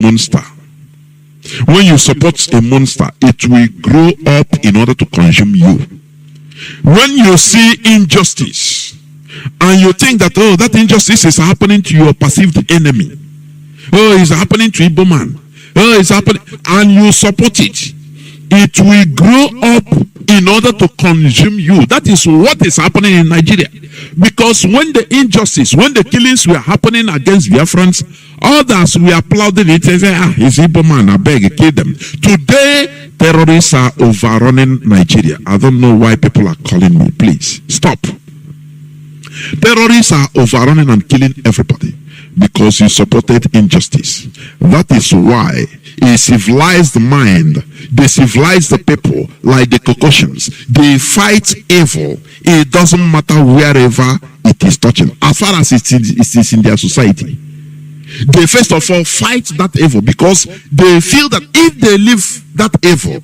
monster. When you support a monster, it will grow up in order to consume you. When you see injustice and you think that, oh, that injustice is happening to your perceived enemy, oh, it's happening to Igbo man, oh, it's happening, and you support it, it will grow up in order to consume you. That is what is happening in Nigeria. Because when the injustice, when the killings were happening against Biafrans, others were applauding it and saying, it's Igbo man, I beg, kill them. Today, terrorists are overrunning Nigeria. I don't know why people are calling me. Please, stop. Terrorists are overrunning and killing everybody because you supported injustice. That is why a civilized mind, they civilize the people like the Caucasians. They fight evil. It doesn't matter wherever it is touching, as far as it is in their society. They first of all fight that evil because they feel that if they leave that evil,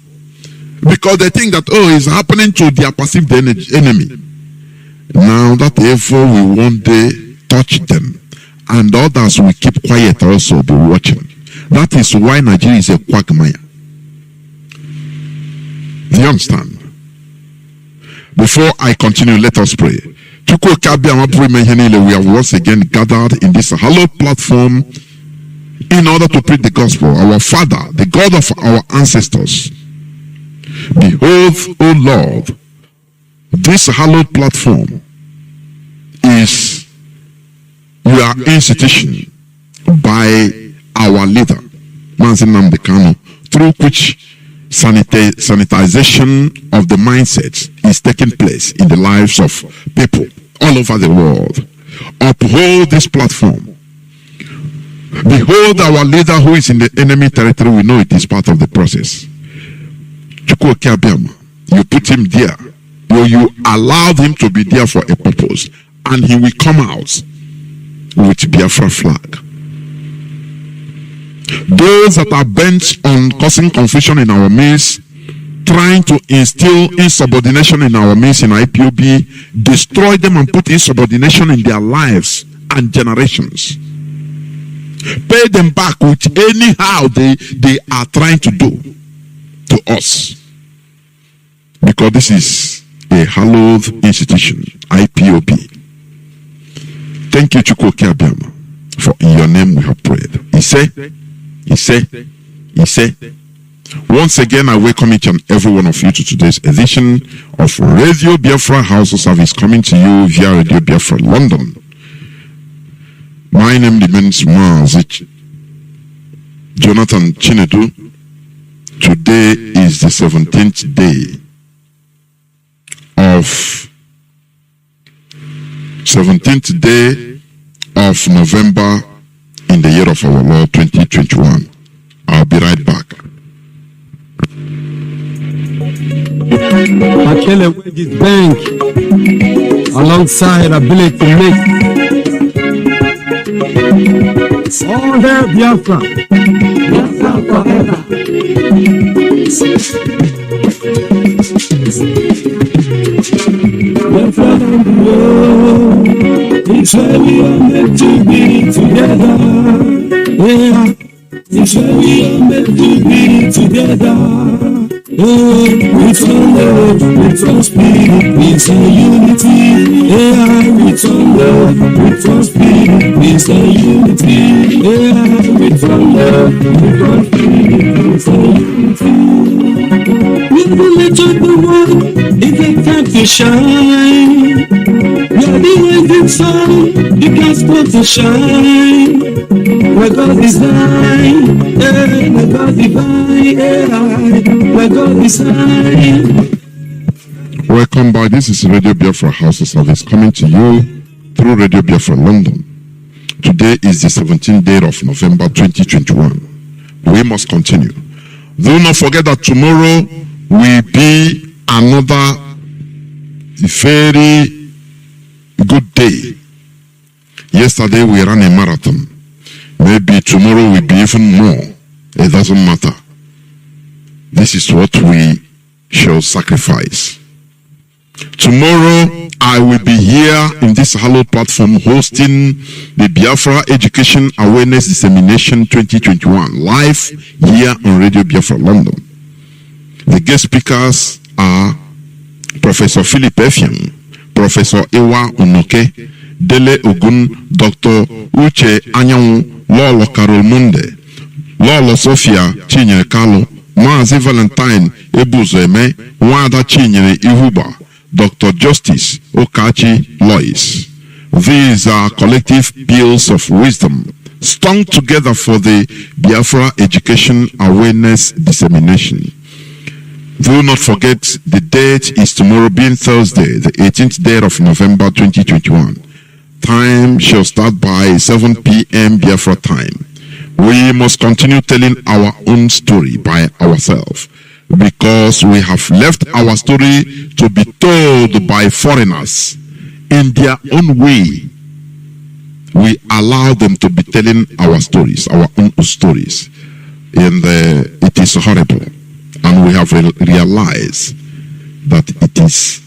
because they think that, oh, it's happening to their perceived enemy, now that evil will one day touch them, and others will keep quiet also, be watching. That is why Nigeria is a quagmire. Do you understand? Before I continue, let us pray. We have once again gathered in this hallowed platform in order to preach the gospel. Our Father, the God of our ancestors, behold, O Lord, this hallowed platform is your institution by our leader, Mazi Nnamdi Kanu, through which sanitization of the mindset is taking place in the lives of people all over the world. Uphold this platform. Behold our leader who is in the enemy territory. We know it is part of the process. You put him there. You allowed him to be there for a purpose, and he will come out with Biafra flag. Those that are bent on causing confusion in our midst, trying to instill insubordination in our midst in IPOB, destroy them and put insubordination in their lives and generations. Pay them back with anyhow they are trying to do to us. Because this is a hallowed institution, IPOB. Thank you, Chukwuka Abiyama, for in your name we have prayed. He said, once again, I welcome each and every one of you to today's edition of Radio Biafra Hausa-Service, coming to you via Radio Biafra London. My name remains Mazi Johnathan Chinedu. Today is the 17th day of November in the year of our Lord 2021. I'll be right back. Akele Wegis Bank alongside ability to make all hail Biafra. Biafra forever. Biafra and the world, it's where we are meant to be together. Yeah, it's where we are meant to be together. With all love, with all spirit, peace and unity. Yeah, with all love, with all spirit, peace and unity. Yeah, with all love, with all spirit, peace and unity. We will let the world, it's a time to shine. You're the rising sun, you can't stop to shine. Where God is high, where God divine, where God is high. Welcome back. This is Radio Biafra Hausa-Service coming to you through Radio Biafra London. Today is the 17th day of November 2021. We must continue. Do not forget that tomorrow will be another very good day. Yesterday we ran a marathon. Maybe tomorrow will be even more. It doesn't matter. This is what we shall sacrifice. Tomorrow, I will be here in this hallowed platform hosting the Biafra Education Awareness Dissemination 2021 live here on Radio Biafra, London. The guest speakers are Professor Philip Effiang, Professor Ewa Onoke, Dele Ogun, Dr. Uche Anyanwu, Lolo Carol Munde, Lolo Sophia Chinyere Kalu, Mazi Valentine Ebuzoeme, Wada Chinyere Ihuba, Dr. Justice Okachi Lois. These are collective peals of wisdom strung together for the Biafra Education Awareness Dissemination. Do not forget, the date is tomorrow being Thursday, the 18th day of November 2021. Time shall start by 7 p.m. Biafra time. We must continue telling our own story by ourselves, because we have left our story to be told by foreigners in their own way. We allow them to be telling our stories, our own stories, and it is horrible. And we have realized that it is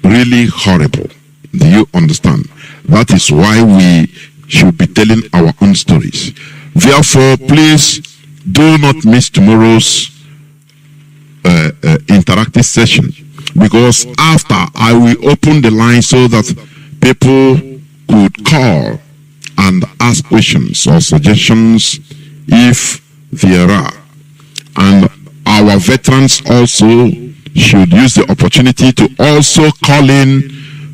really horrible. Do you understand? That is why we should be telling our own stories. Therefore, please do not miss tomorrow's interactive session, because after I will open the line so that people could call and ask questions or suggestions if there are. And our veterans also should use the opportunity to also call in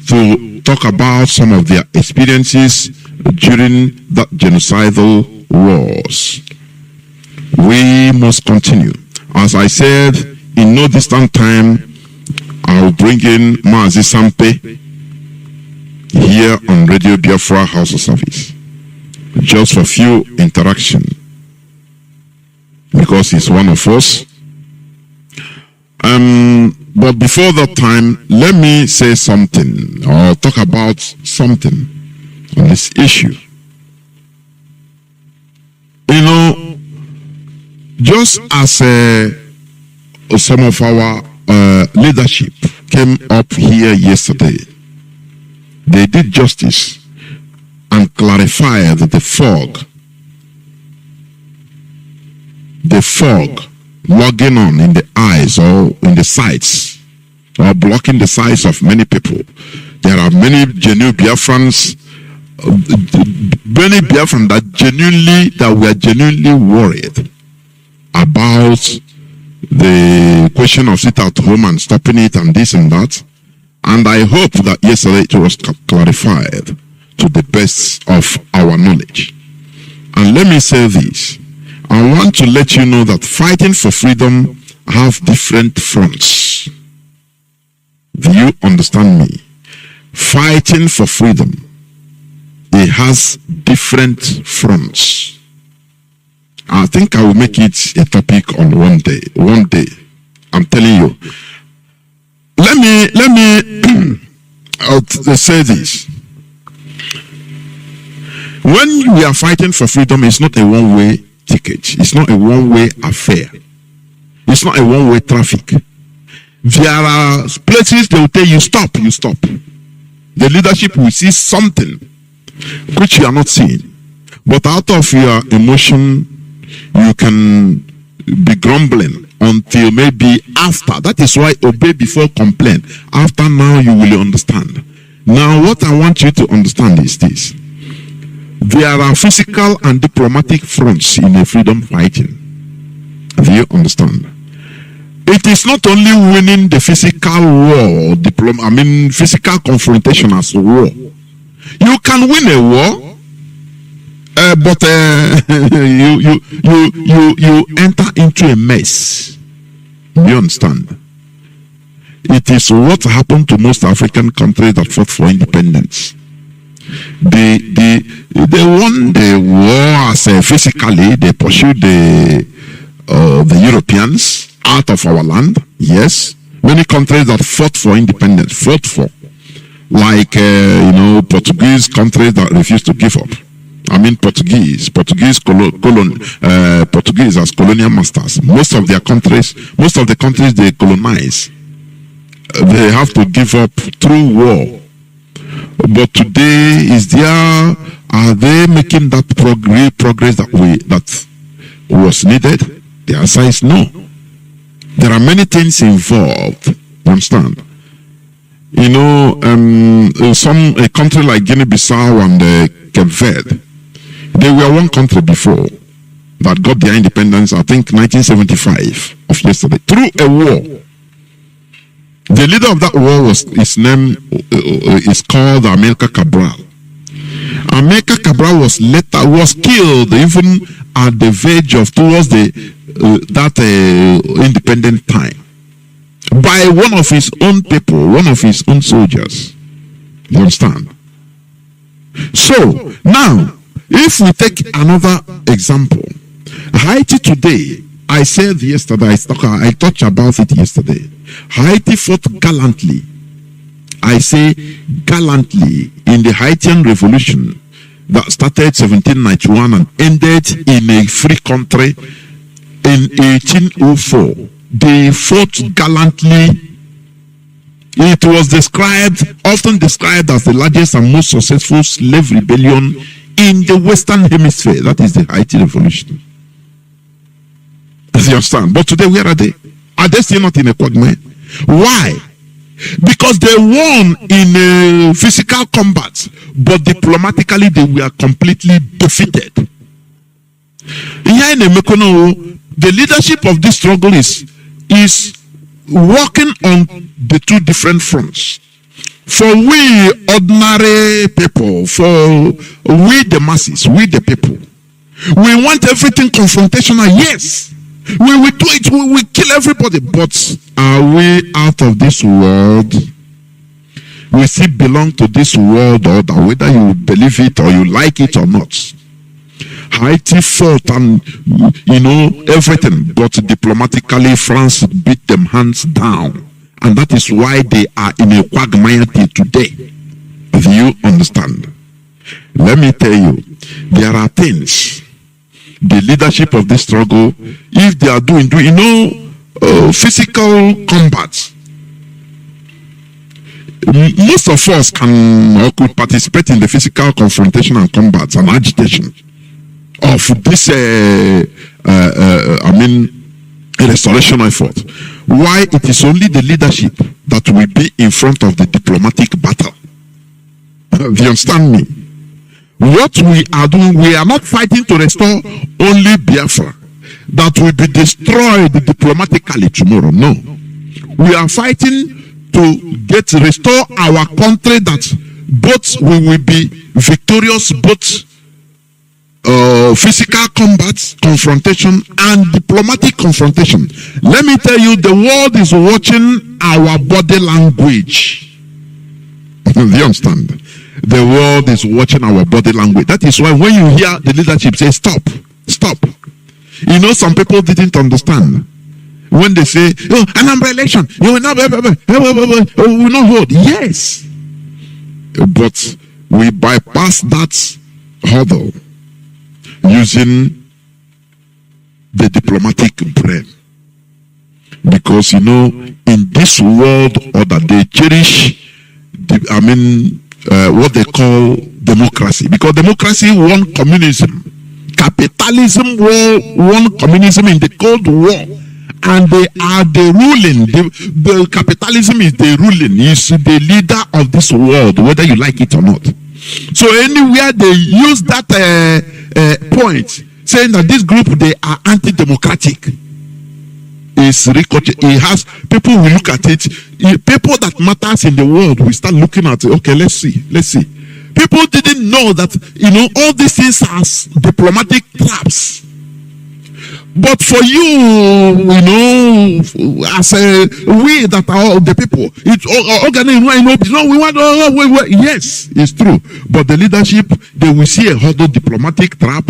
to talk about some of their experiences during that genocidal wars. We must continue. As I said, in no distant time, I will bring in Mazi Sampe here on Radio Biafra Hausa-Service, just for few interaction, because he's one of us. But before that time, let me say something or talk about something on this issue. You know, just as some of our leadership came up here yesterday, they did justice and clarified the fog logging on in the eyes or in the sights or blocking the sights of many people. There are many genuine Biafrans, that we are genuinely worried about the question of sit at home and stopping it and this and that. And I hope that yesterday it was clarified to the best of our knowledge. And let me say this. I want to let you know that fighting for freedom have different fronts. Do you understand me? Fighting for freedom, it has different fronts. I think I will make it a topic on one day. One day, I'm telling you. Let me say this. When we are fighting for freedom, it's not a one-way ticket. It's not a one-way affair. It's not a one-way traffic. There are places they will tell you stop, you stop. The leadership will see something which you are not seeing. But out of your emotion, you can be grumbling until maybe after. That is why obey before complain. After now, you will understand. Now, what I want you to understand is this. There are physical and diplomatic fronts in a freedom fighting. Do you understand? It is not only winning the physical war, physical confrontation as a war. You can win a war, but you enter into a mess. You understand? It is what happened to most African countries that fought for independence. They won the war as physically. They pursued the Europeans out of our land. Yes, many countries that fought for independence like Portuguese countries that refused to give up. Portuguese as colonial masters. Most of the countries they colonize they have to give up through war. But today, are they making that progress that was needed? The answer is no. There are many things involved. You understand? You know, a country like Guinea-Bissau and Cape Verde, they were one country before that got their independence, I think 1975 of yesterday, through a war. The leader of that war his name is called Amilcar Cabral. Amilcar Cabral was killed even at the verge of towards that independent time by one of his own people, one of his own soldiers. You understand? So now, if we take another example, Haiti today, I said yesterday, I touched about it yesterday. Haiti fought gallantly. I say gallantly in the Haitian Revolution that started 1791 and ended in a free country in 1804. They fought gallantly. It was often described as the largest and most successful slave rebellion in the Western Hemisphere. That is the Haiti Revolution. You understand? But today, where are they? Are they still not in a quagmire? Why? Because they won in physical combat, but diplomatically they were completely defeated. Here in Mekono, the leadership of this struggle is working on the two different fronts. For we ordinary people, for we the masses, we the people, we want everything confrontational. Yes, we will do it, we will kill everybody, but are we out of this world? We still belong to this world order, whether you believe it or you like it or not. Haiti fought and everything, but diplomatically France beat them hands down, and that is why they are in a quagmire today. Do you understand? Let me tell you, there are things the leadership of this struggle, if they are doing physical combat, most of us can or could participate in the physical confrontation and combat and agitation of this restoration effort. Why it is only the leadership that will be in front of the diplomatic battle. Do you understand me? What we are doing, we are not fighting to restore only Biafra that will be destroyed diplomatically tomorrow. No, we are fighting to restore our country, that both we will be victorious, both physical combat confrontation and diplomatic confrontation. Let me tell you, the world is watching our body language. Do you understand? The world is watching our body language. That is why when you hear the leadership say stop, stop, some people didn't understand when they say, an election, you will not hold. Yes, but we bypass that hurdle using the diplomatic brain, because in this world order they cherish what they call democracy, because democracy won communism, capitalism won communism in the Cold War, and they are the ruling. The capitalism is the ruling, is the leader of this world, whether you like it or not. So anywhere they use that point, saying that this group, they are anti-democratic, it has people will look at it. People that matters in the world will start looking at it. Okay, let's see. People didn't know that all these things are diplomatic traps. But for you, as we that are the people, it's we want. Yes, it's true. But the leadership, they will see a huddle diplomatic trap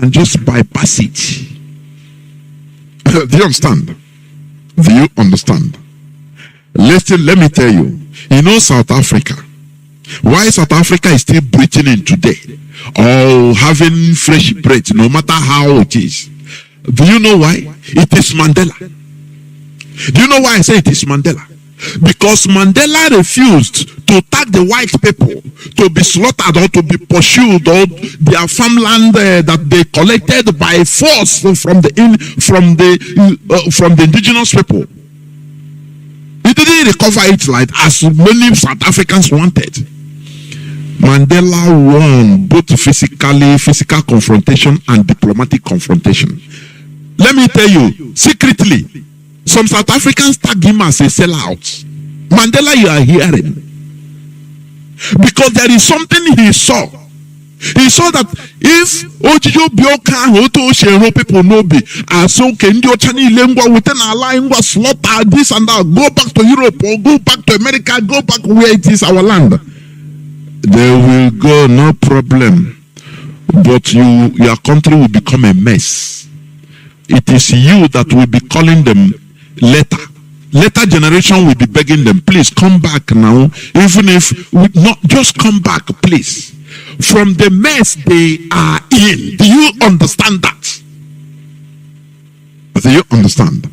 and just bypass it. Do you understand? Do you understand? Listen, let me tell you. South Africa. Why South Africa is still breathing in today, or having fresh breath, no matter how it is. Do you know why? It is Mandela. Do you know why I say it is Mandela? Because Mandela refused to tag the white people to be slaughtered or to be pursued, or their farmland that they collected by force from the indigenous people. He didn't recover it like as many South Africans wanted. Mandela won both physical confrontation and diplomatic confrontation. Let me tell you, secretly, some South Africans tag him as a sellout. Mandela, you are hearing. Because there is something he saw. He saw that if Ojijo Bioka Hoto Shero people no be so can do Chani Lengua within our line was slaughter this and that, go back to Europe or go back to America, go back where it is our land. They will go, no problem. But your country will become a mess. It is you that will be calling them later. Later generation will be begging them, please come back now. Even if we not just come back, please. From the mess they are in. Do you understand that? Do you understand?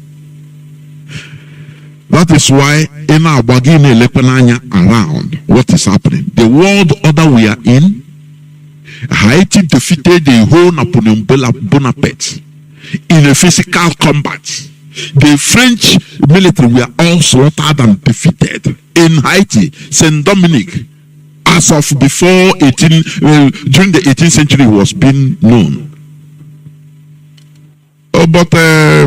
That is why in our Bagine Lepenanya around what is happening. The world order we are in, Haiti defeated the whole Napoleon Bonaparte in a physical combat. The French military were all slaughtered and defeated in Haiti, Saint Dominic, as of before during the 18th century was being known. But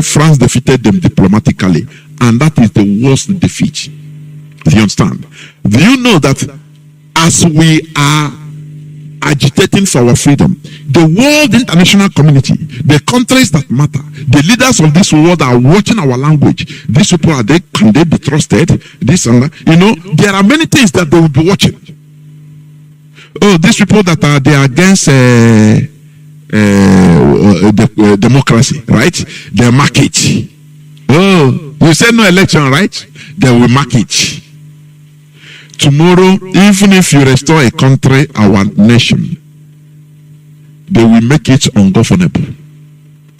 France defeated them diplomatically, and that is the worst defeat. Do you understand? Do you know that as we are agitating for our freedom, the world international community, the countries that matter, the leaders of this world are watching our language. These people can they be trusted? This and that. You know, there are many things that they will be watching. Oh, these people that they are against democracy, right? They mark it. Oh, you said no election, right? They will mark it. Tomorrow, even if you restore a country, our nation, they will make it ungovernable.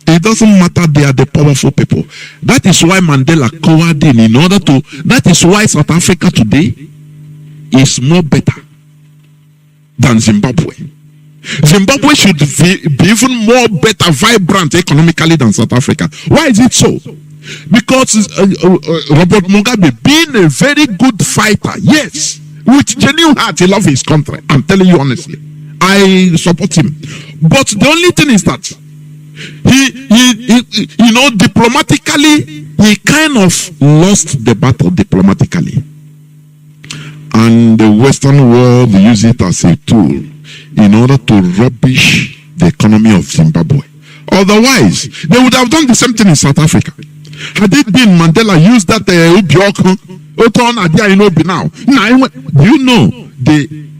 It doesn't matter, they are the powerful people. That is why Mandela cowered in order to, that is why South Africa today is more better than Zimbabwe. Zimbabwe should be even more better, vibrant economically than South Africa. Why is it so? Because Robert Mugabe, being a very good fighter, yes, with genuine heart, he loves his country. I'm telling you honestly, I support him. But the only thing is that he diplomatically, he kind of lost the battle diplomatically, and the Western world use it as a tool in order to rubbish the economy of Zimbabwe. Otherwise, they would have done the same thing in South Africa. Had it been Mandela used that now? Do you know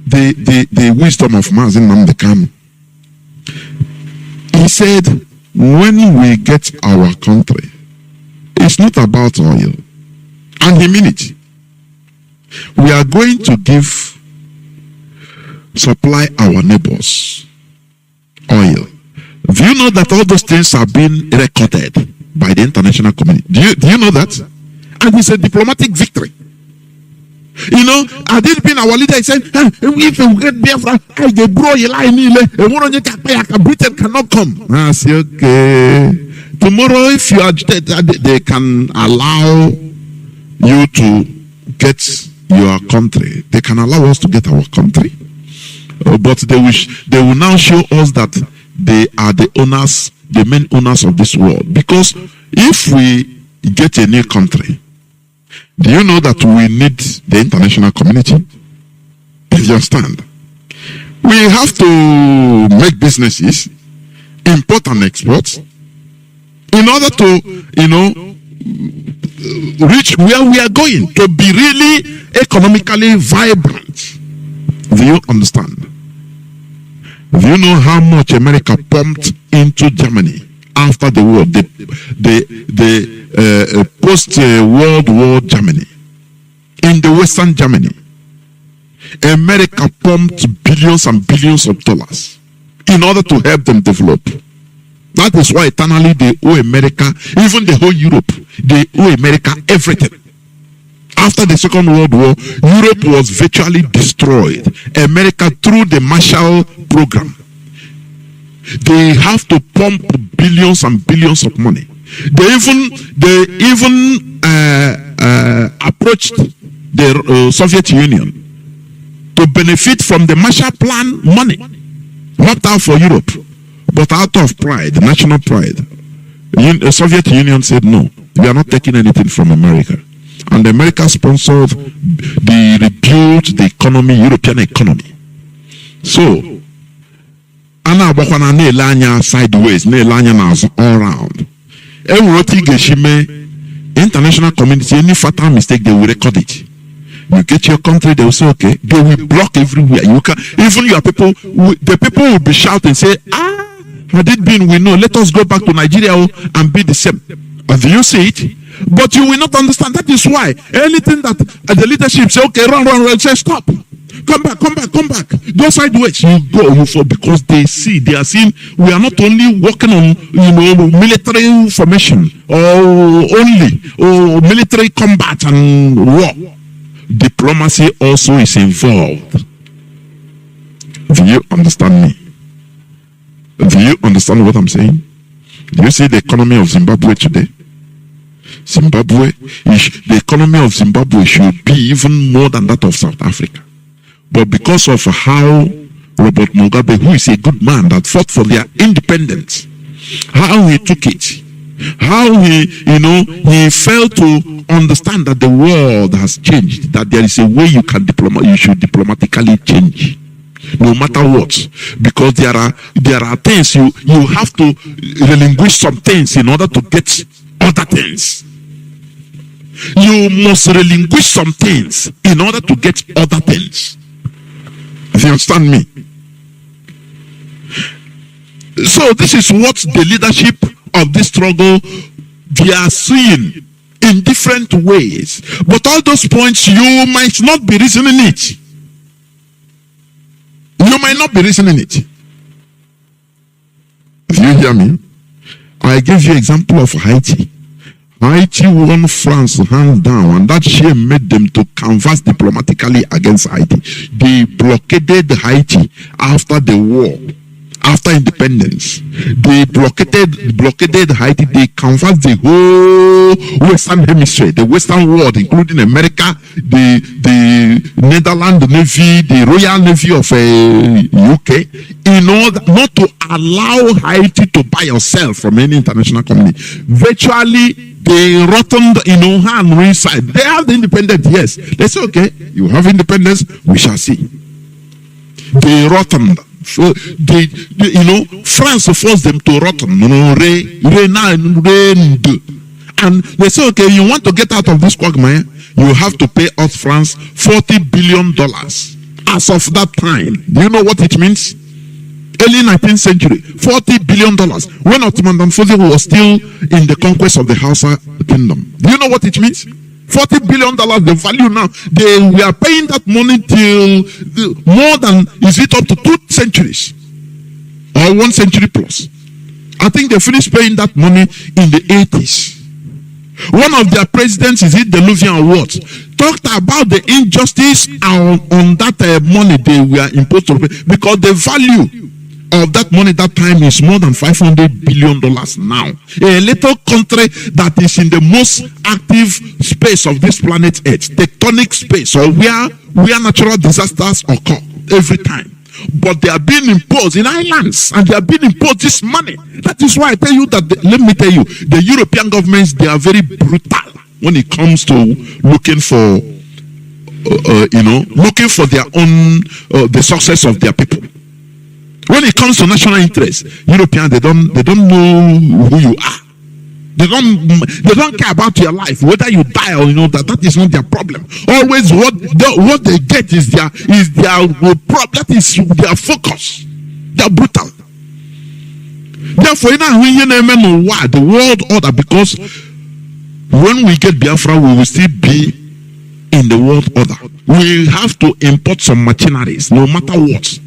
the wisdom of Mazi Nnamdi Kanu? He said, when we get our country, it's not about oil. And he meant it. We are going to supply our neighbors oil. Do you know that all those things are being recorded by the international community? Do you know that? And it's a diplomatic victory. You know, I did been our leader. He said, if we get Biafra, Britain cannot come. I say, okay. Tomorrow, if you agitate, they can allow you to get your country. They can allow us to get our country. But they will now show us that they are the owners, the main owners of this world. Because if we get a new country, do you know that we need the international community? Do you understand? We have to make businesses, import and export, in order to, reach where we are going, to be really economically vibrant. Do you understand? Do you know how much America pumped into Germany after the war, the post-World War Germany? In the Western Germany, America pumped billions and billions of dollars in order to help them develop. That is why eternally they owe America, even the whole Europe, they owe America everything. After the Second World War, Europe was virtually destroyed. America, through the Marshall Program, they have to pump billions and billions of money. They even approached the Soviet Union to benefit from the Marshall Plan money mapped out for Europe, but out of pride, national pride, the Soviet Union said no, we are not taking anything from America. And America sponsored the rebuilt the economy, European economy. So ana abakwana na-ele anya sideways, na-ele anya n'azụ all round. Everything geshime international community, any fatal mistake, they will record it. You get your country, they will say, okay, they will block everywhere. You can, even your people, the people will be shouting, say, had it been, we know, let us go back to Nigeria and be the same. Do you see it? But you will not understand. That is why anything that the leadership say, okay, run, say, stop. Come back. Go sideways. You go, you fall, because they are seeing we are not only working on, military formation or military combat and war. Diplomacy also is involved. Do you understand me? Do you understand what I'm saying? Do you see the economy of Zimbabwe today? The economy of Zimbabwe should be even more than that of South Africa. But because of how Robert Mugabe, who is a good man that fought for their independence, how he took it, how he failed to understand that the world has changed, that there is a way you should diplomatically change, no matter what, because there are things you have to relinquish some things in order to get other things. You must relinquish some things in order to get other things. Do you understand me? So this is what the leadership of this struggle, they are seeing in different ways. But all those points, you might not be reasoning it. You might not be reasoning it. Do you hear me? I give you example of Haiti. Haiti won France hands down, and that shame made them to canvass diplomatically against Haiti. They blockaded Haiti after the war, after independence. They blockaded Haiti. They canvassed the whole Western Hemisphere, the Western world, including America, the Netherlands Navy, the Royal Navy of UK, in order not to allow Haiti to buy yourself from any international community. Virtually, they rotted, hand inside. They have the independence, yes. They say, okay, you have independence, we shall see. They rotted. So France forced them to rotten. And they say, okay, you want to get out of this quagmire, you have to pay us France $40 billion. As of that time, do you know what it means? Early 19th century, $40 billion. When Ottoman Danfodio was still in the conquest of the Hausa kingdom. Do you know what it means? $40 billion, the value now. They were paying that money till more than, is it up to 2 centuries? Or 1 century plus. I think they finished paying that money in the 80s. One of their presidents, is it the Louvian Awards, talked about the injustice on that money they were imposed to pay, because the value of that money that time is more than $500 billion now. A little country that is in the most active space of this planet Earth, tectonic space, or where natural disasters occur every time. But they are being imposed in islands, and they are being imposed this money. That is why I tell you that, let me tell you, the European governments, they are very brutal when it comes to looking for, looking for their own, the success of their people. When it comes to national interest, Europeans, they don't know who you are. They don't care about your life, whether you die or that is not their problem. Always what they get is their problem. That is their focus. They are brutal. Therefore, the world order, because when we get Biafra, we will still be in the world order. We have to import some machineries, no matter what.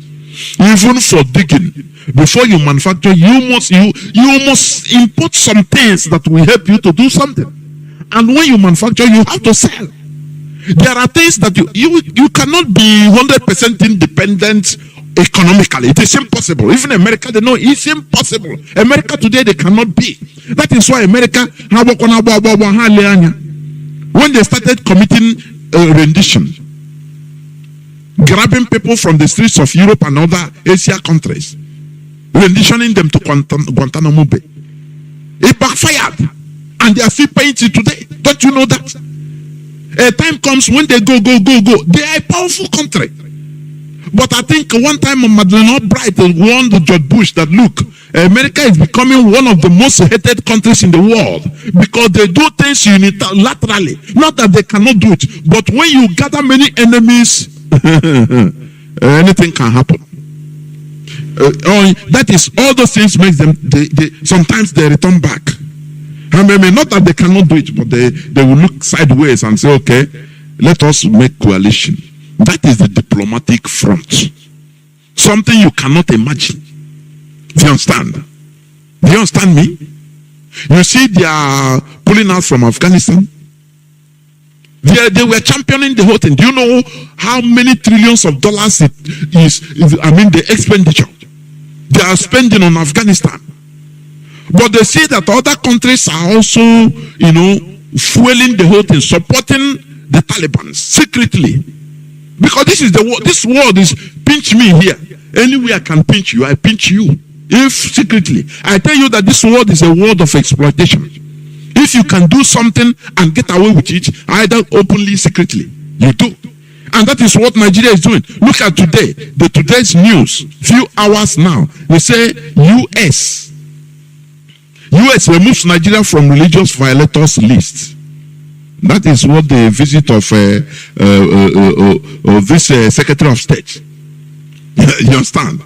Even for digging, before you manufacture, you must import some things that will help you to do something. And when you manufacture, you have to sell. There are things that you cannot be 100% independent economically. It is impossible. Even America, they know it's impossible. America today, they cannot be. That is why America, when they started committing rendition, grabbing people from the streets of Europe and other Asia countries, renditioning them to Guantanamo Bay, it backfired, and they are still paying it today. Don't you know that? A time comes when they go. They are a powerful country. But I think one time Madeleine Albright warned George Bush that, look, America is becoming one of the most hated countries in the world because they do things unilaterally. Not that they cannot do it, but when you gather many enemies, anything can happen. That is, all those things makes them, sometimes they return back. I mean, not that they cannot do it, but they will look sideways and say, okay, let us make coalition. That is the diplomatic front. Something you cannot imagine. Do you understand? Do you understand me? You see, they are pulling out from Afghanistan. They were championing the whole thing. Do you know how many trillions of dollars it is? I mean, the expenditure they are spending on Afghanistan. But they see that other countries are also, fueling the whole thing, supporting the Taliban secretly. Because this world is pinch me here. Anywhere I can pinch you, I pinch you. If secretly, I tell you that this world is a world of exploitation. If you can do something and get away with it, either openly, secretly, you do. And that is what Nigeria is doing. Look at today, today's news, few hours now. They say US removes Nigeria from religious violators list. That is what the visit of this Secretary of State. You understand?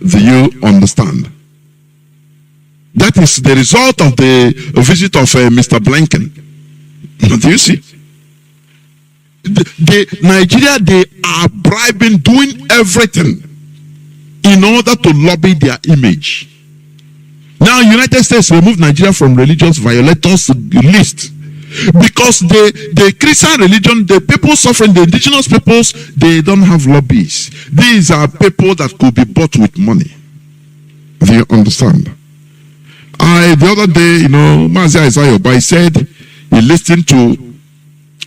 Do you understand? That is the result of the visit of Mr. Blinken. Do you see? Nigeria, they are bribing, doing everything in order to lobby their image. Now, United States removed Nigeria from religious violators list because the Christian religion, the people suffering, the indigenous peoples, they don't have lobbies. These are people that could be bought with money. Do you understand? The other day, Mazi Nnamdi said he listened to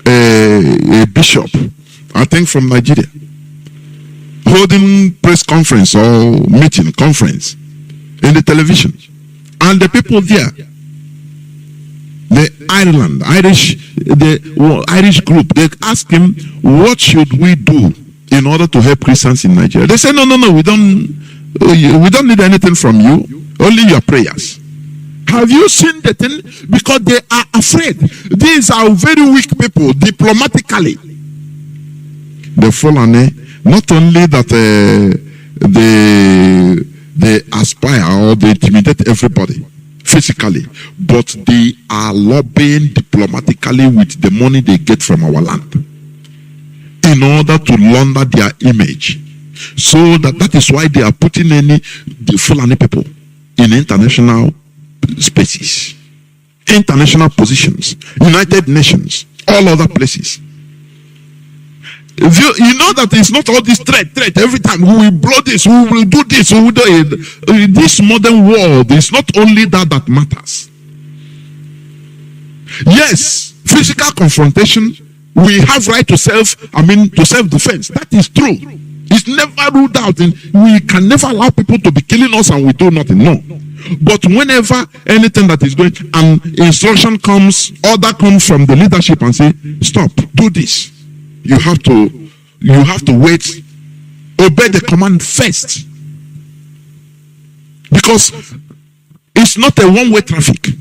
a bishop, I think from Nigeria, holding press conference or meeting conference in the television. And the people there, the Irish group, they asked him, what should we do in order to help Christians in Nigeria? They said, no, we don't need anything from you, only your prayers. Have you seen the thing? Because they are afraid. These are very weak people, diplomatically. The Fulani, not only that they aspire or they intimidate everybody physically, but they are lobbying diplomatically with the money they get from our land in order to launder their image. So that is why they are putting the Fulani people in international spaces, international positions, United Nations, all other places. You know that it's not all this threat. Every time we will blow this, we will do this, we will do it. In this modern world, it's not only that matters. Yes, physical confrontation, we have right to self-defense. That is true. It's never ruled out. We can never allow people to be killing us and we do nothing. No. But whenever anything that is going, an instruction comes, order comes from the leadership and say, stop, do this. You have to wait, obey the command first. Because it's not a one-way traffic.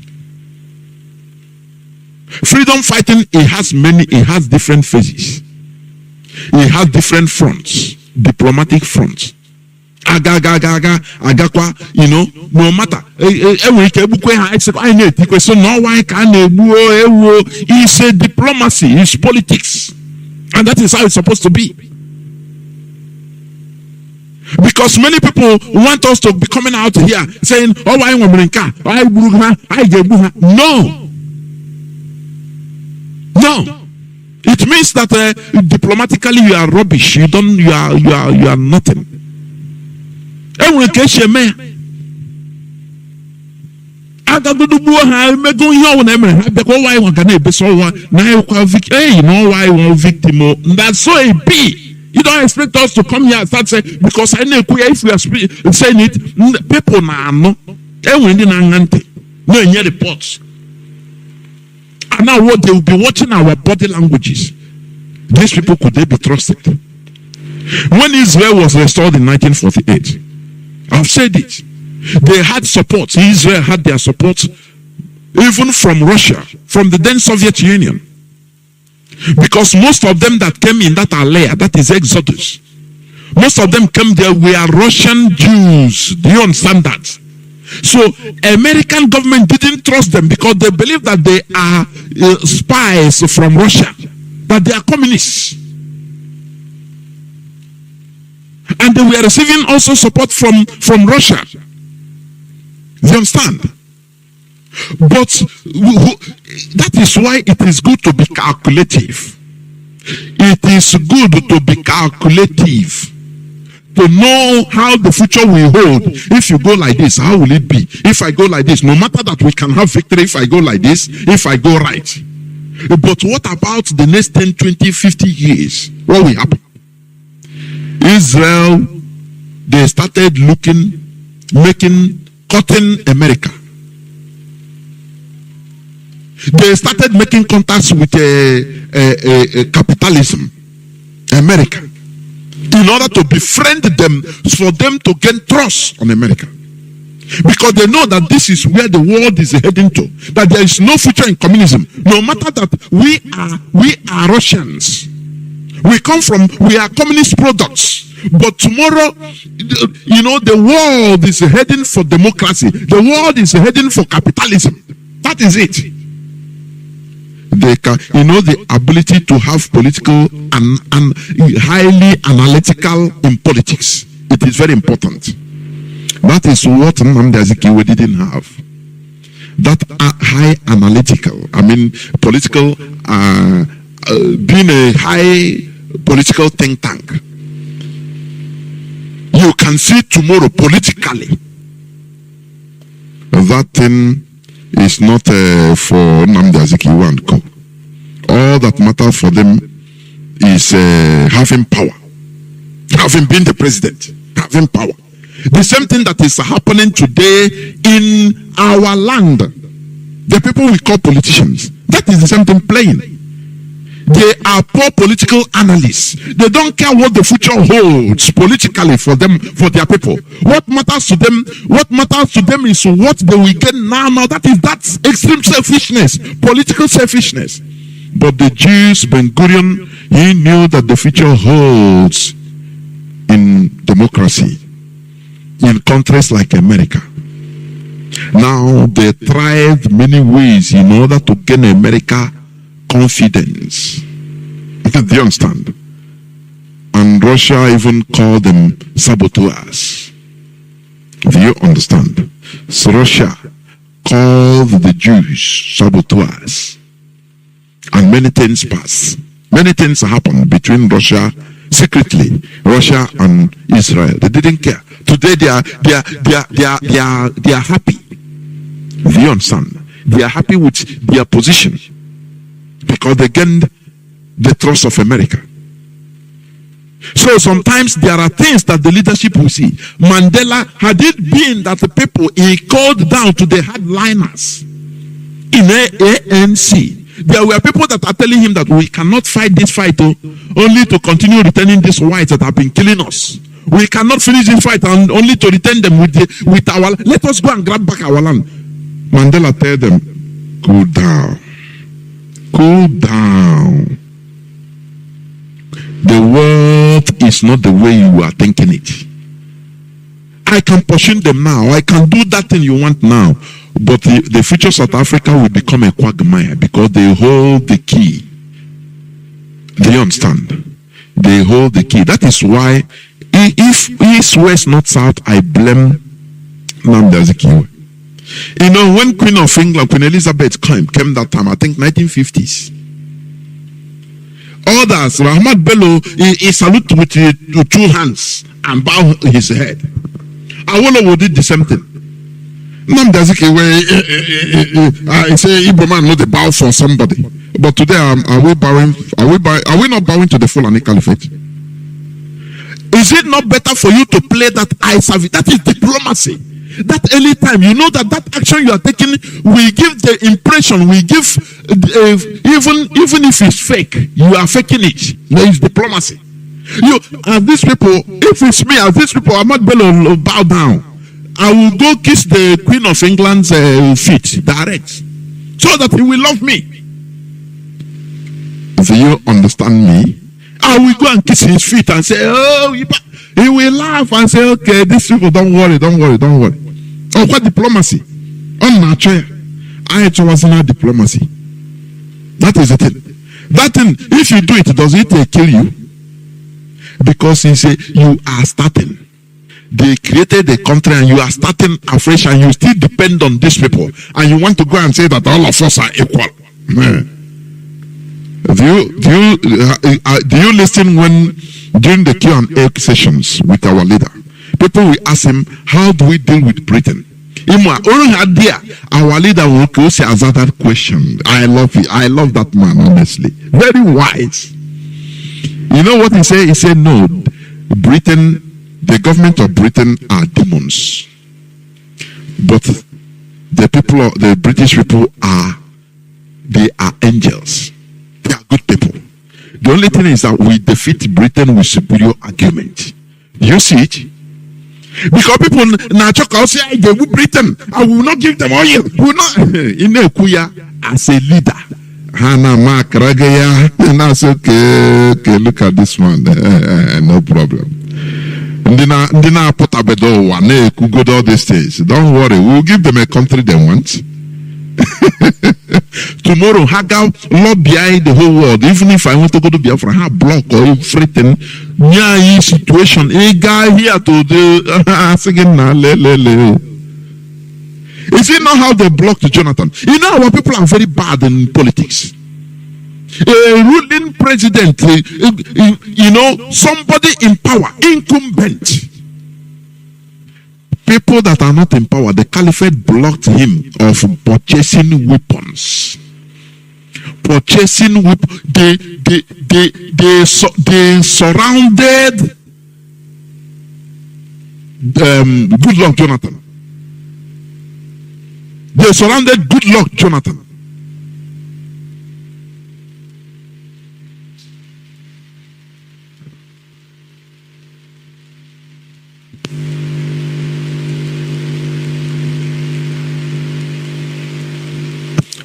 Freedom fighting, it has different phases. It has different fronts, diplomatic fronts. Agakwa, no matter. It's a diplomacy, it's politics. And that is how it's supposed to be. Because many people want us to be coming out here saying, oh, I want No. It means that diplomatically you are rubbish. You are nothing. That's so a B. You don't expect us to come here and start saying, because I know if we are saying it, people now know. No, in reports. And now what they will be watching our body languages. These people, could they be trusted? When Israel was restored in 1948, I've said it. They had support. Israel had their support even from Russia, from the then Soviet Union. Because most of them that came in that Alea, that is Exodus, most of them came there were Russian Jews. Do you understand that? So American government didn't trust them because they believe that they are spies from Russia, that they are communists. And they were receiving also support from Russia. You understand? But that is why it is good to be calculative. It is good to be calculative. To know how the future will hold. If you go like this, how will it be? If I go like this, no matter that we can have victory if I go like this, if I go right. But what about the next 10, 20, 50 years? What will happen? Israel, they started cutting America. They started making contacts with capitalism, America, in order to befriend them, for them to gain trust on America. Because they know that this is where the world is heading to, that there is no future in communism. No matter that we are Russians, we are communist products. But tomorrow, the world is heading for democracy. The world is heading for capitalism. That is it. They can, the ability to have political and highly analytical in politics. It is very important. That is what Nnamdi Kanu didn't have. That high analytical, political, being a high political think tank. You can see tomorrow politically. That thing is not for Nnamdi Kanu and Co. All that matters for them is having power, having been the president, having power. The same thing that is happening today in our land. The people we call politicians, that is the same thing playing. They are poor political analysts. They don't care what the future holds politically for them, for their people. What matters to them is what they will get now. That's extreme selfishness, political selfishness. But the Jews, Ben-Gurion, he knew that the future holds in democracy in countries like America. Now they tried many ways in order to gain America confidence. Do you understand? And Russia even called them saboteurs. Do you understand? So Russia called the Jews saboteurs. And many things passed. Many things happened between Russia, secretly, Russia and Israel. They didn't care. Today they are happy. Do you understand? They are happy with their position because they gained the trust of America. So sometimes there are things that the leadership will see. Mandela, had it been that the people he called down to the hardliners in ANC, there were people that are telling him that we cannot fight this fight only to continue returning these whites that have been killing us. We cannot finish this fight and only to return them with our. Let us go and grab back our land. Mandela tell them, cool down. Cool down. The world is not the way you are thinking it. I can pursue them now. I can do that thing you want now. But the future South Africa will become a quagmire because they hold the key. Do you understand? They hold the key. That is why, if East, West, North, South, I blame Nnamdi Kanu. When Queen of England, Queen Elizabeth came that time, I think 1950s. Others, Rahmat Bello, he salute with 2 hands and bow his head. Awolowo did the same thing. Nnamdi Azikiwe, I say Igbo man not the bow for somebody. But today, are we bowing? Are we not bowing to the Fulani Caliphate? Is it not better for you to play that eye service? That is diplomacy. That anytime you know that action you are taking will give the impression, will give even if it's fake, you are faking it. There is diplomacy. You as these people, if it's me, as these people, I'm not going to bow down. I will go kiss the Queen of England's feet direct, so that he will love me. Do you understand me? I will go and kiss his feet and say, oh, he will laugh and say, okay, these people, don't worry. Oh, what diplomacy? Unnatural. I was not diplomacy. That is the thing. That thing, if you do it, does it kill you? Because he say you are starting. They created a country and you are starting afresh and you still depend on these people. And you want to go and say that all of us are equal. Do you listen when during the Q&A sessions with our leader? People will ask him, how do we deal with Britain? Our leader will answer that question. I love it. I love that man, honestly. Very wise. You know what he said? He said, no, Britain, the government of Britain are demons. But the British people they are angels. They are good people. The only thing is that we defeat Britain with superior argument. You see it? Because people now talk out say I give Britain, I will not give them oil. Will not in Kuya as a leader. Hannah Mark Ragaya, and I say, okay, look at this one. No problem. And then I put a bedo one could go to all these things. Don't worry, we'll give them a country they want. Tomorrow, Haga lobby the whole world. Even if I want to go to Biafra, I block or everything. Yeah, situation. A guy here to the Is it not how they blocked Jonathan? You know, our people are very bad in politics. A ruling president, you know, somebody in power, incumbent. People that are not in power, the caliphate blocked him of purchasing weapons. Purchasing weapons. They surrounded Goodluck Jonathan. They surrounded Goodluck Jonathan.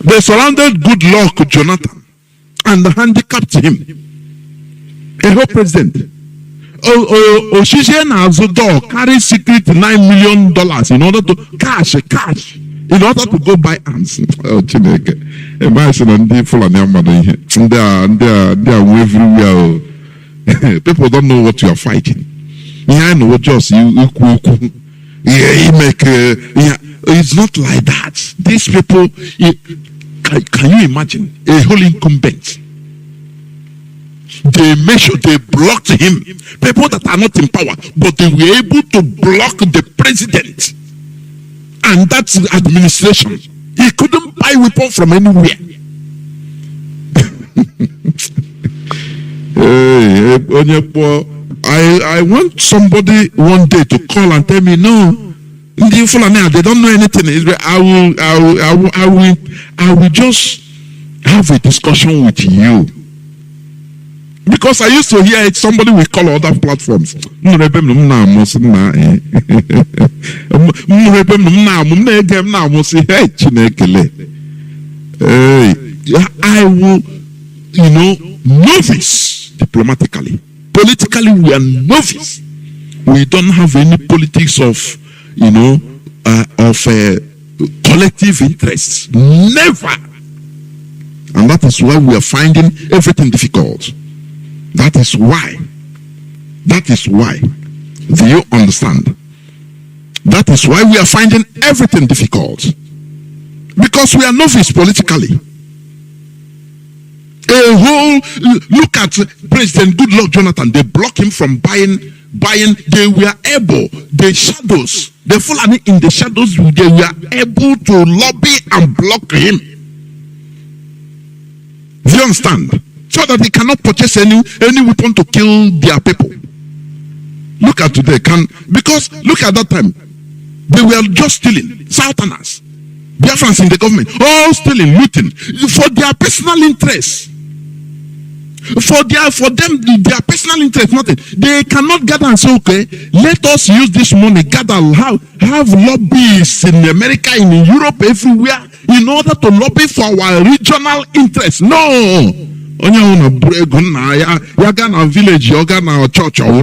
They surrounded Goodluck Jonathan and handicapped him. A whole president. Oshishen Azodo carried secret $9 million in order to cash in order to go buy arms. Oh, Chineke. Imagine on the full of them. They are everywhere. People don't know what you are fighting. Yeah, I know what just you make. It's not like that. These people, can you imagine a whole incumbent? They made sure they blocked him. People that are not in power, but they were able to block the president. And that's the administration. He couldn't buy weapons from anywhere. I want somebody one day to call and tell me, no, they don't know anything. I will just have a discussion with you. Because I used to hear it, somebody will call other platforms. I will, novice diplomatically. Politically, we are novice. We don't have any politics of, collective interests. Never. And that is why we are finding everything difficult. That is why. Do you understand? That is why we are finding everything difficult. Because we are novice politically. A whole look at President Goodluck Jonathan. They block him from buying. They were able, the shadows, the Fulani in the shadows, they were able to lobby and block him. Do you understand? So that they cannot purchase any weapon to kill their people. Look at today, because look at that time, they were just stealing, Southerners, Biafrans in the government, all stealing, looting for their personal interests. For them, their personal interest, nothing. They cannot gather and say, okay, let us use this money, gather, have lobbyists in America, in Europe, everywhere, in order to lobby for our regional interests. No. Onye una brego na ya ga na village, ya ga na church or no.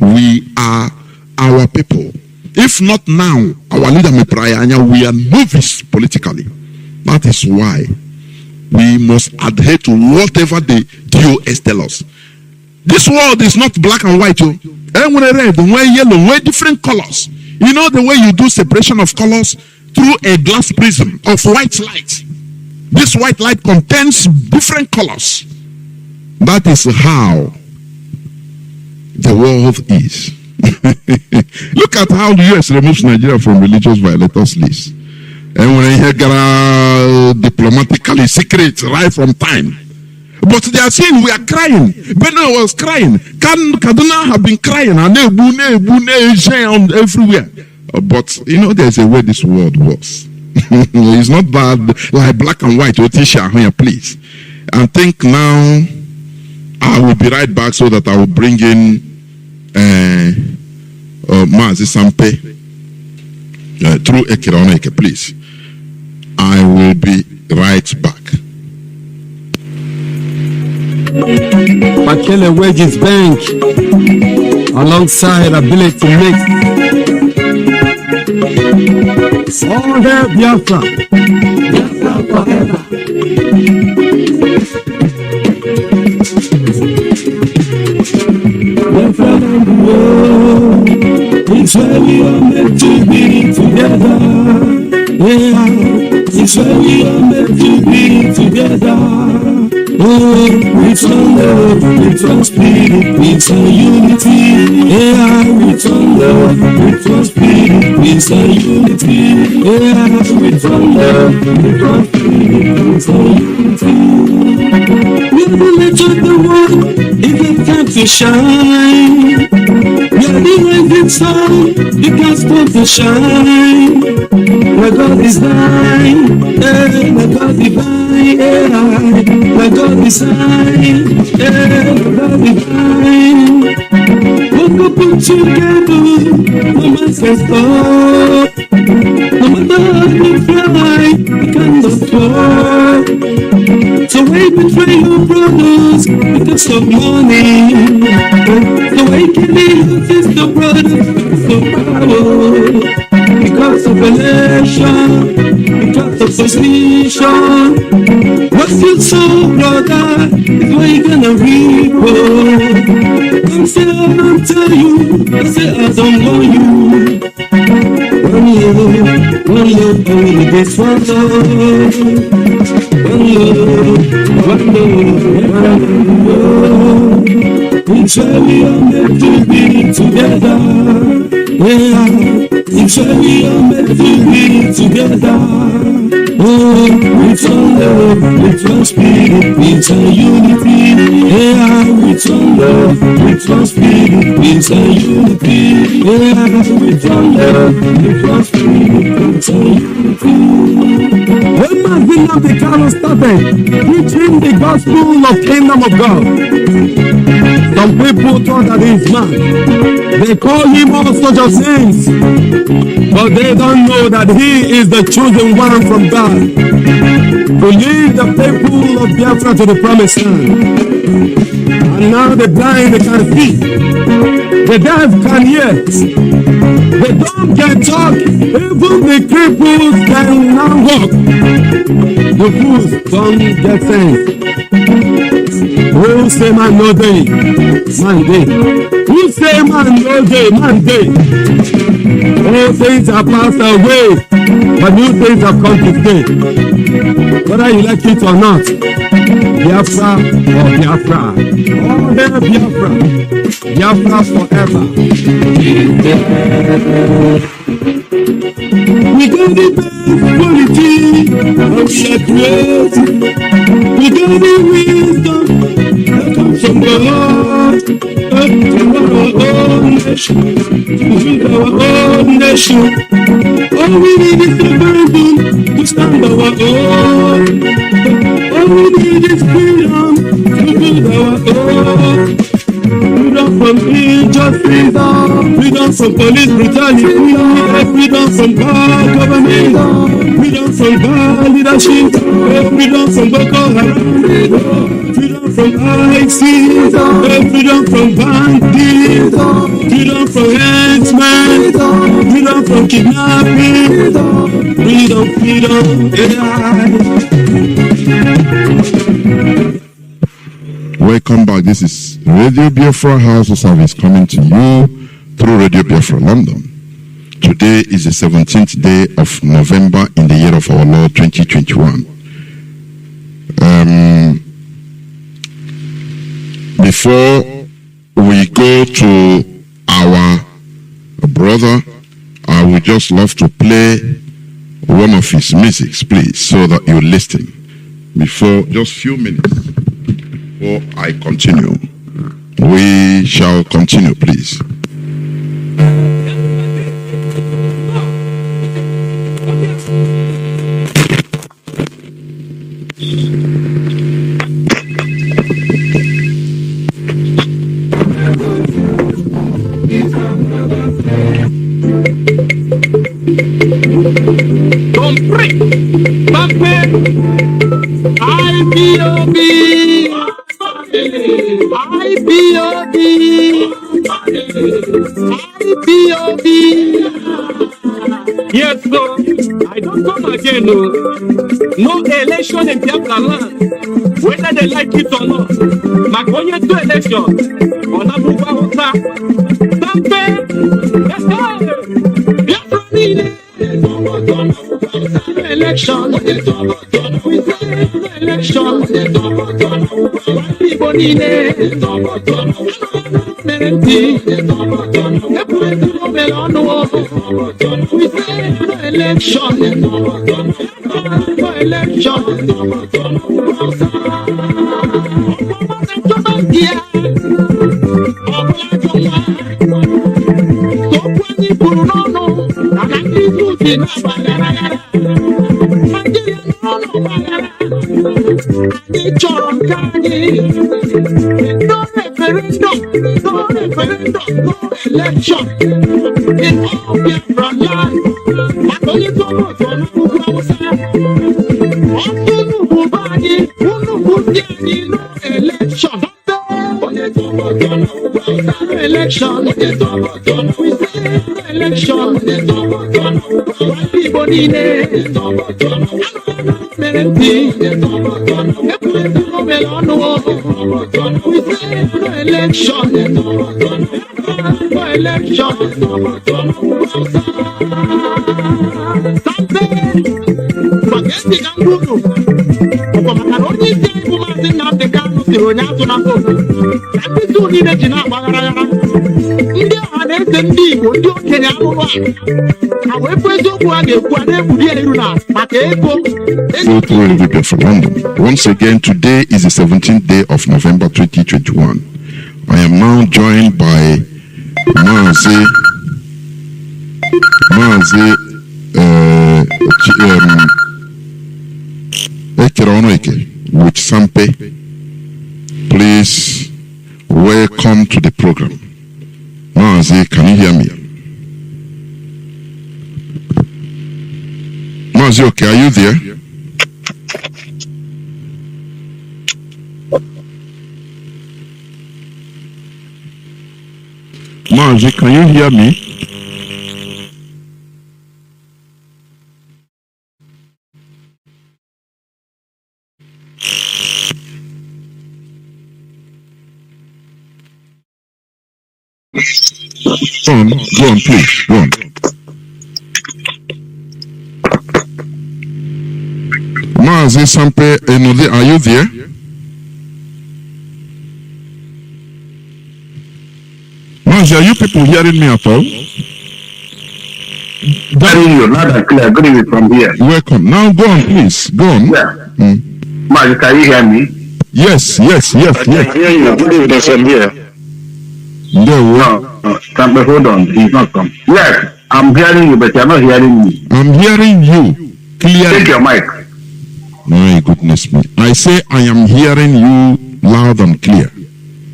We are our people. If not now, our leader Meprayanya, we are novice politically. That is why we must adhere to whatever the DOS tell us. This world is not black and white. And when red, when yellow, when different colors. You know the way you do separation of colors through a glass prism of white light. This white light contains different colors. That is how the world is. Look at how the US removes Nigeria from religious violators list. And when he got diplomatically secret right from time. But they are saying we are crying. Benue was crying. Kaduna have been crying. And everywhere. But you know, there's a way this world works. It's not bad like black and white. Otisha here, please. And think now I will be right back so that I will bring in Mazi Sampe through Ekironeke, please. I will be right back. Makele Wages Bank, alongside ability to make all the Biafra forever. Biafra and the world, it's where we are meant to be together. Yeah, it's where we are meant to be together. Oh, with one love, with one spirit, with one unity. Yeah, with one love, with one spirit, with one unity. Yeah, with one love, with one spirit, with one unity. We are the light of the world, it's time to shine. We are the rising sun, the gospel to shine. My God is thine, my God divine, my God is thine, my God divine. What we put together, no man can stop. No matter how we fly, we cannot fall. So why betray your brothers because of money? So why kill your sister brothers because of power? Because of election, because of position. What you sow, brother, is what you're gonna reap. Don't say I don't tell you, I say I don't know you. One love, only this one love. One love. It's where we are meant to be together. Yeah, it's where we are meant to be together. Oh, with one love, with one spirit, with one unity. Yeah, with one love, with one spirit, with one unity. Yeah, with one love, with one spirit, with one unity. When Mazi Nnamdi Kanu started preaching the gospel of kingdom of God, some people thought that he is mad. They call him all sorts of things, but they don't know that he is the chosen one from God to lead the people of Biafra to the promised land. And now the blind can see, the deaf can hear, the dumb can talk, even the cripples can now walk. The fools don't get sense. Who say man no day? Man day. Who say man no day? Man day. All things are passed away. But new things have come to stay. Whether you like it or not, Biafra or Biafra. Oh, hail Biafra. Biafra forever. We got the best quality and we are great. We got the wisdom that comes from God. From our own nation. With our own nation. All we need is the burden to stand our own. All we need is freedom to build our own. Freedom from injustice, freedom from police brutality, freedom from bad government, freedom from bad leadership, freedom from Boko Haram, freedom from ISIS, freedom from bandits, freedom from henchmen, freedom from kidnapping, freedom, Welcome back. This is Radio Biafra Hausa-Service coming to you through Radio Biafra London. Today is the 17th day of November in the year of our Lord 2021. Before we go to our brother, I would just love to play one of his musics, please, so that you listen. Before just few minutes. Before I continue, we shall continue, please. Yes, no, I don't come again. No election in Biafra land, whether they like it or not. Makoye to election, Biafra Hausa, Biafra election, people need election in all Biafra land. Makoye to vote on election. Election. People need Mazi Nnamdi Kanu siri onye atụ na votu. Ndị unu niile ji na-agbaghara ya. Ndị ọha na-eze ndị Igbo, ndị okenye alụrụ a. Ha wee bụ eziokwu a ga-ekwu a na-ekwuri elu na maka ego. Once again, today is the 17th day of November 2021. I am now joined by Mazi with Sampe. Please welcome to the program. Mazi, can you hear me? Mazi, okay, are you there? Mazi, can you hear me? Go on, please, go on. Mazi Sampe Enode, are you there? Mazi, are you people hearing me at all? Hearing you loud and clear. Good evening from here. Welcome. Now go on, please. Go on. Yeah. Mazi, can you hear me? Yes. I can hear you. Good evening from here. No, hold on. He's not come. Yes, I'm hearing you, but you're not hearing me. I'm hearing you clearly. Take your mic. My goodness me. I say I am hearing you loud and clear.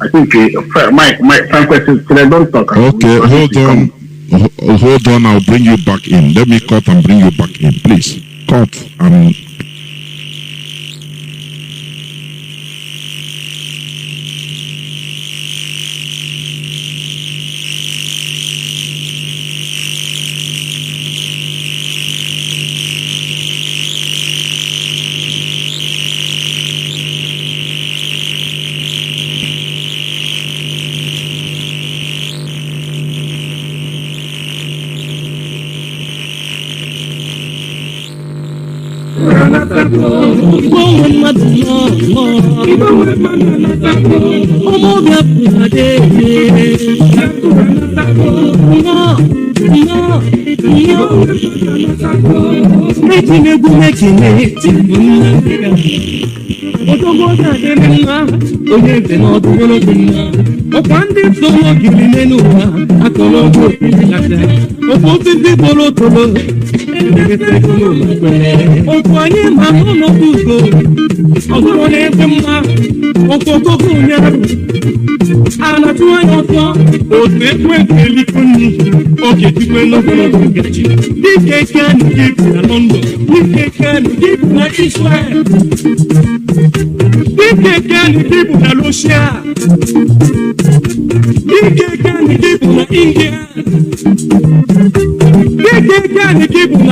I think my question, don't talk. Okay, hold on. Hold on, I'll bring you back in. Let me cut and bring you back in, please. Cut and...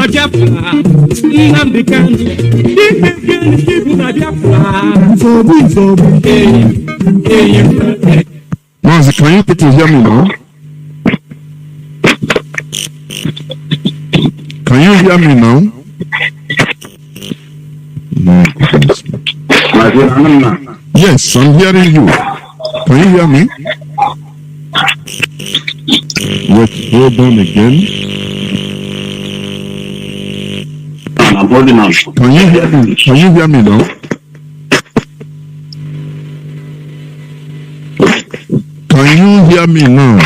Biafra Nnamdi Kanu Biafra Mazi, can you people hear me now? Can you hear me now? No, goodness. Yes, I'm hearing you. Can you hear me? Wait, hold on again. I'm holding on. Can you hear me? Can you hear me now? Can you hear me now?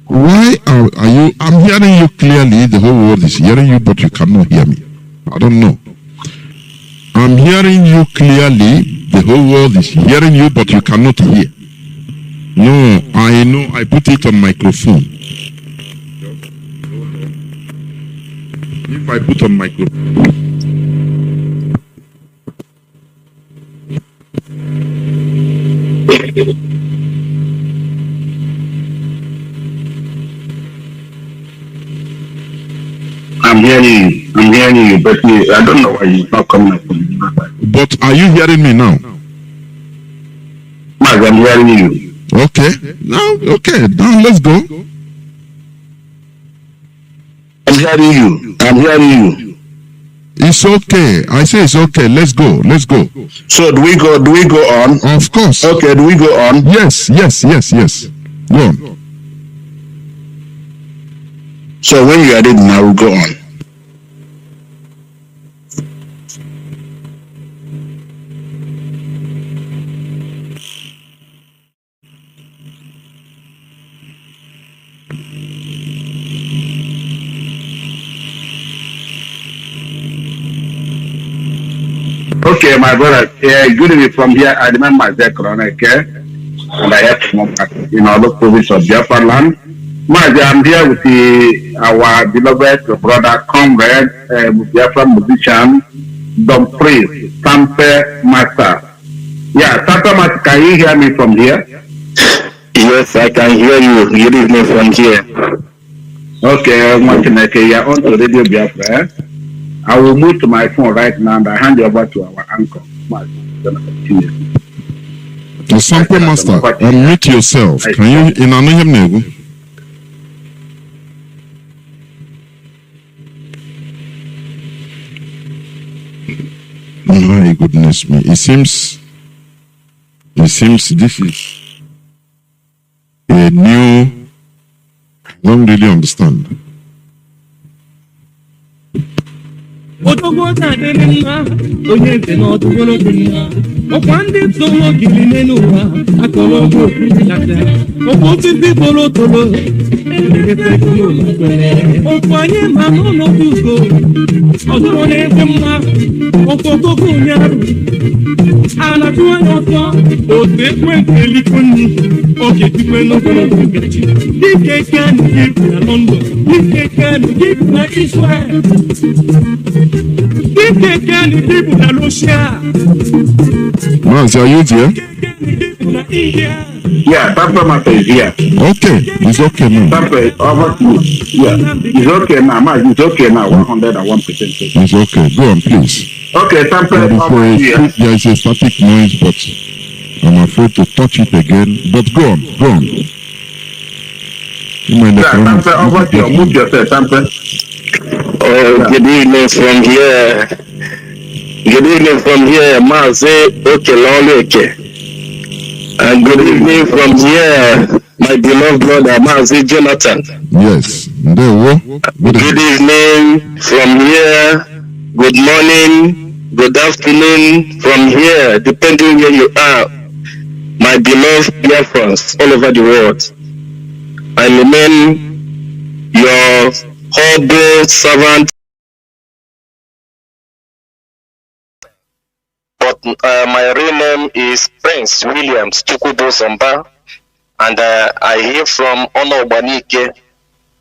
Why are you? I'm hearing you clearly. The whole world is hearing you, but you cannot hear me. I don't know. I'm hearing you clearly. The whole world is hearing you, but you cannot hear. No, I know. I put it on microphone. If I put on microphone. I'm hearing you, but I don't know why you're not coming up. But are you hearing me now? Mazi, I'm hearing you. Okay. Now let's go. I'm hearing you. It's okay. I say it's okay. Let's go. So do we go on? Of course. Okay, do we go on? Yes. Go on. So when you are ready now, we'll go on. Okay, my brother, good evening from here. I remember Mazi okay? And I have to come back in all the province of Biafra land. Mazi, I'm here with our beloved brother, comrade, Biafra musician, Dom Priest, Sampe Master. Yeah, Sampe Master, can you hear me from here? Yes, I can hear you. Good evening from here. Okay, you're on to Radio Biafra. I will move to my phone right now and I hand you over to our uncle, Mazi Johnathan. The Sample Master, unmute yourself. Can you in another name? goodness me. It seems this is a new, I don't really understand. Otogbo ta dele mma onye ntị na ọtụgolo dị mma ọkwa ndị ntolo gili n'elu ụwa akọlọgbo okirikata ọkwa osisi tolo tolo ọkwa anyị ma n'ụlọdụ ugo ọdụrụ na-ebe mma ọkwa ogogo ụnyaahụ ala tụwa ya ọtọ otu ekwentị eliko nri oge tikwe n'ogologo nkeji dike kanu gị na London dike kanu gị na Israel Mazi, are you there? Yeah, Papa Mata is here. Okay, it's okay now. Papa, over to you. Yeah, it's okay now. Mazi, it's okay now. 101%. It's okay. Go on, please. Okay, Papa, over to you. There is a static noise, but I'm afraid to touch it again. But go on. Yeah, Papa, over to you. Move yourself, Papa. Oh, good evening from here. Good evening from here, Mazi Okeloleke. And good evening from here, my beloved brother, Mazi Johnathan. Yes. Good evening from here. Good morning. Good afternoon from here, depending where you are, my beloved Biafrans all over the world. I remain your humble servant, but my real name is Prince Williams Chukwubo Zomba, and I hail from Onobanike.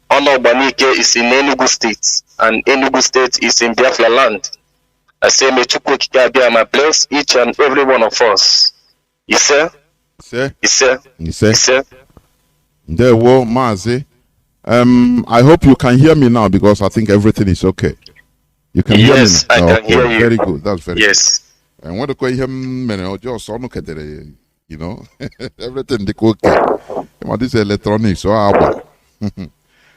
Onobanike is in Enugu State, and Enugu State is in Biafra land. I say, may Chukwu Kikabia bless each and every one of us. Yes, sir. There were Mazi. I hope you can hear me now because I think everything is okay. You can hear me? Yes, I can hear you. Very good. That's very good. And when you hear me, you know, everything is okay. This is electronic, so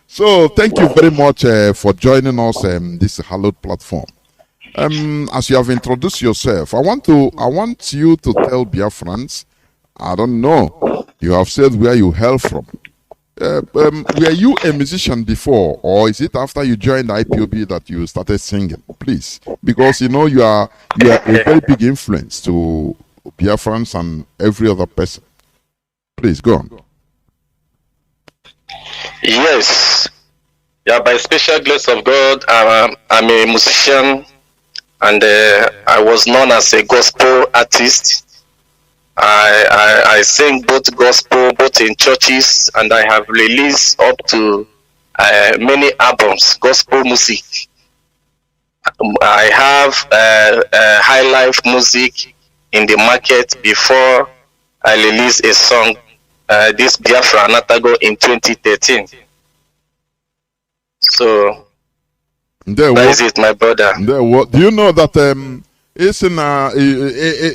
so thank you very much for joining us this hallowed platform. As you have introduced yourself, I want you to tell Biafrans, I don't know, you have said where you hail from. Were you a musician before, or is it after you joined the IPOB that you started singing? Please, because you know you are a very big influence to Biafrans and every other person. Please go on. Yes, yeah. By special grace of God, I'm a musician, and I was known as a gospel artist. I sing both gospel, both in churches, and I have released up to many albums, gospel music. I have high life music in the market before I released a song, this Biafra Natago in 2013. So that is it, my brother. Do you know that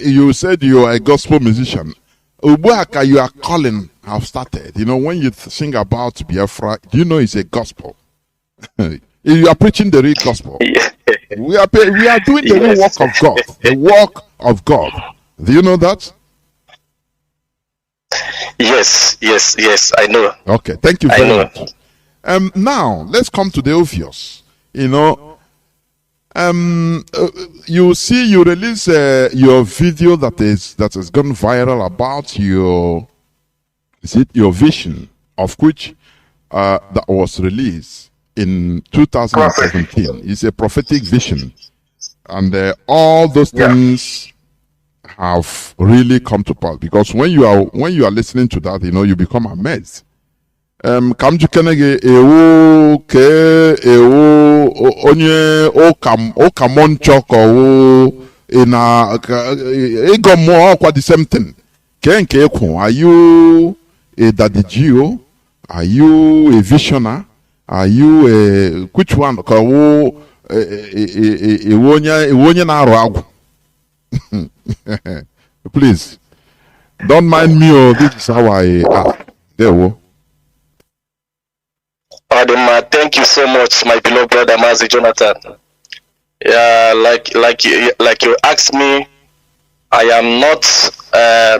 you said you are a gospel musician? Ubuaka, you are calling have started. You know, when you sing about Biafra, do you know it's a gospel? You are preaching the real gospel. Yeah. We are doing the real work of God. The work of God. Do you know that? Yes, I know. Okay, thank you very much. Now let's come to the obvious. You know, you see, you release your video that has gone viral about your vision, of which that was released in 2017. It's a prophetic vision, and all those things have really come to pass, because when you are listening to that, you know, you become amazed. Onye the same thing. Are you a daddy Gio? Are you a visioner? Are you a which one? Please don't mind me. Oh, this is how I ask. There we go. Thank you so much, my beloved brother Mazi Johnathan. Yeah, like you asked me I am not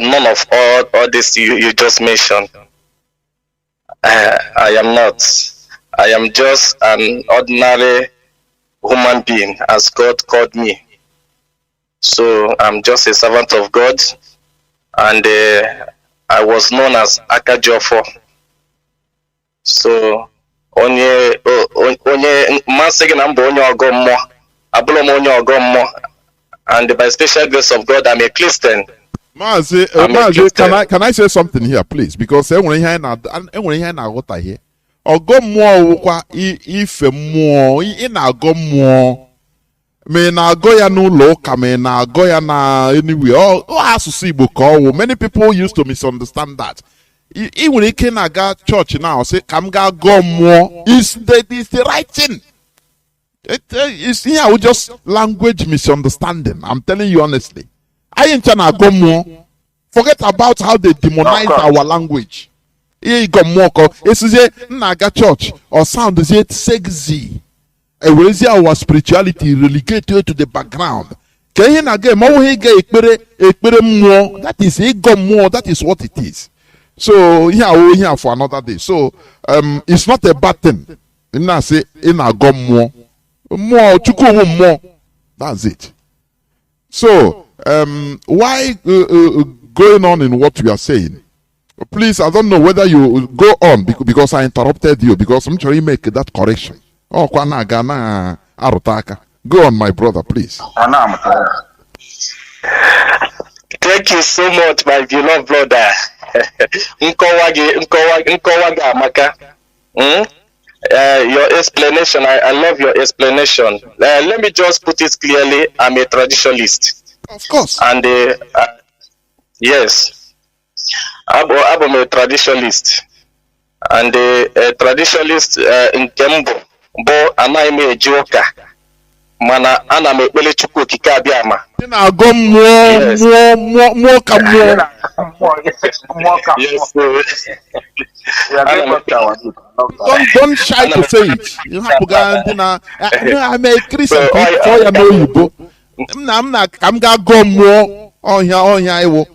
none of all this you just mentioned. I am not. I am just an ordinary human being as God called me. So I'm just a servant of God, and I was known as Akajofo. So onye masị na mba onye ọgọ mmụọ, abụrụ m onye ọgọ mmụọ, and by special grace of God I'm a Christian. Mazi, can I say something here, please? Because enwere ihe na-aghọta here. Ọgọ mmụọ wụkwa ife mmụọ, ị na-agọ mmụọ. Ma ị na-agọ ya n'ụlọ ụka, ma ị na-agọ ya na anywhere. Asụsụ Igbo ka ọ wụ. Many people used to misunderstand that. Ị nwere ike na-aga church now, say ka m ga gọ mmụọ. It's the right thing. It's here just language misunderstanding. I'm telling you honestly. I ain't trying to go more. Forget about how they demonize our language. It's a naga church or sound is it sexy. And where is our spirituality relegated to the background? That is a go more. That is what it is. So yeah, we're here for another day. So it's not a bad thing. I say in a go more. More to go more. That's it. So why going on in what we are saying? Please, I don't know whether you go on because I interrupted you because I'm trying to make that correction. Oh, kwana gana arutaka. Go on, my brother, please. Thank you so much, my beloved brother. Nkowaga Amaka. Your explanation, I love your explanation. Let me just put it clearly. I'm a traditionalist. Of course. And yes, I'm a traditionalist. And a traditionalist in Kembo, bo anaghị ejoka. Mana ana m ekpele Chukwu okike abịama. Na-agọ mmụọ ka mmụọ. Don't shy to say it. You have to go I'm a Christian. For ya no Igbo. I'm ga go mmụọ ọhịa iwu.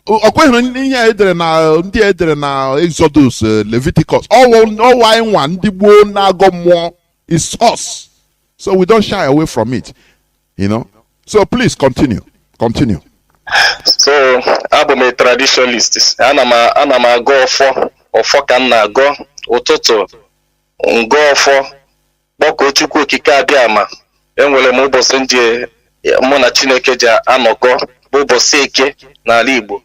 Ọkweghị ihe edere na Exodus, Leviticus. Ọwa ịnwa ndị gboo na-agọ mmụọ is us. So we don't shy away from it, you know. So please continue. So I'm a traditionalist. Ana m agụ ọfọ ka m na-agụ ụtụtụ ngụ ọfọ gbakọ Chukwu okike abịama. Enwere m ụbọchị ndị mụ na Chineke ji anọkọ bụ ụbọchị Eke n'ala Igbo.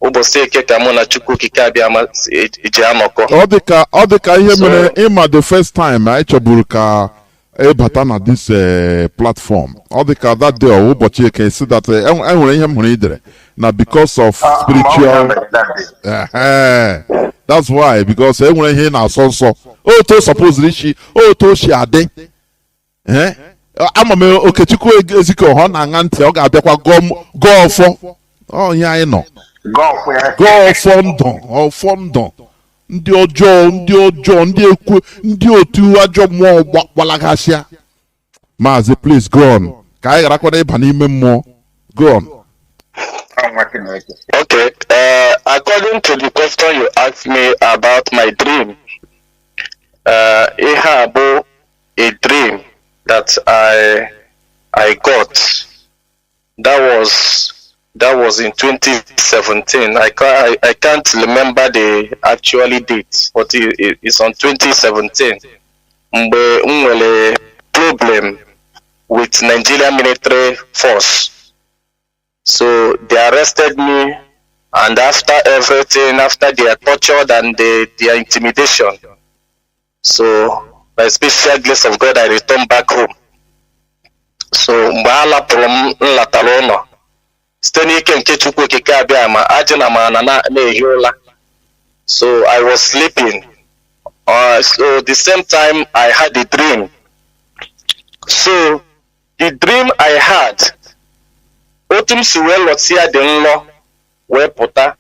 Ụbọchị Eke ka mụ na Chukwu okike abịama ji anọkọ. Ọ dịka ihe mere ịma the first time I chọburu ka ebata na this platform. All the that day or ụbọchị Eke see that enwere ihe m hụrụ idere na because of spiritual that's why because enwere ihe na asọ nsọ to suppose rishi to shi ade ama m Okechukwu ezike ọ na-aṅa ntị ọ ga-abịakwa gọọ ọfọ ihe anyị nọ gọọ ọfọ ndụ ndị ọjọọ ndị otu ajọ mmụọ gbalagasịa. Mazi, please go on. Ka anyị garakwana ịba n'ime mmụọ. Go on. Okay. According to the question you asked me about my dream, ihe bụ a dream that I got. That was in 2017. I can't remember the actual date, but it's on 2017. Mgbe m nwere problem with Nigerian military force. So they arrested me, and after everything, after their torture and their intimidation, so by special grace of God, I returned back home. So mgbe a lapụrụ m nlatara ụlọ site n'ike nke Chukwu okike abịama, ajị na m ana na-ehi ụla. So I was sleeping. So the same time I had a dream. So the dream I had, otu m si wee lọtịa dị nlọ wee pụta,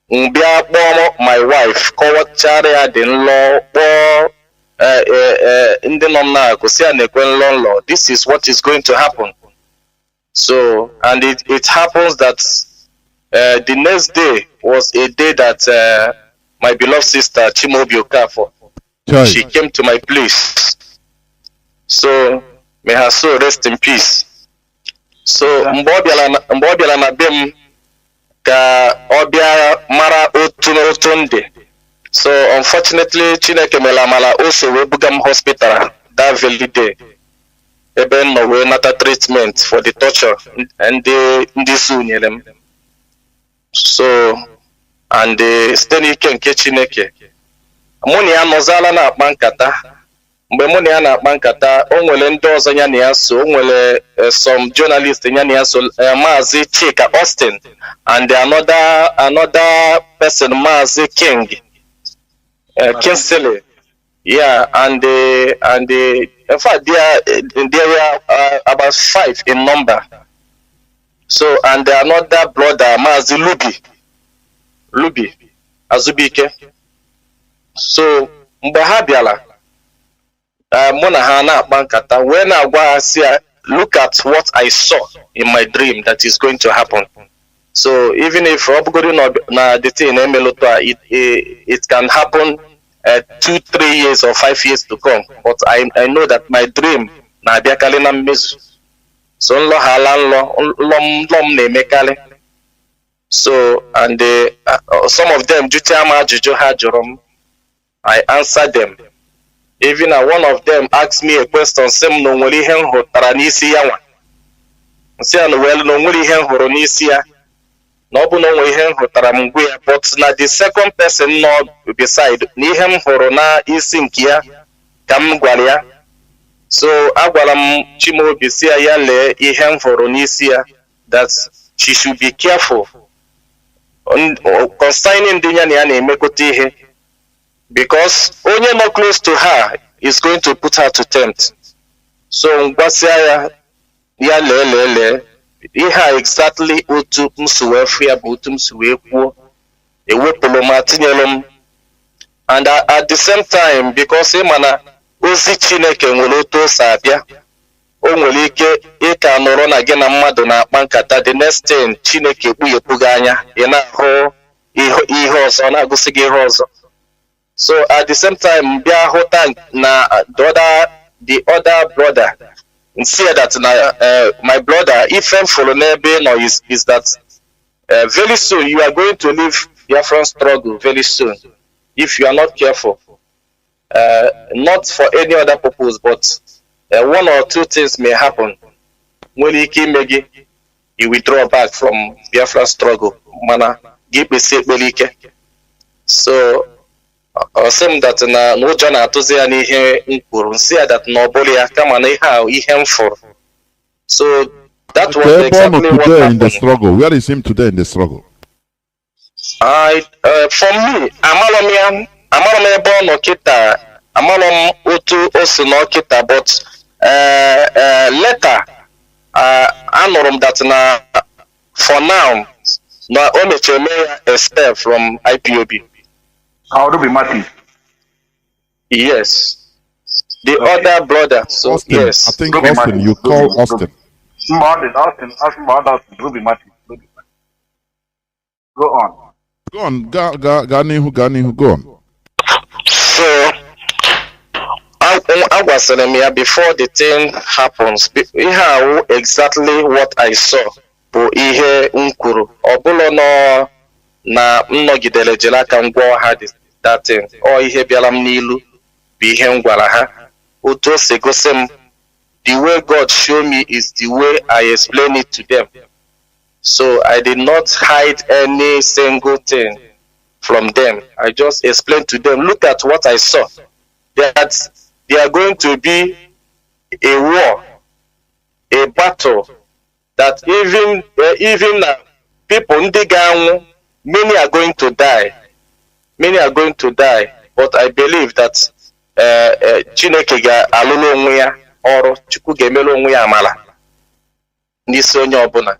mbịa kpọọ my wife kọwachara ya dị nlọ, kpọọ ndị nọ m na-akụ si ya na-ekwe nlọ. This is what is going to happen. So, and it happens that the next day was a day that my beloved sister Chimobi Okafo, she came to my place. So may her soul rest in peace. So mbobiala na bem ka obia mara otunde. So unfortunately Chineke melamala also webugam hospital that very day. Eben no we nata treatment for the torture and the soon. So and the steni ken ke Chineke. Muni anozala na akpa nkata. Mgbe mụ na ya na-akpa nkata, o nwere ndị ọzọ ya na ya so, o nwere some journalist ya na ya so, Mazi Chika Austin, and another person, Mazi Kingsley. Yeah, and in fact they were about 5 in number. So and another brother, Mazi Lubi Azubike. So mgbe ha bịala Mona Hana Bankata, when I was here, look at what I saw in my dream that is going to happen. So even if the thing it can happen 2-3 years or 5 years to come. But I know that my dream na biakalina mezu. So nlo halanlo lom ne mekale. So and some of them jutama juju hajorom, I answered them. Even one of them asked me a question, Sem no nwere ihe nhụtara n'isi ya nwa. Nsi ya no well no nwere ihe nhụrụ n'isi ya. Na ọ bụ na nwere ihe nhụtara mgbe ya, but na the second person no beside na ihe m hụrụ na isi nke ya ka m gwara ya. So agwara m Chimobi si ya lee ihe m hụrụ n'isi ya, that she should be careful concerning ndị ya na ya na-emekọta ihe. Because onye not close to her is going to put her to tempt. So ngwasia ya le ihe exactly otu msuwe fia bụ otu msuwe kwuo ewepụlụ ma tinyelụ. And at the same time, because mana ozi Chineke nwere otu o si abịa, o nwere ike ịka nọrọ na gị na mmadụ na-akpa nkata, the next thing Chineke kpughepụghị anya ị na-ahụ ihe ọzọ, na-agụsị gị ihe ọzọ. So at the same time, the other brother, and see that my brother, if I'm following is that very soon you are going to leave Biafran struggle very soon, if you are not careful. Not for any other purpose, but 1 or 2 things may happen. When you withdraw back from Biafran struggle, mana give me safe. So same that na no John atuzi ya n'ihe mkpụrụ nsi ya that na ọbụla ya kama na ihe m fụrụ. So that was exactly what happened in the struggle. Where is him today in the struggle? For me, amalom ebe ọ nọ kịta, amalom otu o si nọ kịta, but later anụrụ m that na for now na o mechara mee ya escape from IPOB. Ruby Martin. Yes. The other brother. So Austin. yes. I think Ruby Austin, Martin. you call Austin. Austin, Ruby Martin. Go on. Go on. Ganihu, go on. So I was telling me before the thing happens, how exactly what I saw. But ihe nkuru. Obulo no na nnọgidere jere aka ngwa ha that thing. Ọ ihe bịara m n'ilu bụ ihe m gwara ha. Otu o si gosi m, the way God show me is the way I explain it to them. So I did not hide any single thing from them. I just explained to them, look at what I saw. That they are going to be a war, a battle, that even people ndị ga-anwụ, many are going to die. Many are going to die. But I believe that Chineke ga-alụlụ onwe ya ọrụ, Chukwu ga-emelu onwe ya amala n'isi onye ọbụla.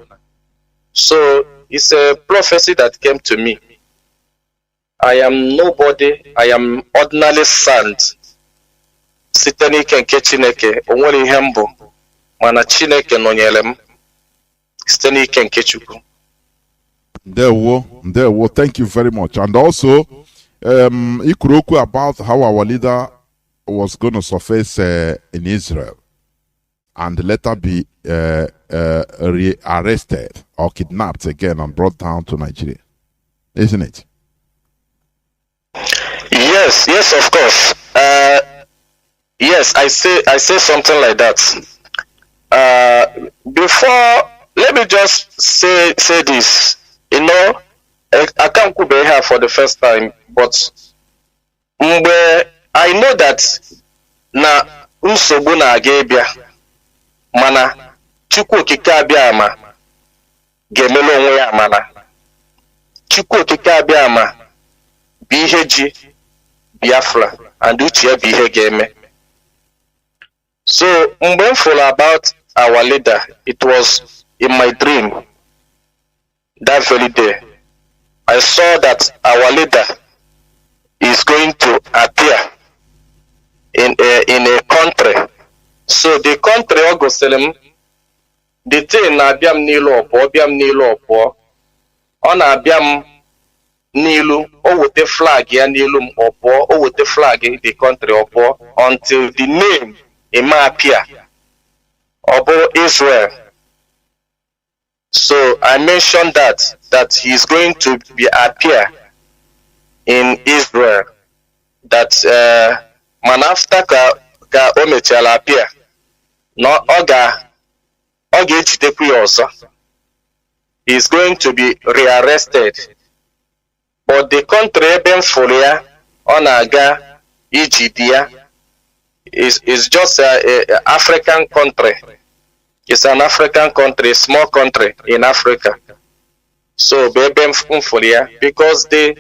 So it's a prophecy that came to me. I am nobody. I am ordinary sand. Site n'ike nke Chineke, o nwere ihe mbụ, mana Chineke nọnyere m. site n'ike nke Chukwu. Ndewo, thank you very much. And also, Ikuroku about how our leader was going to surface in Israel and later be arrested or kidnapped again and brought down to Nigeria, isn't it? Yes, of course. Yes, I say something like that. Before, let me just say this. You know, I can't be here for the first time, but I know that na nsogbu na-aga ịbịa, mana Chukwu okike abịa ama ga-emelu onwe ya amana. Chukwu okike abịa ama bụ ihe ji Biafra and uche ya bụ ihe ga-eme. So mgbe m fụrụ about our leader, it was in my dream. That very day, I saw that our leader is going to appear in a country. So the country Ogoselem, the thing na biam nilu opo, ona biam nilu, o wote flag ya nilu opo, o wote flag the country opo, until the name ima appear, obo Israel. So I mentioned that he is going to appear in Israel. That man after ka o mechala appear, no oga ejidekwu ya ọzọ. He is going to be rearrested. But the country ebe m fụrụ ya ọ na-aga ijide ya is just a African country. It's an African country, small country in Africa. So baby mfulia, because the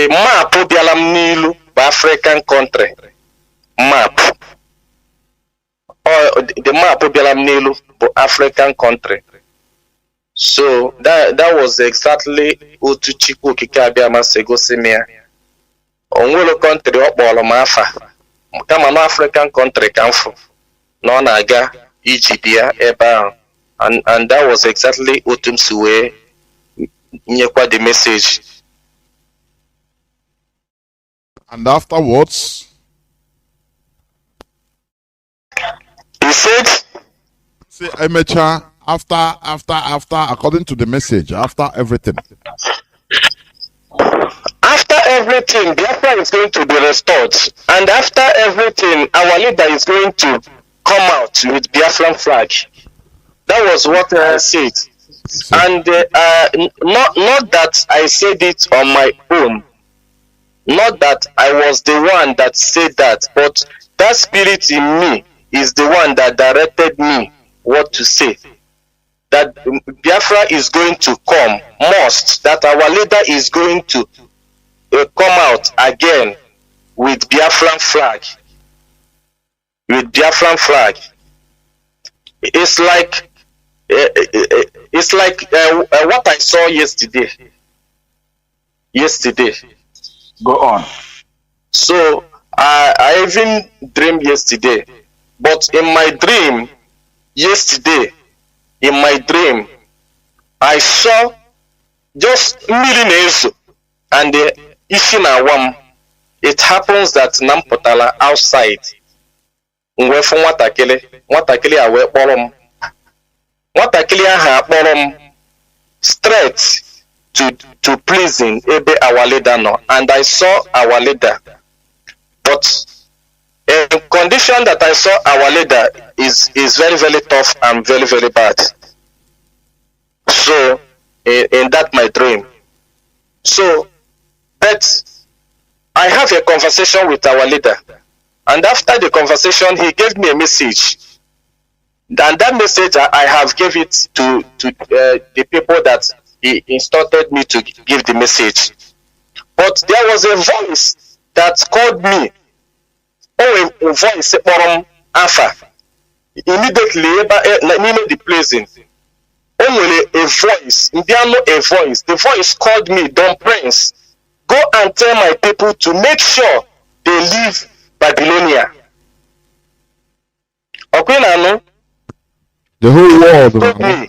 map obialam nilu African country map. Or the map obialam nilu African country. So that was exactly otu Chukwu okike abịa masị gosi m ya. Onwere country ọ kpọrọ m afa. Kama na African country ka mfu. No naga Ijibia eba, and that was exactly Utumsuwe nyekwa the message. And afterwards, he said, say Emecha, after according to the message, after everything. After everything, Biafra is going to be restored, and after everything, our leader is going to come out with Biafran flag. That was what I said. And not that I said it on my own. Not that I was the one that said that, but that spirit in me is the one that directed me what to say. That Biafra is going to come, that our leader is going to come out again with Biafran flag. With Biafran flag, it's like what I saw yesterday. Go on. So I even dreamed yesterday, but in my dream yesterday, I saw just million and the Ishinawam. It happens that Nampotala outside. Nwefu nwatakili awe kpọrọ nwatakili aha kpọrọ straight to prison ebe our leader no, and I saw our leader, but in condition that I saw our leader is very, very tough and very, very bad. So in that my dream, so but I have a conversation with our leader. And after the conversation, he gave me a message. And that message, I have gave it to the people that he instructed me to give the message. But there was a voice that called me. Oh, a voice, Alpha. Immediately, the placing. Only a voice. The voice called me, Don Prince. Go and tell my people to make sure they leave Babylonia. Okay, now, The whole world. Told me,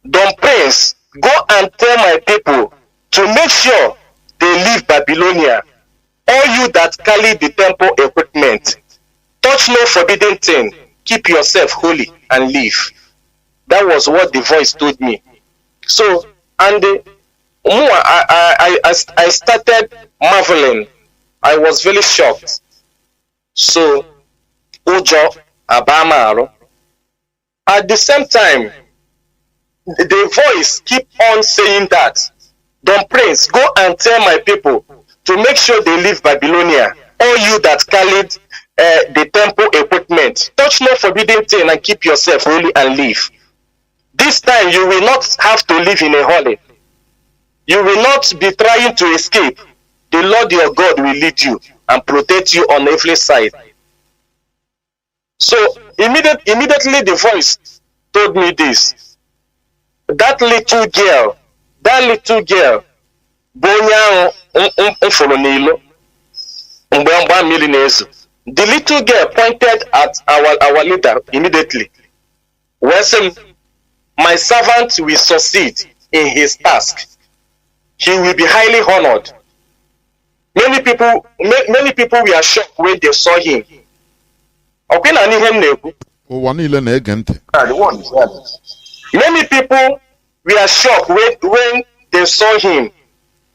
Don Prince, go and tell my people to make sure they leave Babylonia. All you that carry the temple equipment, touch no forbidden thing, keep yourself holy and live. That was what the voice told me. So, and I started marveling. I was very shocked. So, Ujo Abamaro. At the same time, the voice keep on saying that, Don Prince, go and tell my people to make sure they leave Babylonia. All you that carried the temple equipment, touch no forbidden thing and keep yourself holy and live. This time you will not have to live in a hole. You will not be trying to escape. The Lord your God will lead you and protect you on every side. So immediately the voice told me this. That little girl, the little girl pointed at our leader immediately. Well, my servant will succeed in his task. He will be highly honored. Many people were shocked when they saw him. Many people were shocked when they saw him.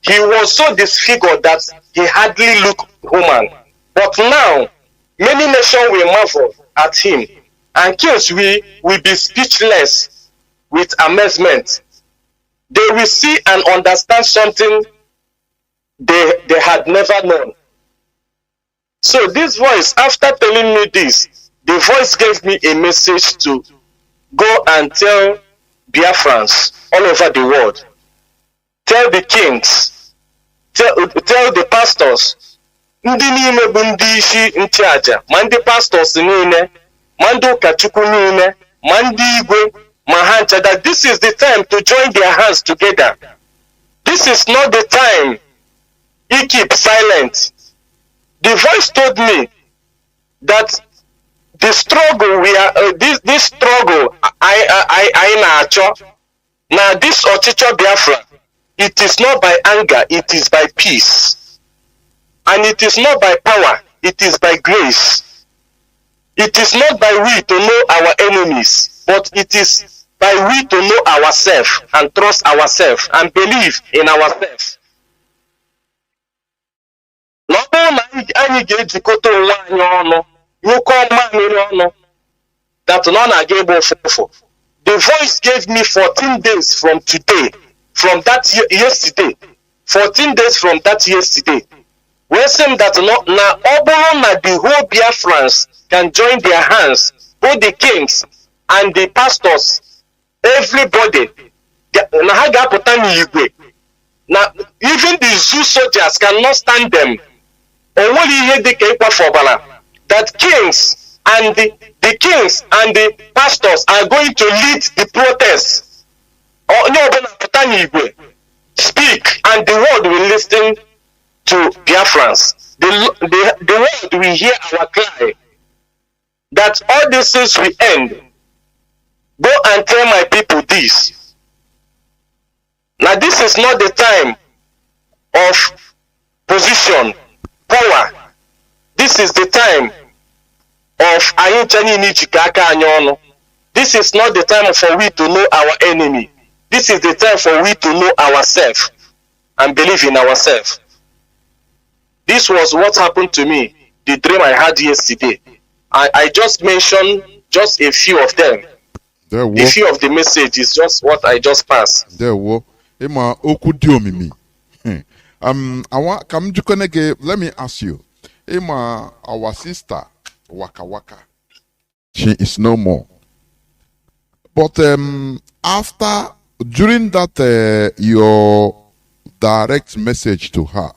He was so disfigured that he hardly looked human. But now, many nations will marvel at him, and kings will be speechless with amazement. They will see and understand something they had never known. So this voice, after telling me this, the voice gave me a message to go and tell Biafrans all over the world. Tell the kings, tell the pastors, ndị niile bụ ndị isi nchịaja, ma ndị pastors niile, ma ndị ụkọchukwu niile, ma ndị igwe, ma ha ncha, that this is the time to join their hands together. This is not the time you keep silent. The voice told me that the struggle this struggle I now this Ochicho Biafra, it is not by anger, it is by peace, and it is not by power, it is by grace. It is not by we to know our enemies, but it is by we to know ourselves and trust ourselves and believe in ourselves. The voice gave me 14 days from today, from that yesterday, 14 days from that yesterday. We're saying that the whole Biafrans can join their hands, both the kings and the pastors, everybody. Now, even the zoo soldiers cannot stand them. That kings and the pastors are going to lead the protests. Speak, and the world will listen to Biafrans. The world will hear our cry that all these things will end. Go and tell my people this. Now, this is not the time of position, power. This is the time of this is not the time for we to know our enemy. This is the time for we to know ourselves and believe in ourselves. This was what happened to me, the dream I had yesterday. I just mentioned just a few of them. A few of the messages, just what I just passed. There were. Let me ask you. Our sister Waka Waka, she is no more. But during that your direct message to her,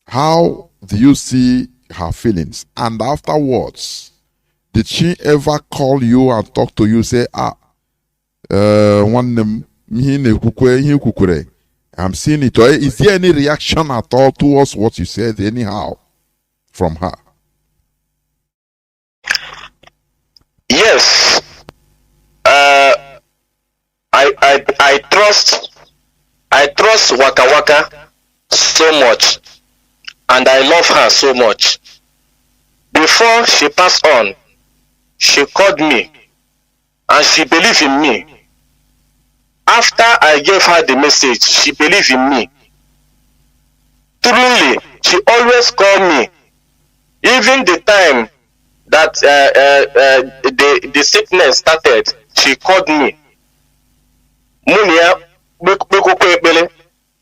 how do you see her feelings? And afterwards, did she ever call you and talk to you, say, I'm seeing it? Or is there any reaction at all towards what you said anyhow from her? Yes, I trust Waka Waka so much, and I love her so much. Before she passed on, she called me and she believed in me. After I gave her the message, she believed in me. Truly, she always called me. Even the time that the sickness started, she called me. Munia,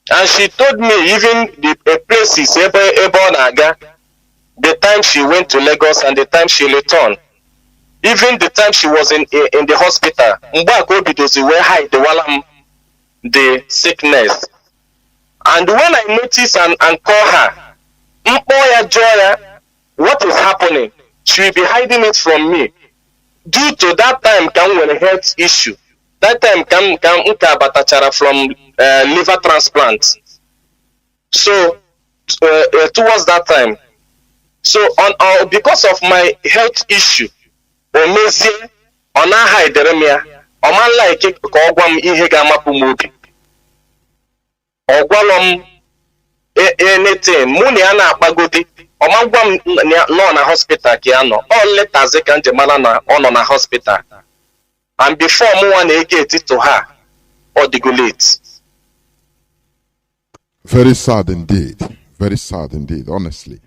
and she told me even the places the time she went to Lagos and the time she returned. Even the time she was in the hospital, where hide the sickness. And when I notice and call her, what is happening? She will be hiding it from me. Due to that time, come with a health issue. That time, come batachara from liver transplant. So towards that time, so on because of my health issue, Omezi ona haideremia, oman like ko ogwam ihe ga mapu mobi. Ogwalom anything muni ana akpagodi, oman gwam no na hospital ki ano. All letters e kan jemala na ono na hospital. And before mo wan get it to her, or the go late. Very sad indeed. Very sad indeed, honestly.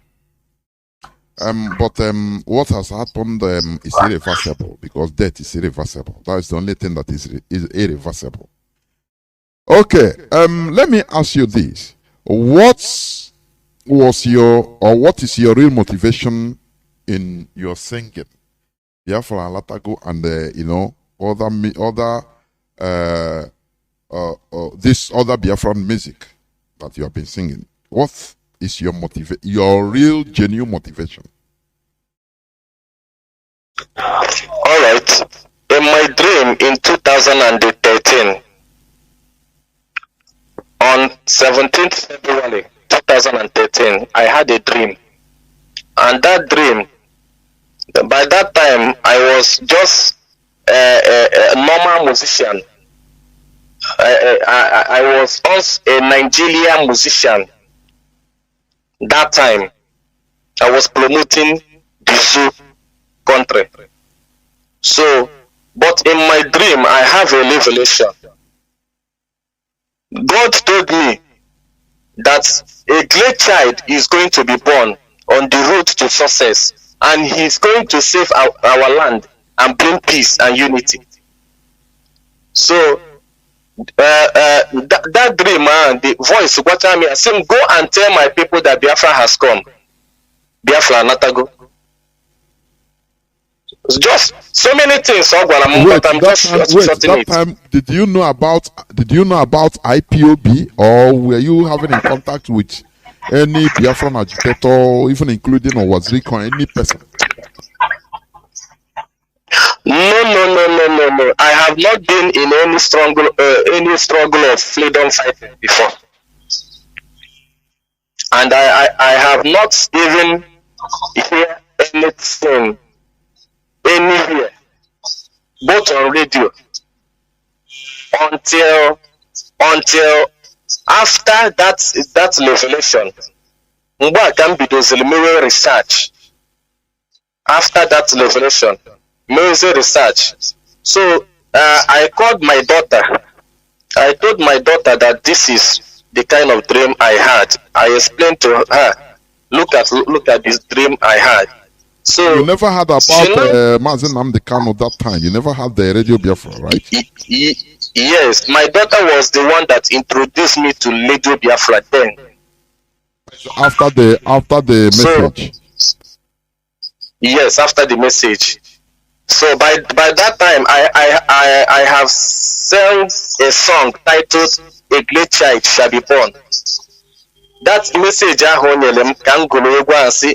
But what has happened is irreversible, because death is irreversible. That is the only thing that is irreversible. Okay, let me ask you this. What is your real motivation in your singing? Biafra Latago and this other Biafran music that you have been singing. What is your real genuine motivation? All right. In my dream in 2013, on 17th February 2013, I had a dream. And that dream, by that time, I was just a normal musician. I was also a Nigerian musician. That time, I was promoting the zoo country. So, but in my dream, I have a revelation. God told me that a great child is going to be born on the road to success, and he's going to save our land and bring peace and unity. So, that dream, the voice, what I mean, I said, go and tell my people that Biafra has come. Biafra Natago. It's just so many things. That time, did you know about IPOB, or were you having in contact with any Biafran agitator, even including or Waziriko, or any person? No. I have not been in any struggle of freedom fighting before, and I have not even heard anything anywhere, both on radio, until after that revelation. Mba can be those research. After that revelation, research. So I called my daughter. I told my daughter that this is the kind of dream I had. I explained to her, look at this dream I had. So you never heard about Mazi Nnamdi Kanu that time. You never had the Radio Biafra, right? Yes, my daughter was the one that introduced me to Radio Biafra then. After the message. Yes, after the message. So by that time, I have sang a song titled "A Great Child Shall Be Born." That message can go and say,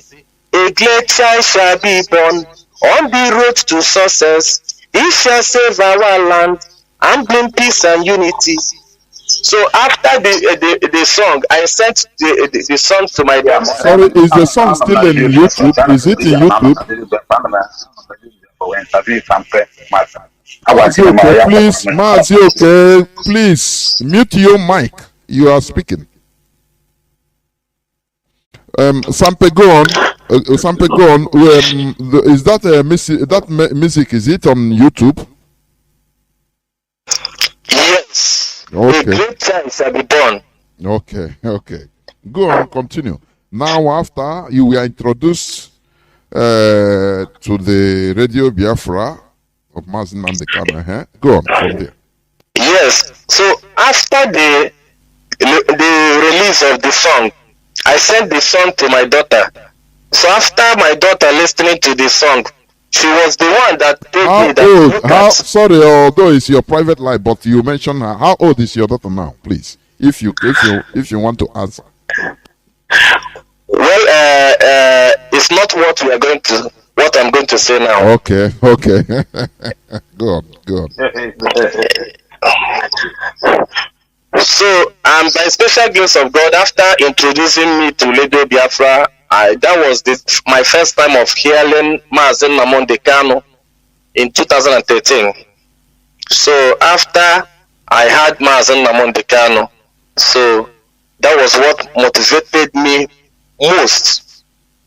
"A great child shall be born on the road to success. He shall save our land and bring peace and unity." So after the song, I sent the song to my dad. Sorry, is the song still in YouTube? Is it in YouTube? Mazi, okay, please mute your mic. You are speaking. Sampe, go on. Sampe, go on. Is that music? Is it on YouTube? Yes. Okay. A great time shall be done. Okay. Go on, continue. Now, after you were introduced to the Radio Biafra of Mazi Nnamdi Kanu, go on from there. Yes. So after the release of the song, I sent the song to my daughter. So after my daughter listening to the song, she was the one that told me that. Sorry, although it's your private life, but you mentioned her. How old is your daughter now, please? If you want to answer. Well, it's not what I'm going to say now. Okay. Go on. So, by special grace of God, after introducing me to Radio Biafra, that was my first time of hearing Mazi Nnamdi Kanu in 2013. So, after I had Mazi Nnamdi Kanu, so that was what motivated me most.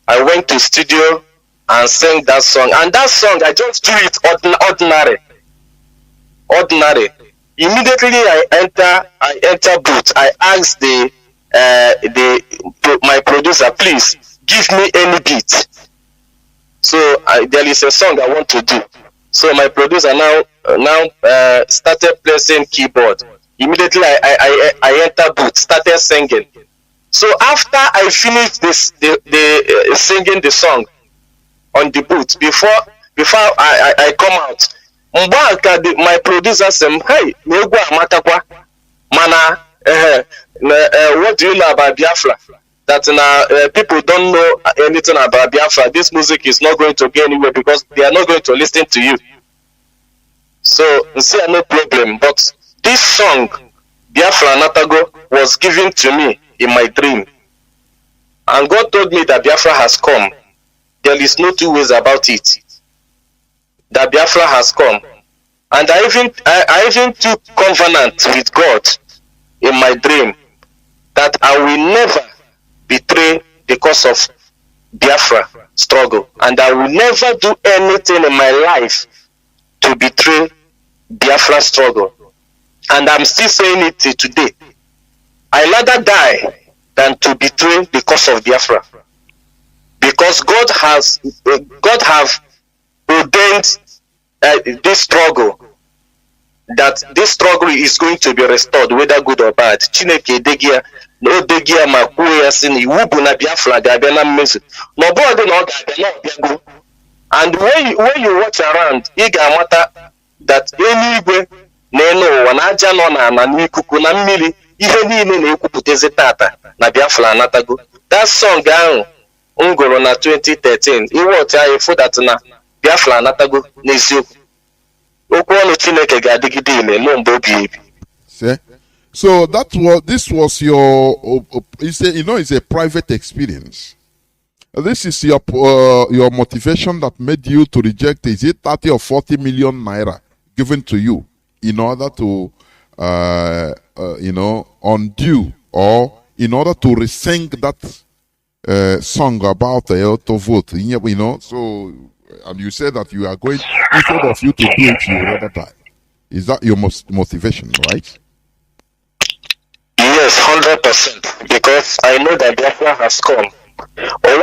I went to studio and sang that song, and that song I just do it ordinary. Immediately I enter booth. I asked my producer, please give me any beat. So there is a song I want to do. So my producer now started pressing keyboard. Immediately I enter booth, started singing. So after I finished the singing the song on the booth, before I come out, my producer said, hey, mana, what do you know about Biafra? That people don't know anything about Biafra. This music is not going to go anywhere because they are not going to listen to you. So, say no problem. But this song, Biafra Natago, was given to me in my dream. And God told me that Biafra has come. There is no two ways about it. That Biafra has come. And I even took covenant with God in my dream that I will never betray the cause of Biafra struggle. And I will never do anything in my life to betray Biafra struggle. And I'm still saying it till today. I rather die than to betray the cause of Biafra. Because God have ordained this struggle, that this struggle is going to be restored, whether good or bad. Chineke degia no degia makuya sini wubu na Biafra ga-abịa na mmezu. No board no ga-abịa na ọbịago. And when you watch around, ị ga-amata that eluigwe na elu ụwa na aja nọ na n'ikuku na mmiri ihe niile na-ekwupụtezi tata na Biafra anatago. That song ahụ ngoro na 2013, iwọch ya efu that na Biafra anatago n'eziokwu. Okwu ọnụ Chineke ga-adịgide ile ruo mgbe obi ebi. So this was your it's a private experience. This is your motivation that made you to reject, is it 30 or 40 million naira given to you in order to undo, or in order to resing that song about the auto vote, so, and you said that you are going, instead of you to do it, you rather die. Is that your motivation, right? Yes, 100%. Because I know that Biafra has come. I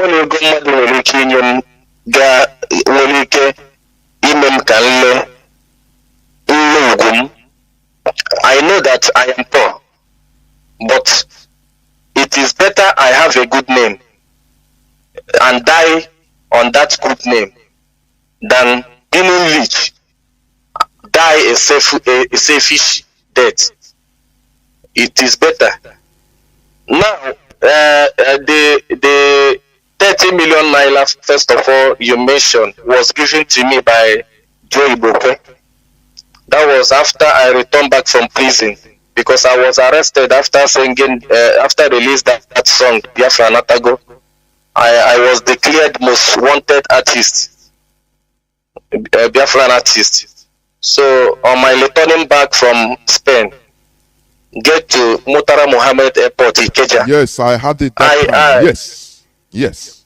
know that I am poor, but it is better I have a good name and die on that good name than being rich, die a selfish death. It is better. Now, the 30 million naira, first of all, you mentioned, was given to me by Joe Ibope. That was after I returned back from prison, because I was arrested after singing, after released that song, Biafra Natago. I was declared most wanted artist, Biafran artist. So on my returning back from Spain, get to Murtala Mohammed Airport, Ikeja. Yes, I had it that time. Yes.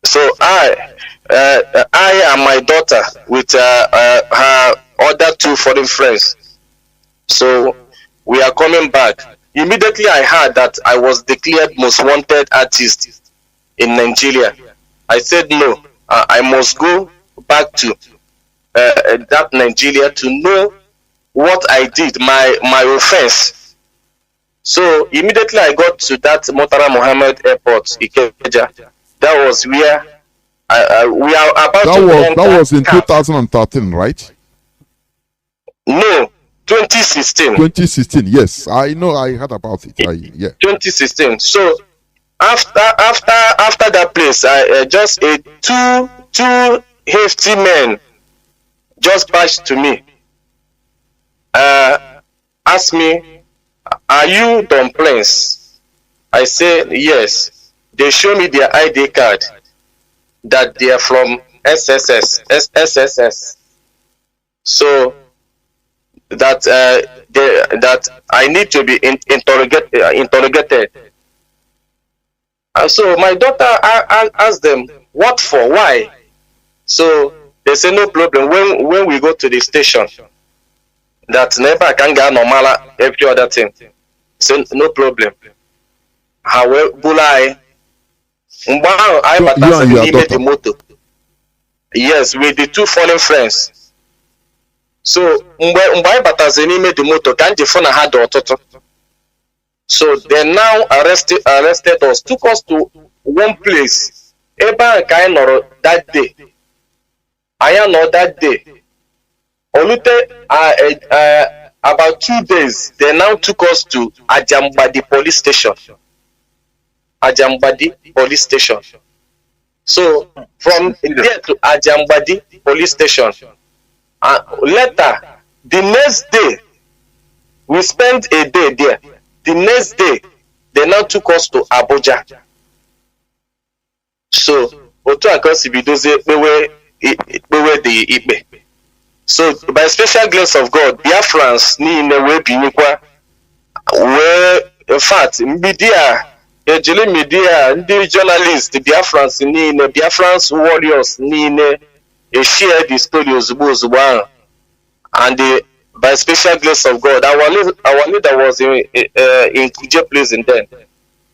So I and my daughter with her other two foreign friends. So we are coming back. Immediately I heard that I was declared most wanted artist in Nigeria. I said no, I must go back to that Nigeria to know what I did, my offense. So immediately I got to that Murtala Mohammed Airport, Ikeja. That was where we are about to enter. That was in 2013, right? No, 2016. 2016, yes. I know, I heard about it. 2016. So after that place, I just two hefty men just passed to me. Asked me, "Are you dumplings?" I said yes. They show me their ID card that they are from SSS. So that I need to be interrogated. And so my daughter asked them, "What for? Why?" So they say no problem. When we go to the station, that never can get normal every other thing. So no problem. However, I made the motor. Yes, with the two foreign friends. So I made the motor. Can't you find a hard auto? So they now arrested us, took us to one place. Eba kind of that day. I know that day. About 2 days, they now took us to Ajambadi police station. So from there to Ajambadi police station. Later, the next day, we spent a day there. The next day, they now took us to Abuja. So, so by special grace of God, Biafrans ni in a way binikwa, where in fact media, the journalists, the Biafrans ni in Biafrans warriors ni in a share the stories and by special grace of God, our leader was in Kuje prison then.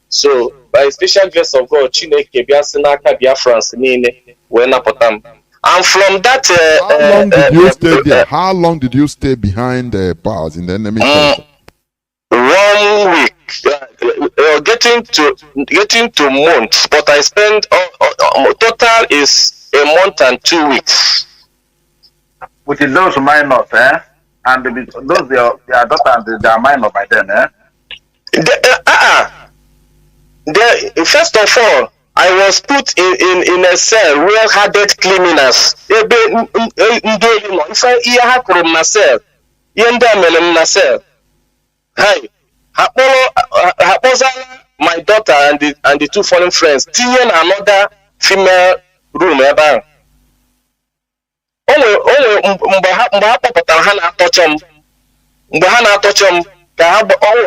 So by special grace of God, Chineke Biasinaka Biafrans ni in Wenapotam. And from that, how long did you stay there? How long did you stay behind the bars in the enemy camp? 1 week, getting to months, but I spent total is a month and 2 weeks. With those minors, and those their daughter, they are minor by then, First of all, I was put in a cell where hardened criminals. My daughter and the two foreign friends in another female room.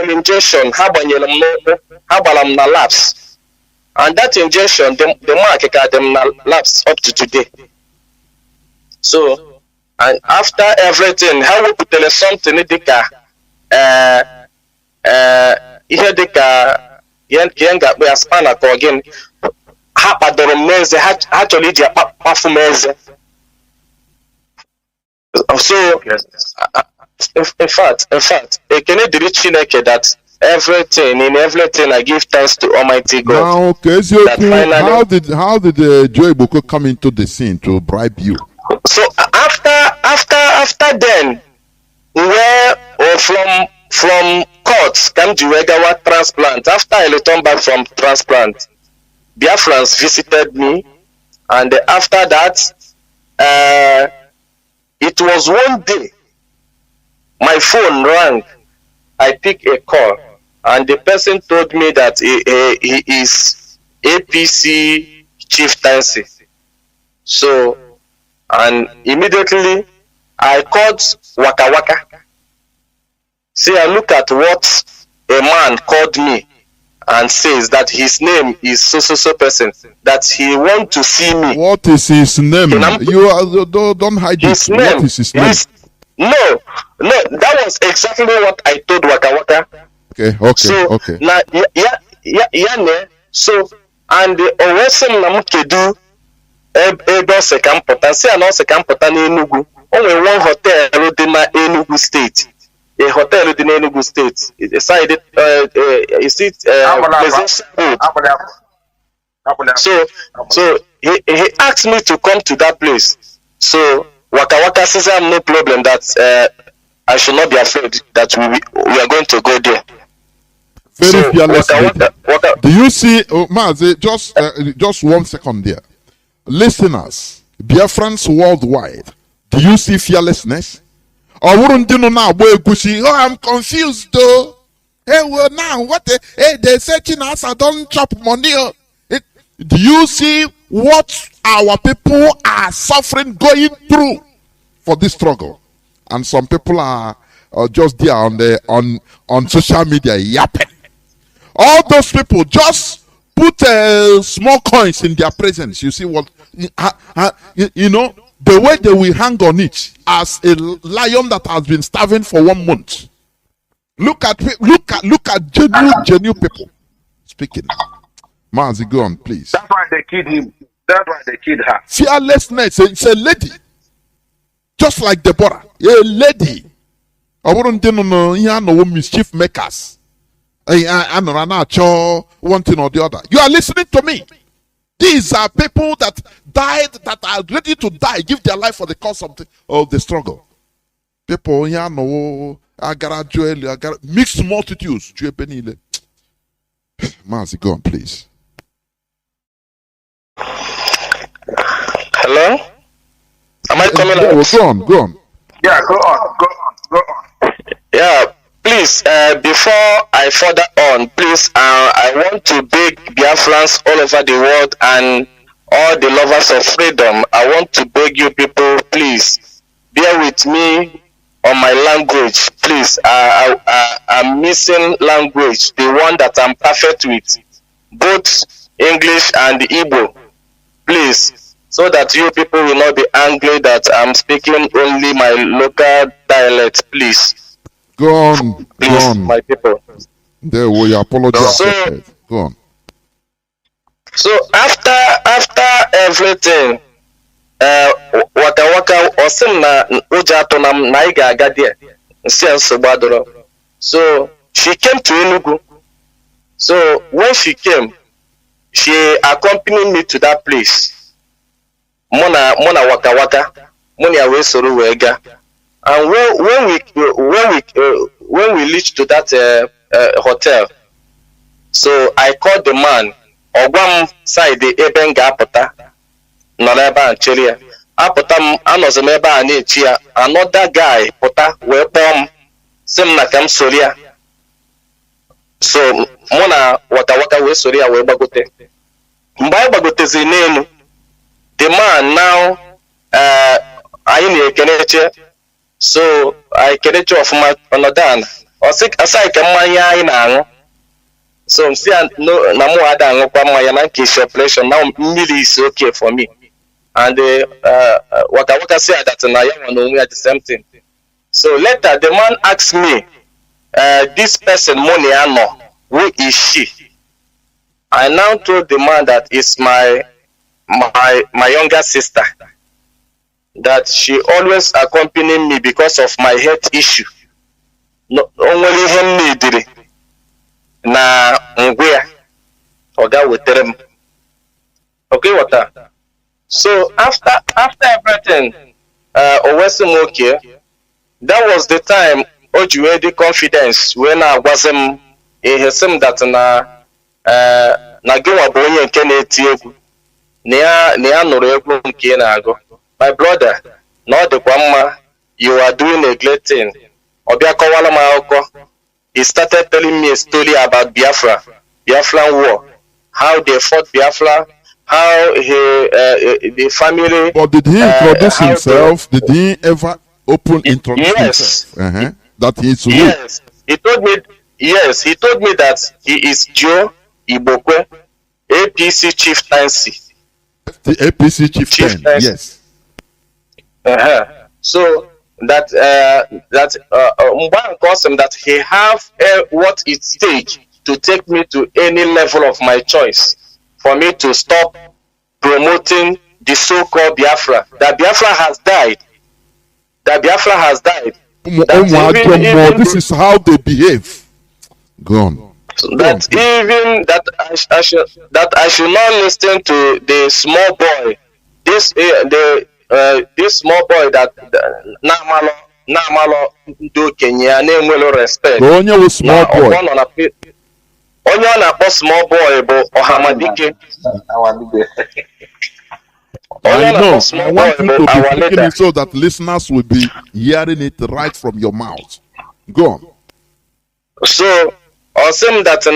Injection, and that injection, the mark them lapse up to today. So, and after everything, how we put something in the here the we are spanner again. Actually, so in fact, can it reach that everything I give thanks to Almighty God. Now, okay, so how did Joy Boko come into the scene to bribe you? So after then, from courts came to regular transplant. After I returned back from transplant, Biafrans visited me, and after that, it was one day my phone rang. I picked a call, and the person told me that he is APC chieftaincy. So, and immediately I called Waka Waka. See, I look at what a man called me and says that his name is so person, that he want to see me. What is his name? Don't hide his it. Name, what is his name? No, that was exactly what I told Waka Waka. Okay. So, so, and Owesem Namukedu ebe ose ka mpụta, si na ose ka mpụta n'Enugu. O nwere one hotel dị na Enugu State. A hotel dị na Enugu State. Decided, is it So he asked me to come to that place. So Waka Waka says I have no problem, that I should not be afraid, that we are going to go there. Very fearless. Do you see, Mazi, just 1 second there. Listeners, Biafrans worldwide, do you see fearlessness? Or wouldn't you know now, oh, I'm confused though. Hey, well, now, what? Hey, they're searching us, I don't chop money. Do you see what our people are suffering, going through for this struggle? And some people are just there on social media yapping. All those people just put small coins in their presence. You see what, you know, the way they will hang on it as a lion that has been starving for 1 month. Look at genuine people speaking. Mazi, go on, please. That's why they killed him. That's why they killed her. Fearlessness. It's a lady, just like Deborah, a lady. I wouldn't know no mischief makers. One thing or the other. You are listening to me. These are people that died, that are ready to die, give their life for the cause of the struggle. People, mixed multitudes. Mazi, go on, please. Hello? Am I coming out? Go on. Yeah, go on. Yeah. Please, before I further on, please, I want to beg Biafrans all over the world and all the lovers of freedom. I want to beg you people, please, bear with me on my language. Please, I'm missing language, the one that I'm perfect with, both English and Igbo. Please, so that you people will not be angry that I'm speaking only my local dialect, please. Go on, my people. There we apologize. Go on. So after everything, Waka Waka osim na ujato na iga agadia. So she came to Enugu. So when she came, she accompanied me to that place. Mona Waka Waka, Mona we soro wega. And when we reached to that hotel, so I called the man. Ogwam side the ebenga apota nọrọ and chelia. Apota anọzọ ebe a na-echi ya. Another guy pụta wee kpọọ m sị m na ka m soro ya. So mụ na Waka Waka wee soro ya wee gbagote. Mgbe anyị gbagoteziri n'elu, the man now anyị na-ekeneche. So I keneche ọfụma ọnọdụ ana. Asị ka mmanya anyị na-aṅụ. So I'm still no ada aṅụkwa mmanya na nke operation. Now mmiri is okay for me. And Waka Waka said that na ya nwa onwe at the same thing. So later the man asked me, this person money ano, who is she? I now told the man that it's my younger sister. That she always accompanied me because of my health issue. No, only him needed na ngwea oga wetere m. Okay, water. So after everything, Owesem okay. That was the time Ojuwe the confidence when I was him that na gwa bụ onye nke na-eti egwu na ya nụrụ egwu nke na-agụ. My brother, not the Kwama, you are doing a great thing. Obiakowala Maoko, he started telling me a story about Biafran war, how they fought Biafra, how the family. But did he introduce himself? Did he ever open introduction Yes. himself. That he is Yes. He told me. Yes, he told me that he is Joe Ibokwe, APC chieftaincy. the APC chieftain. Yes. So that Mban calls him that he have what it takes to take me to any level of my choice for me to stop promoting the so-called Biafra. That Biafra has died. That Biafra has died. This is how they behave. Go on. That even that I should not listen to the small boy. This small boy that Namalo do Kenya name will respect. Onye was small boy. Onye ọ na-akpọ small boy bụ Ọhamadike. I know. I want you to be speaking it so that listeners will be hearing it right from your mouth. Go on. So, ọsịm that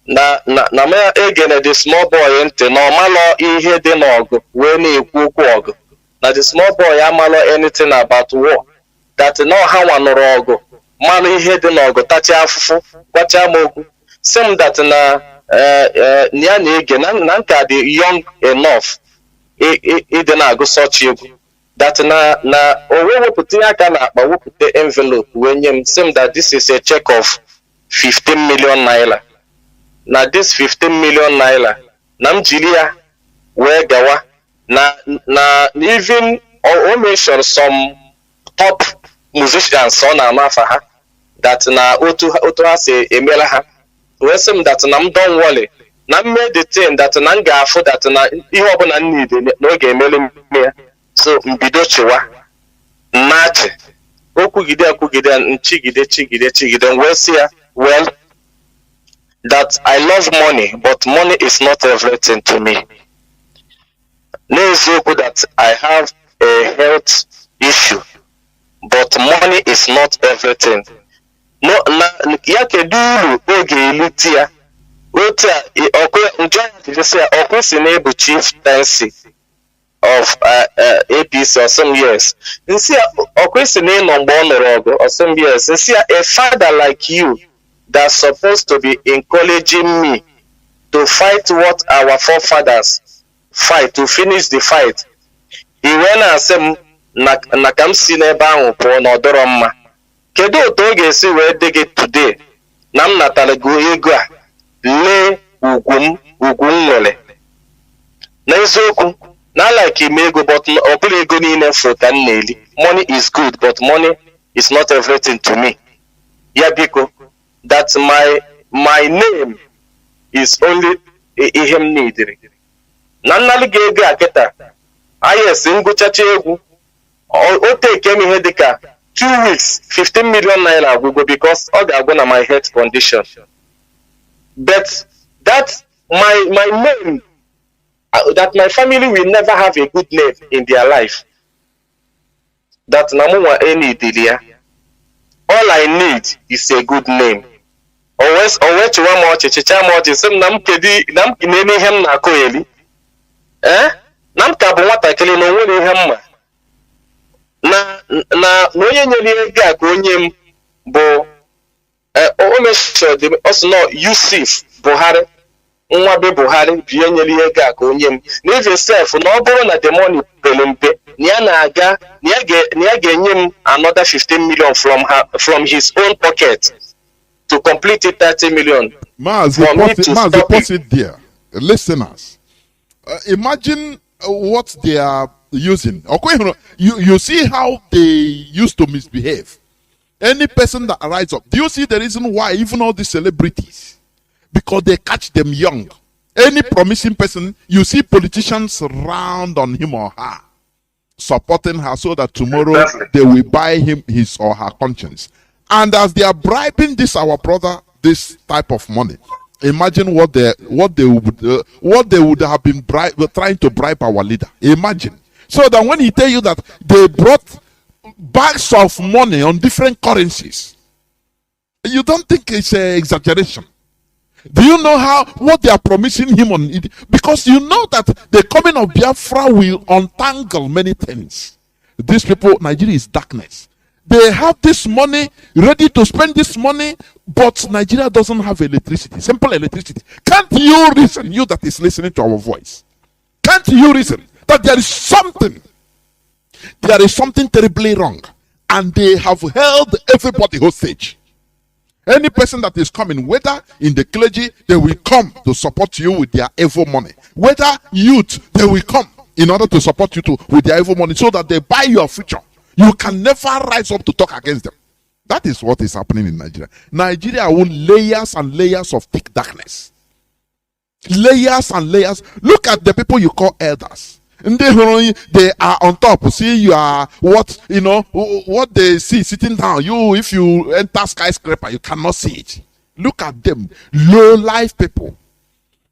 na m egene the small boy ntị na ọmalọ ihe dị n'ọgụ wee na-ekwu okwu ọgụ. Na the small boy amalọ anything about war. That na ọha nwanụrụ ọgụ malụ ihe dị n'ọgụ tacha afụfụ gwacha m okwu. Sim that na ya na-ege na nka dị young enough ịdị na-agụ such egwu. That na o wee wepụta ihe aka na akpa wepụta envelope wee nye m sim that this is a check of 15 million naira. Na this 15 million naira na m jiri ya wee gawa na even o mention some top musicians ọ na-ama afa ha that na otu ha si emela ha wee sị m that na m don worry na m mee the thing that na m ga-afụ that na ihe ọbụla m need na ọ ga-emeli m ya. So mbido chịwa mmachi okwugide nchigide wee sị ya well that I love money but money is not everything to me. N'eziokwu that I have a health issue but money is not everything. No, ya kedu uru oge elute ya otu a ọkụ si na-ebu chieftaincy of APC or some years. Nsi ọkụ si na ịnọ mgbe ọ nụrụ ọgụ or some years. Nsi a father like you that's supposed to be encouraging me to fight what our forefathers fight, to finish the fight. He went and said na ka m si n'ebe ahụ pụọ na ọdọrọ mma. Kedu otu ọ ga-esi wee dị gị today na m natara gị ego a lee ugwu m nwere. N'eziokwu na like ime ego but ọ bụrụ ego niile fụ ka m na-eli. Money is good but money is not everything to me. Ya biko that my name is only ihe m neediri. Na nnalụ gị ego a kịta ayes ngụchacha egwu o take m ihe dịka 2 weeks 15 million naira agwụgo because ọ ga-agwụ na my health condition. But that my name that my family will never have a good name in their life. That na mụnwa enidili ya. All I need is a good name. Owe chụwa m ọchị chịcha m ọchị sị m na m na-eme ihe m na-akụ eli. Na m ka bụ nwatakịrị na onwere ihe mma. Na onye nyere ego a ka onye m bụ o mechọrọ ọsọ nọ Yusuf Buhari nwa be Buhari bi nyere ego a ka onye m n'ezie sef na ọ bụrụ na the money pere mpe na ya na-aga na ya ga-enye m another 15 million from his own pocket to complete it 30 million. Mazi, put it there. Listeners, imagine what they are using. Okay, you see how they used to misbehave. Any person that rises up, do you see the reason why even all these celebrities? Because they catch them young. Any promising person, you see politicians round on him or her, supporting her so that tomorrow they will buy him his or her conscience. And as they are bribing our brother this type of money, imagine what they would have been trying to bribe our leader. Imagine. So that when he tell you that they brought bags of money on different currencies, you don't think it's an exaggeration. Do you know what they are promising him on it? Because you know that the coming of Biafra will untangle many things. These people, Nigeria is darkness. They have this money, ready to spend this money, but Nigeria doesn't have electricity, simple electricity. Can't you reason, you that is listening to our voice? Can't you reason that there is something terribly wrong, and they have held everybody hostage? Any person that is coming, whether in the clergy, they will come to support you with their evil money. Whether youth, they will come in order to support you with their evil money, so that they buy your future. You can never rise up to talk against them. That is what is happening in Nigeria. Nigeria will layers and layers of thick darkness. Layers and layers. Look at the people you call elders. And they are on top. See, you are what they see sitting down. If you enter skyscraper, you cannot see it. Look at them, low life people.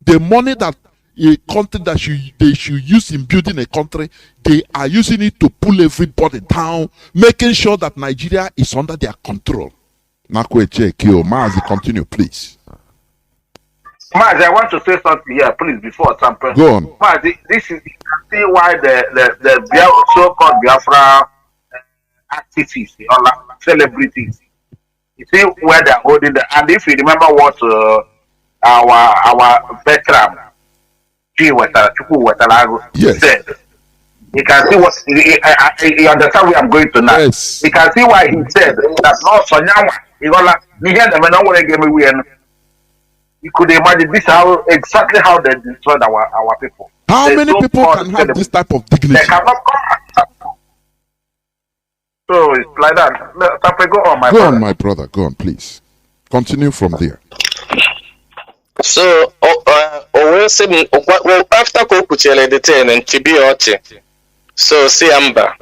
The money that a country that they should use in building a country, they are using it to pull everybody down, making sure that Nigeria is under their control. Mazi, continue, please. Mazi, I want to say something here, please, before something. Go on. Mazi, this is see why the so-called Biafra activists, celebrities, you see where they're holding the, and if you remember what our veteran yes. said, you can see what you understand where I'm going to now. Yes. You can see why he said that no Sonyawa, you could imagine this exactly how they destroyed our people. How many people can have this type of dignity? They cannot come. So it's like that. Go on, my brother. Go on, my brother. Go on, please. Continue from there. So, after Kokuchele detained and Chibioche, so see Amba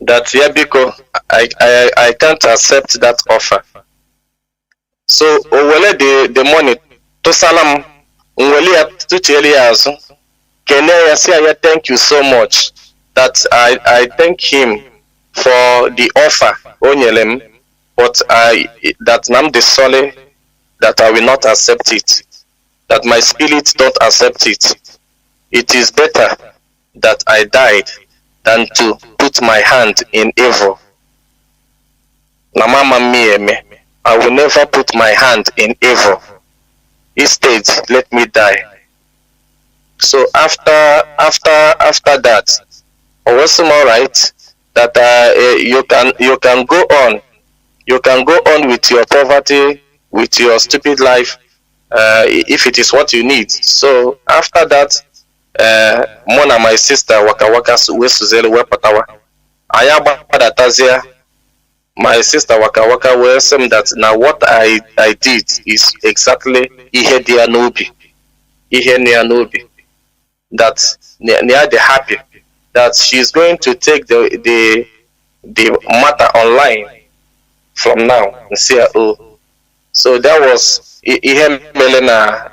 that Yabiko, I can't accept that offer. So, the money to Salam, to Chelias, Kenaya say, thank you so much that I thank him for the offer, Onyelem, but that Nnamdi Sole, that I will not accept it, that my spirit don't accept it. It is better that I died than to put my hand in evil. Namama mieme, I will never put my hand in evil. Instead, let me die. So after that, I was alright that you can go on. You can go on with your poverty, with your stupid life, if it is what you need. So after that, Mona, my sister, waka wesuzele wepatawa. Ayaba datazia. My sister waka wesem that now what I did is exactly ihe dia nobi. Ihe nia nobi. That near the happy that she's going to take the matter online from now and see her. So that was Melena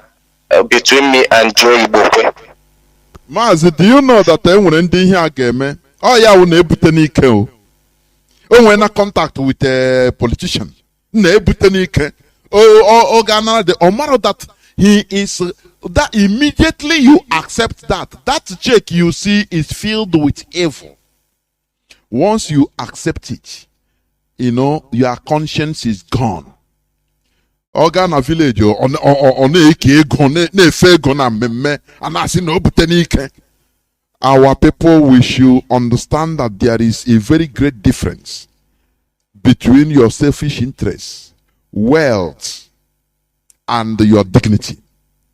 between me and Joey Bokwe. Mazi, do you know that when ending here game? Oh yeah, we never tenike. Oh, when I contact with a politician, never tenike. Oh, Ghana, the Omar that he is that immediately you accept that check you see is filled with evil. Once you accept it, your conscience is gone. Organa village on our people, we should understand that there is a very great difference between your selfish interests, wealth, and your dignity.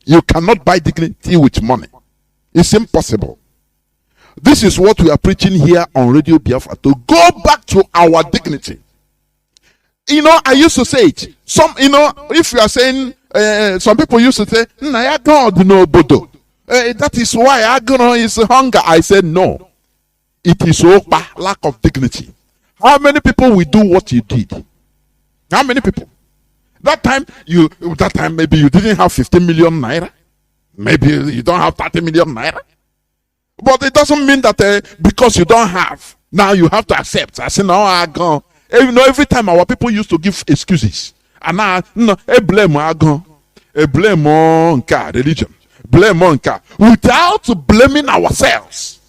You cannot buy dignity with money. It's impossible. This is what we are preaching here on Radio Biafra, to go back to our dignity. I used to say it. If you are saying, some people used to say, God no bodo. That is why agony is hunger. I said, no. It is lack of dignity. How many people will do what you did? How many people? That time maybe you didn't have 15 million naira. Maybe you don't have 30 million naira. But it doesn't mean that because you don't have, now you have to accept. I say, no, I go. Every time our people used to give excuses. And now, blame on religion. Blame on without blaming ourselves.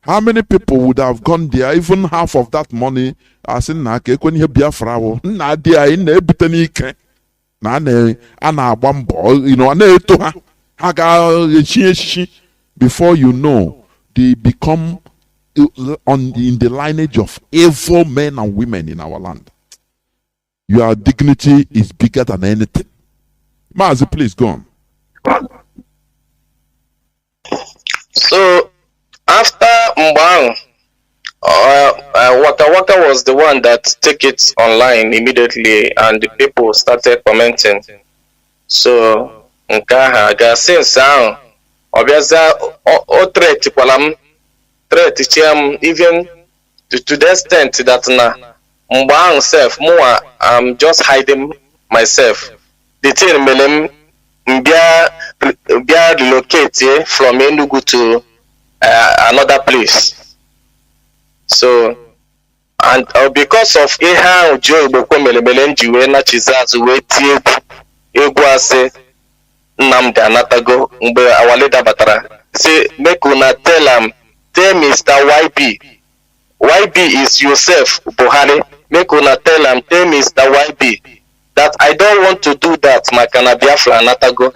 How many people would have gone there? Even half of that money, as in when you Biafra, na dia in ebitenike, na anabambo, you know, anetoha, haga before you know, they become in the lineage of evil men and women in our land. Your dignity is bigger than anything. Mazi, please go on. So after Mbang, Waka Waka was the one that took it online immediately, and the people started commenting. So Nkaha, since now, obviously, threat even to the extent that Mbang self, more I'm just hiding myself. The thing melem be relocated from Enugu to another place. So, and because of Eha Joe Bokomelemelendi, we na chizazu we tie Egwase Nnamdi Anatago mbe our leader Batara. Say make una tell Mr. YB. YB is yourself, Buhari. Make una tell Mr. YB that I don't want to do that, my Biafra Anatago.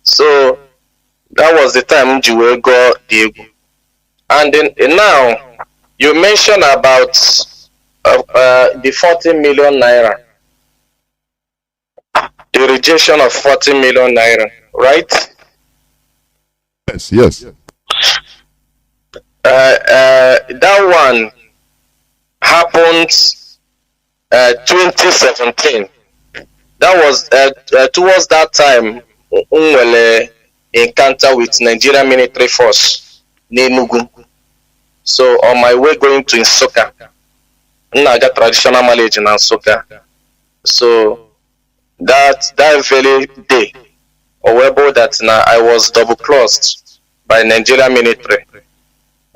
So that was the time Jiwe got the. And then now you mentioned about the 40 million naira, the rejection of 40 million naira, right? Yes. That one happened 2017. That was towards that time encounter with Nigerian military force Nenugu. So on my way going to Nsukka, I got traditional knowledge in Nsukka. So that very day, or that now I was double crossed by Nigerian military.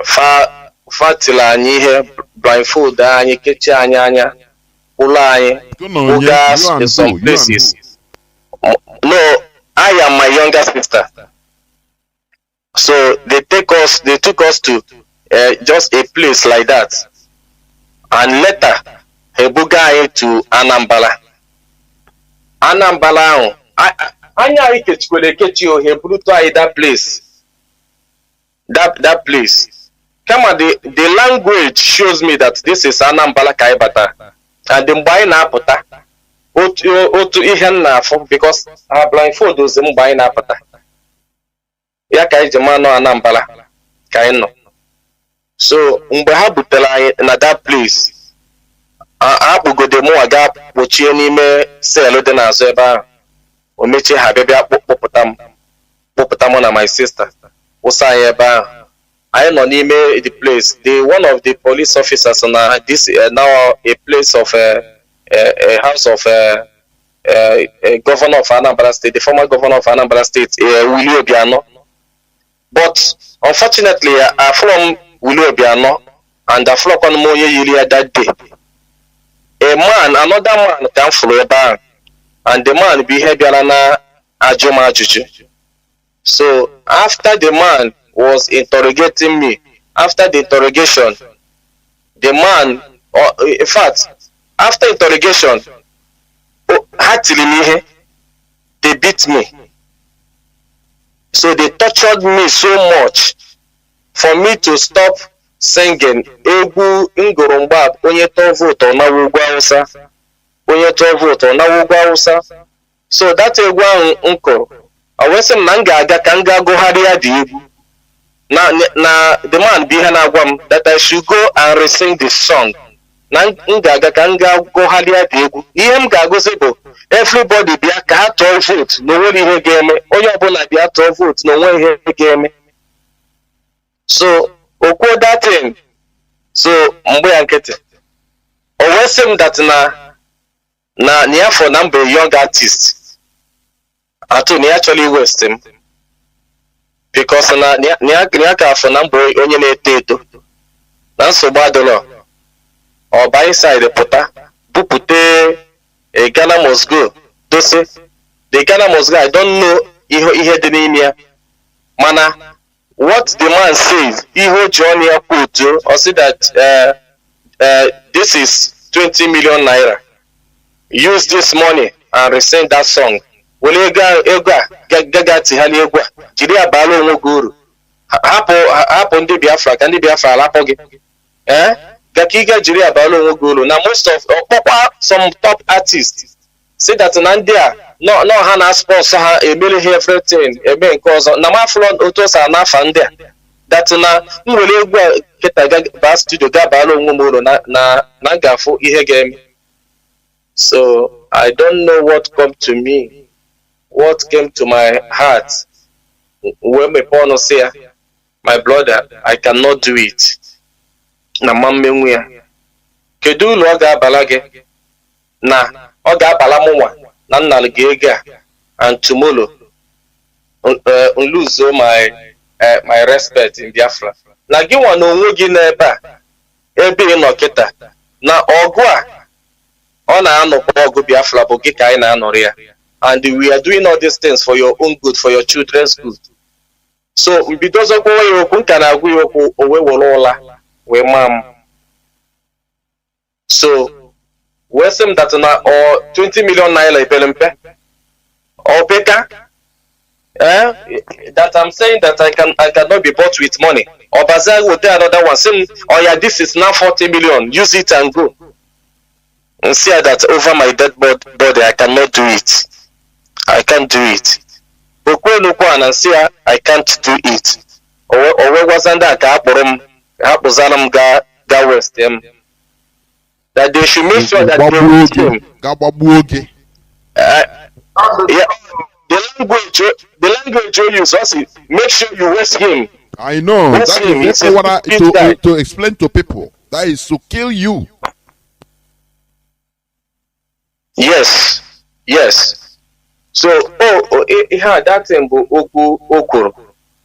Fatila anyi blindfold anyi kechi anya ula anyi gas in some places. No, I am my younger sister. So they took us to just a place like that, and later Hebuga to Anambra. Anya ikechikole kechi o Hebruto that place. That place. Come on, the language shows me that this is Anambra Kaibata, and the Mbai na apota. Otu ihe na afọ because our blindfold was Mbai na apota. Ya kai jemano Anambra kaino. So mgbe ha butere na that place, akpụgode mụ aga kpochie n'ime sel dị n'azụ ebe ahụ. O mechie ha bịa kpọpụta mụ na my sister. Ụsa anyị ebe ahụ. I know n'ime the place. One of the police officers na this now a place of a house of a governor of Anambra State, the former governor of Anambra State, Willie Obiano. But unfortunately, I from Willie Obiano and I flock on Moye Yulia that day. Another man came from a bar, and the man behaved na Ajoma Juju. So after the man was interrogating me, after the interrogation, the man, in fact, after interrogation, they beat me. So they tortured me so much for me to stop singing Egu Ngoromba onye to vote na wugwa Hausa, onye to vote na wugwa Hausa. So that Egu unko awesem na nga ka nga go haria di Egu. Na the man behind Agwam that I should go and re-sing the song. Na nga ka nga go haria di Egu. Ihe m ga-go sebo everybody bịa ka ha tụọ vote na onwe ihe ga-eme. Onye ọbụla bịa tụọ vote na onwe ihe ga-eme. So okwo that thing. So mgbe ya nkịtị. O wee sị m that na niafọ na mbe young artist. Atụ ni actually waste him. Because na niaka afọ na mbe onye na-eto eto. Na nsogbu adịrọ. Ọ ba inside pụta bupute a Ghana must go. Dose the Ghana must go. I don't know ihe dị n'ime ya. Mana what the man says, Iho John Yakuto, or say that this is 20 million naira. Use this money and resend that song. Hapo ndị Biafra ka ndị Biafra alapọ gị. Gakiga jiri abalo nwogolo. Now most of some top artists say that na ndị a no ha na sponsor ha emele everything eme nke ọzọ. Na ma flon otosa na afa ndị a. That na nwere egwu a keta ba studio ga balo nwogolo na ngafo ihe game. So I don't know what come to me. What came to my heart when my partner say, my brother, I cannot do it. Na mammenwe. Kedu lo ga balage na o ga bala mwa na nna ga and tomorrow lose my respect in Biafra. Na gi wan onwe gi na ebe no kita na ogu a ọ na-anọkwa ọgụ Biafra bụ gị ka anyị na-anọrị ya. And we are doing all these things for your own good, for your children's good. So because of what you can agree with mom. So we say that na or 20 million naira pelempe or beka. That I'm saying that I cannot be bought with money. Or Bazaar will tell another one saying, oh yeah, this is now 40 million. Use it and go. And see that over my dead body I cannot do it. I can't do it. And see I can't do it. Or wasn't that ga west them? That they should make sure that they waste him. Yeah, the language you use also make sure you waste him. I know. Waste That him. is what to explain to people. That is to kill you. Yes. So that thing okoro.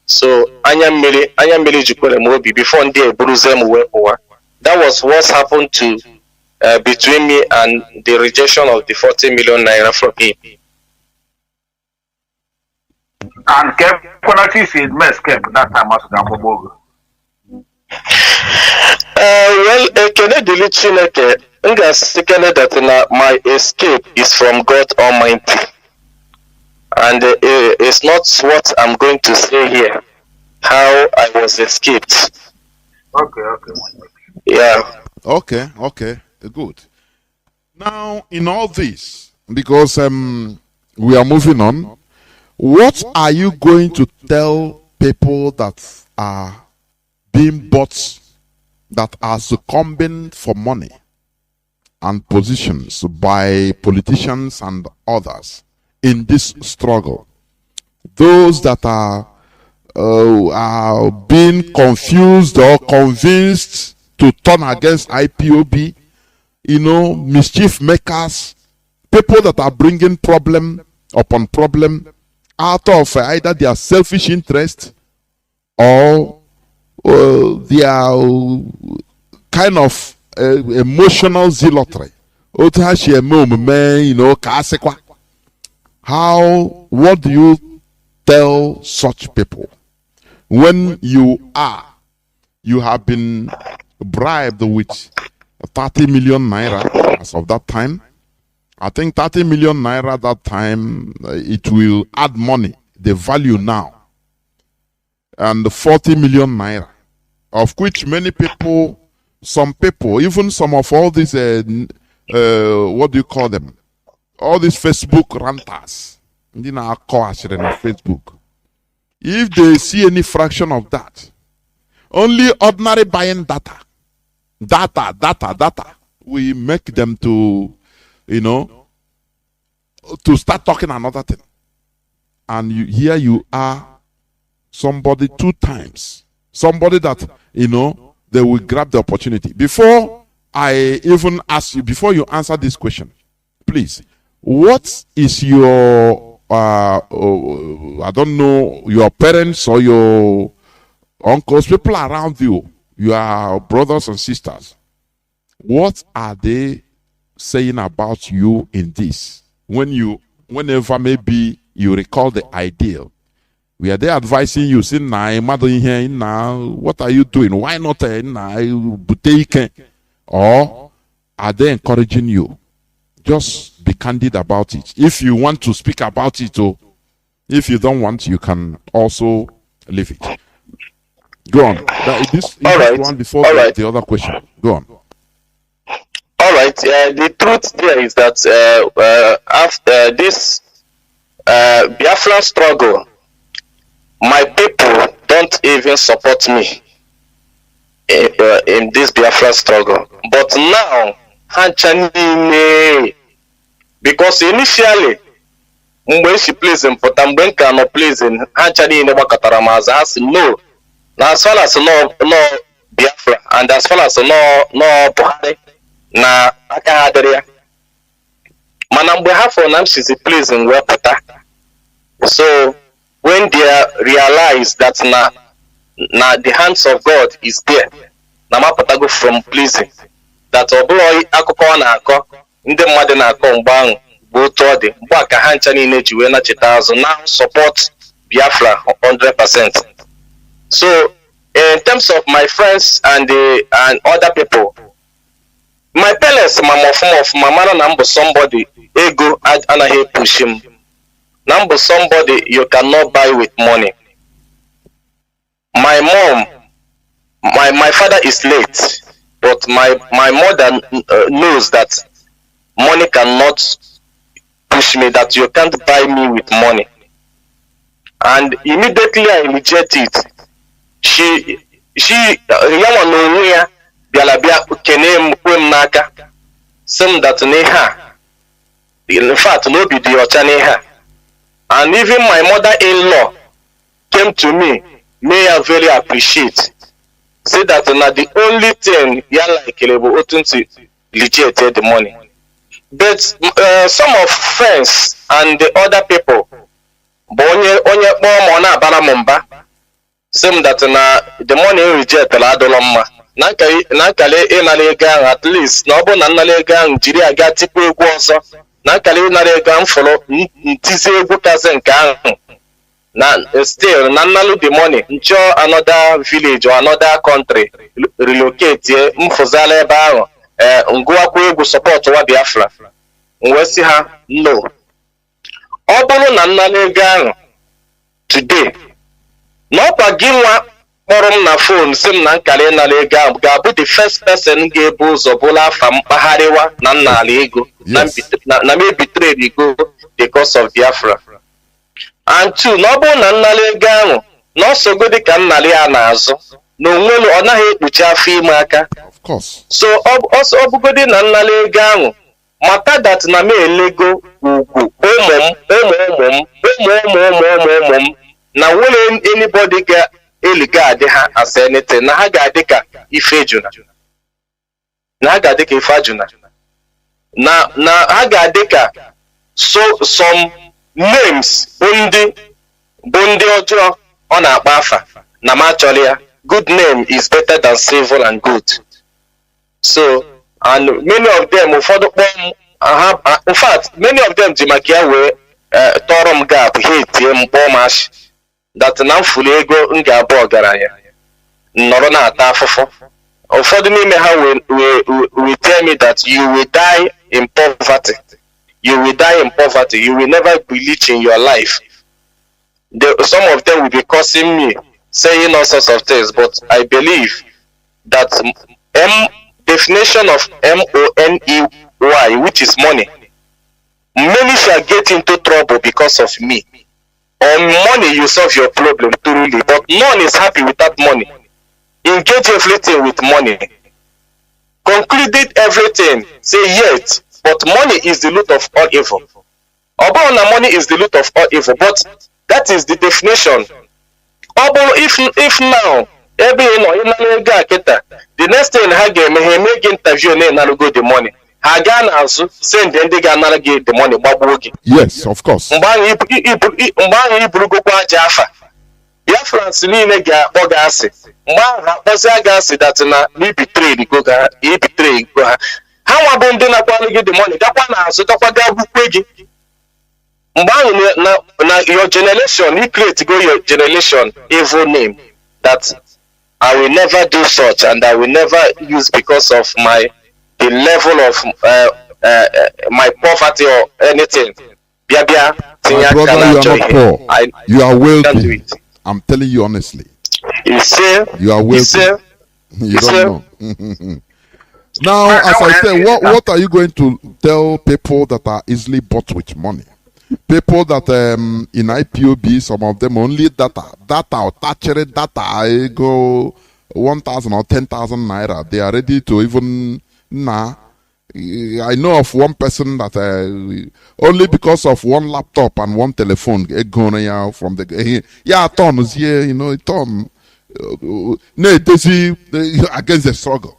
So anya mmiri jikwere m obi before ndị eburuze m wee pụwa. That was what happened to between me and the rejection of the 40 million naira from him. And quality is mess kept that time as Gambogo. Well, ekene dili Chineke, nga sikene that na my escape is from God Almighty. And it's not what I'm going to say here, how I was escaped. Okay. Yeah. Okay, good. Now, in all this, because we are moving on, what are you going to tell people that are being bought, that are succumbing for money and positions by politicians and others in this struggle? Those that are being confused or convinced to turn against IPOB, mischief makers, people that are bringing problem upon problem out of either their selfish interest or their kind of emotional zealotry. What do you tell such people when you have been bribed with 30 million naira as of that time? I think 30 million naira that time, it will add money, the value now. And 40 million naira, of which many people, some people, even some of all these, what do you call them? All these Facebook ranters, Facebook. If they see any fraction of that, only ordinary buying data, we make them to, to start talking another thing. And here you are, somebody 2 times, somebody that, they will grab the opportunity. Before I even ask you, before you answer this question, please, what is your, I don't know, your parents or your uncles, people around you, your brothers and sisters, what are they saying about you in this? Whenever maybe you recall the ideal, We are there advising you, saying, what are you doing? Why not? Or are they encouraging you? Just be candid about it. If you want to speak about it, or if you don't want, you can also leave it. Go on. This one before the other question. Go on. All right. The truth there is that after this Biafra struggle, my people don't even support me in this Biafra struggle. But now, because initially, when she plays in Potambren cannot plays in Hanchani never Kataramaza, no. As far as no Biafra, and as far as no Buhari, na Akahaderia. Manambe half on them, she's a place in Wepata. So, when they realize that na the hands of God is there, Namapata go from pleasing. That Oboy Akoko na Ako, in the Madden Ako Bang, go to the Baka Hanchani Nejuena Chitas, now support Biafra 100%. So, in terms of my friends and other people, my parents, my mama, number somebody, ego, and I hate push him. Number somebody you cannot buy with money. My mom, my father is late, but my mother knows that money cannot push me, that you can't buy me with money. And immediately I reject it. She Bialabia Kenem Naka, some that neha. In fact, no be the Ochaneha. And even my mother-in-law came to me, may I very appreciate. Say that not the only thing like to legit the money. But some of friends and the other people, some that the money reject the Nankale Enalegang at least, Nobo Nanalega, Jiria Gatipo Gosa, Nankale Naregan follow Tize Bukazen Gang. Still, Nanalu the money, Ncho another village or another country, relocate here, Mfozale Baro, Nguakwe support wa Biafra. Mwesiha, no. Obolo Nanalega today, no Pagimwa. Na phone sim na nkale na lega ga-abụ the first person ga-ebu ụzọ bụla afa mpaghariwa na nnala ego na me betray ego because of Biafra. And two, na ọ bụ na nnala ego ahụ na ọsọgo dị ka nnala ya na-azụ na onwelu ọ naghị ekpuchi afọ ime aka. Of course. So ọ bụgodi na nnala ego ahụ mata that na me elego ugwu ụmụ m na nwere anybody ga Eliga ha as anything na ha ga-adịka Ifejuna na ha ga-adịka Ifejuna na ha ga-adịka so some names bụ ndị ọjọọ ọ na-akpa afa na ma chọrọ ya. Good name is better than silver and gold. So and many of them ụfọdụ in fact many of them ji maka ya wee tọrọ m gap ha etie mkpọ mash that na mfuli ego nga abụọ ọgaranya nọrọ na-ata afụfụ. Ụfọdụ n'ime ha will tell me that you will die in poverty. You will die in poverty. You will never be rich in your life. Some of them will be cursing me, saying all sorts of things, but I believe that definition of money, which is money, many shall get into trouble because of me. On money you solve your problem truly, but none is happy with that money. Engage everything with money. Concluded everything, say yet, but money is the root of all evil. Although money is the root of all evil, but that is the definition. Although if now every the next thing he make interview and go the money. Hagan also send them they gonna get the money back. Yes, of course. Biafra Sinine ga Bogasi. Bogasi that na me betray the go he betray go. How about them na get the money? That one also talk about Your generation, he create go your generation evil name that I will never do such and I will never use because of the level of my poverty or anything. My brother, you are not poor. You are wealthy. I'm telling you honestly. You say you are wealthy. You don't know. Now, as I said, what are you going to tell people that are easily bought with money? People that in IPOB, some of them only data or tertiary data, I go 1,000 or 10,000 naira. They are ready to even I know of one person that only because of one laptop and one telephone, from the Tom is here, Tom. Against the struggle.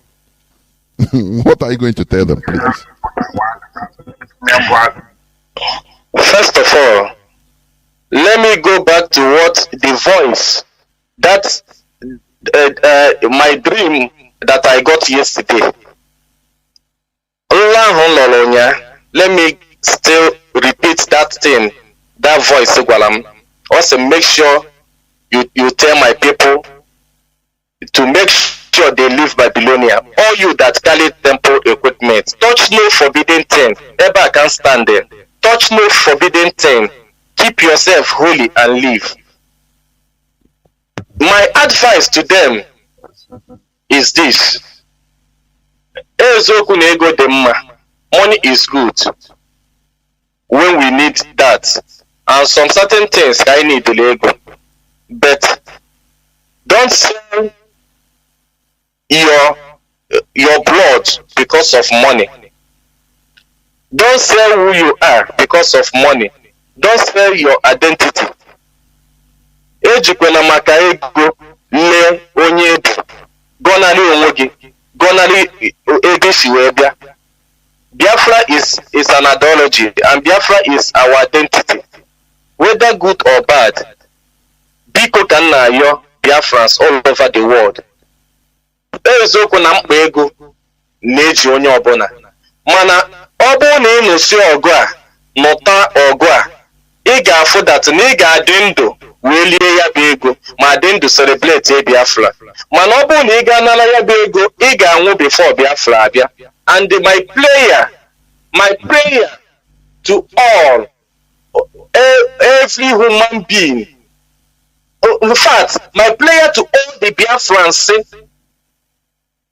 What are you going to tell them, please? First of all, let me go back to what the voice that my dream that I got yesterday. Let me still repeat that thing, that voice. Also, make sure you tell my people to make sure they leave Babylonia. All you that carry temple equipment, touch no forbidden thing. Ever I can't stand there. Touch no forbidden thing. Keep yourself holy and live. My advice to them is this. Money is good when we need that, and some certain things I need the ego. But don't sell your blood because of money. Don't sell who you are because of money. Don't sell your identity. Ejikwena maka ego le onye edu. Gonari onwe gi. Gonari ego si wee bịa. Biafra is an ideology, and Biafra is our identity. Whether good or bad, biko ka nna yo Biafrans all over the world. Eziokwu na mkpa ego na-eji onye ọbụla. Mana ọ bụrụ na ị nụsi ọgụ a, nụta ọgụ a, ị ga-afụ dat na ị ga-adị ndụ wee lie ya bụ ego ma dị ndụ celebrate Biafra. Mana ọ bụrụ na ị ga-anara ya bụ ego, ị ga-anwụ before Biafra abịa. And my prayer to all, every human being, in fact, my prayer to all the Biafrans,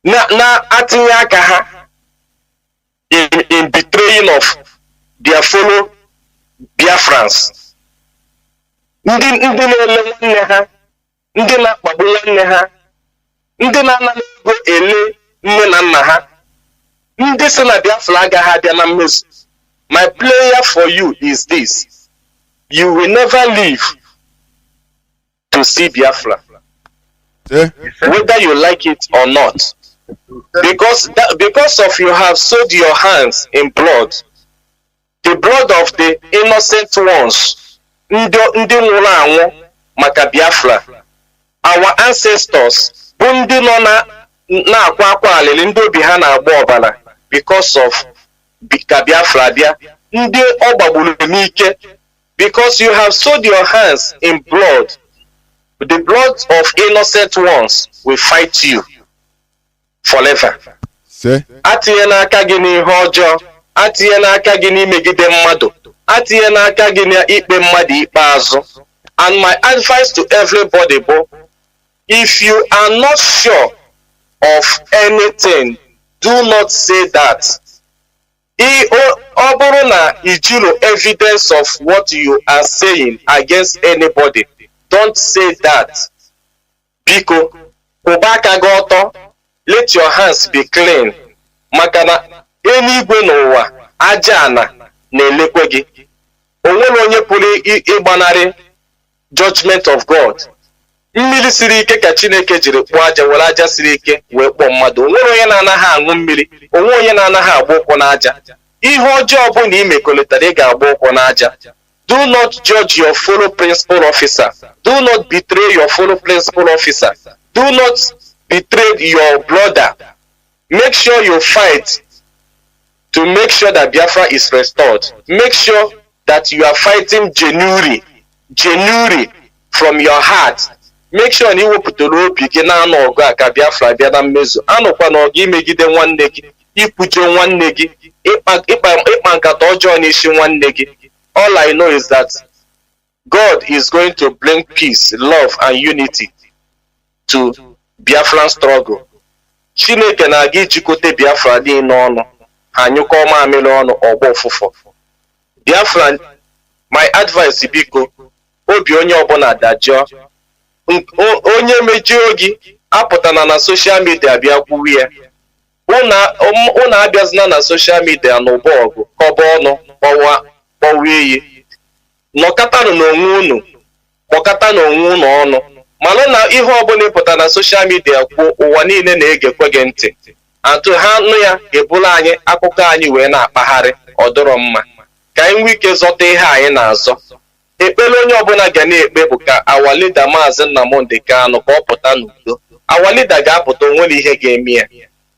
na atinye aka ha in betraying of their fellow Biafrans. Ndị na-ele nwanne ha, ndị na-akpagbu nwanne ha, ndị na-anara ego ele nne na nna ha, ndị si na Biafra agaghị abịa na mmezu. My prayer for you is this: you will never live to see Biafra, whether you like it or not, because of you have sold your hands in blood, the blood of the innocent ones. Ndị nwụrụ anwụ maka Biafra, our ancestors bụ ndị nọ na-akwa akwa alili, ndị obi ha na-agba ọbara because of ka Biafra bịa, ndị ọ gbagburu n'ike, because you have sold your hands in blood. The blood of innocent ones will fight you forever. Atinye n'aka gị n'ihe ọjọọ, atinye n'aka gị n'imegide mmadụ, atinye n'aka gị n'ikpe mmadụ ikpe azụ. And my advice to everybody bụ, if you are not sure of anything, do not say that. Ọ bụrụ na ijiro evidence of what you are saying against anybody, don't say that. Biko, kwụba aka gị ọtọ, let your hands be clean. Maka na eluigwe n'ụwa, aja ana na-elekwe gị. O nwere onye pụrụ ịgbanarị judgment of God. Mmiri siri ike ka Chineke jiri kpụọ aja, were aja siri ike wee kpụọ mmadụ. O nwere onye na-anaghị aṅụ mmiri, o nwere onye na-anaghị agba ụkwụ n'aja. Ihe ọjọọ bụ na imekọlịtara ị ga-agba ụkwụ n'aja. Do not judge your fellow principal officer. Do not betray your fellow principal officer. Do not betray your brother. Make sure you fight to make sure that Biafra is restored. Make sure that you are fighting genuinely from your heart. Make sure na iwepụtara obi gị na-anụ ọgụ a ka Biafra bịa na mmezu. Anụkwa na ọgụ imegide nwanne gị, ikwuje nwanne gị, ịkpa nkata ọjọọ n'isi nwanne gị. All I know is that God is going to bring peace, love, and unity to Biafran struggle. Chineke na-aga ijikọta Biafra niile ọnụ, ha nyụkọ mamịrị ọnụ ọgbọ ụfụfụ. Biafra, my advice biko, obi onye ọbụla dajụọ. Onye mejie gị apụtana na social media bịa kwuwe ya. Unu abịazina na social media n'ụgbọ ọgụ, kọba ọnụ, kpọwa iyi. Nọkọtanụ n'onwe unu, kpọkọta n'onwe unu ọnụ. Malụ na ihe ọbụla ịpụta na social media kwuo, ụwa niile na-egekwe gị ntị. Atụ ha nụ ya ebulu anyị akụkọ anyị wee na-akpagharị, ọ dọrọ mma. Ka anyị nwee ike zọta ihe anyị na-azọ. Ekpere onye ọbụla ga na-ekpe bụ ka our leader Mazi Nnamdi Kanu ka ọ pụta n'udo. Our leader ga-apụta, onwere ihe ga-eme ya.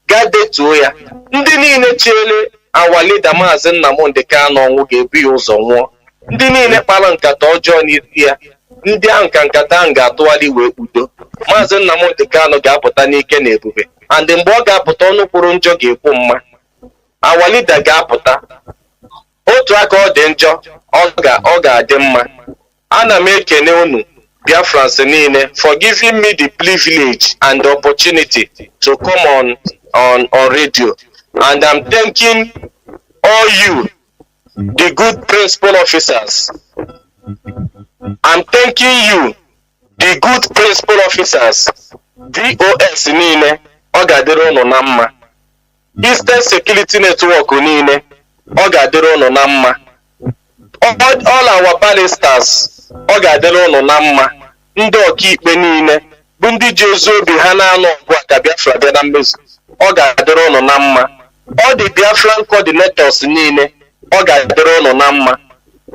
Gaa detuo ya. Ndị niile chere our leader Mazi Nnamdi Kanu ọnwụ ga-ebu ya ụzọ nwụọ. Ndị niile kpara nkata ọjọọ n'isi ya, ndị ahụ ka nkata ahụ ga-atụgharị wee udo. Mazi Nnamdi Kanu ga-apụta n'ike na ebube. And mgbe ọ ga-apụta, ọnụ kwuru njọ ga-ekwu mma. Our leader ga-apụta. Otu aka ọ dị njọ, ọ ga-adị mma. Ana m ekene unu Biafrans niile for giving me the privilege and the opportunity to come on radio. And I'm thanking all you, the good principal officers. I'm thanking you, the good principal officers. DOS niile, ọ ga-adịrị unu na mma. Eastern Security Network niile, ọ ga-adịrị unu na mma. All our barristers, ọ ga-adịrị unu na mma. Ndị ọkaikpe niile bụ ndị ji ezi obi ha na-anụ ọgụ a ka Biafra bịa na mmezu, ọ ga-adịrị unu na mma. All the Biafran coordinators niile, ọ ga-adịrị unu na mma.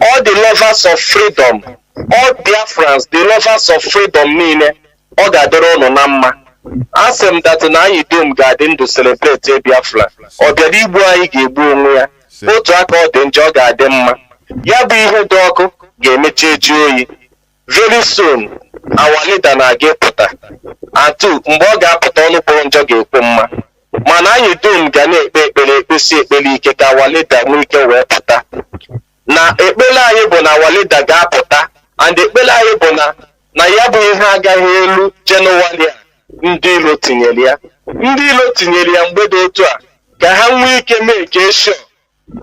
All the lovers of freedom, all Biafrans, the lovers of freedom niile, ọ ga-adịrị unu na mma. Asị m that na anyị dum ga-adị ndụ celebrate Biafra. Ọ bịara igbu anyị ga-egbu onwe ya. Otu aka ọ dị njọ, ọ ga-adị mma. Ya bụ ihe dị ọkụ ga-emechi eji oyi. Very soon, our leader na-aga ịpụta. Atụ mgbe ọ ga-apụta, ọnụ kwuru njọ ga-ekwu mma. Mana anyị dum ga na-ekpe ekpere, ekpesi ekpere ike ka our leader nwee ike wee pụta. Na ekpere anyị bụ na our leader ga-apụta, and ekpere anyị bụ na ya bụ ihe agaghị elu Jenụwarị a ndị ilo tinyere ya. Ndị ilo tinyere ya mgbe dị otu a ka ha nwee ike mee ka sure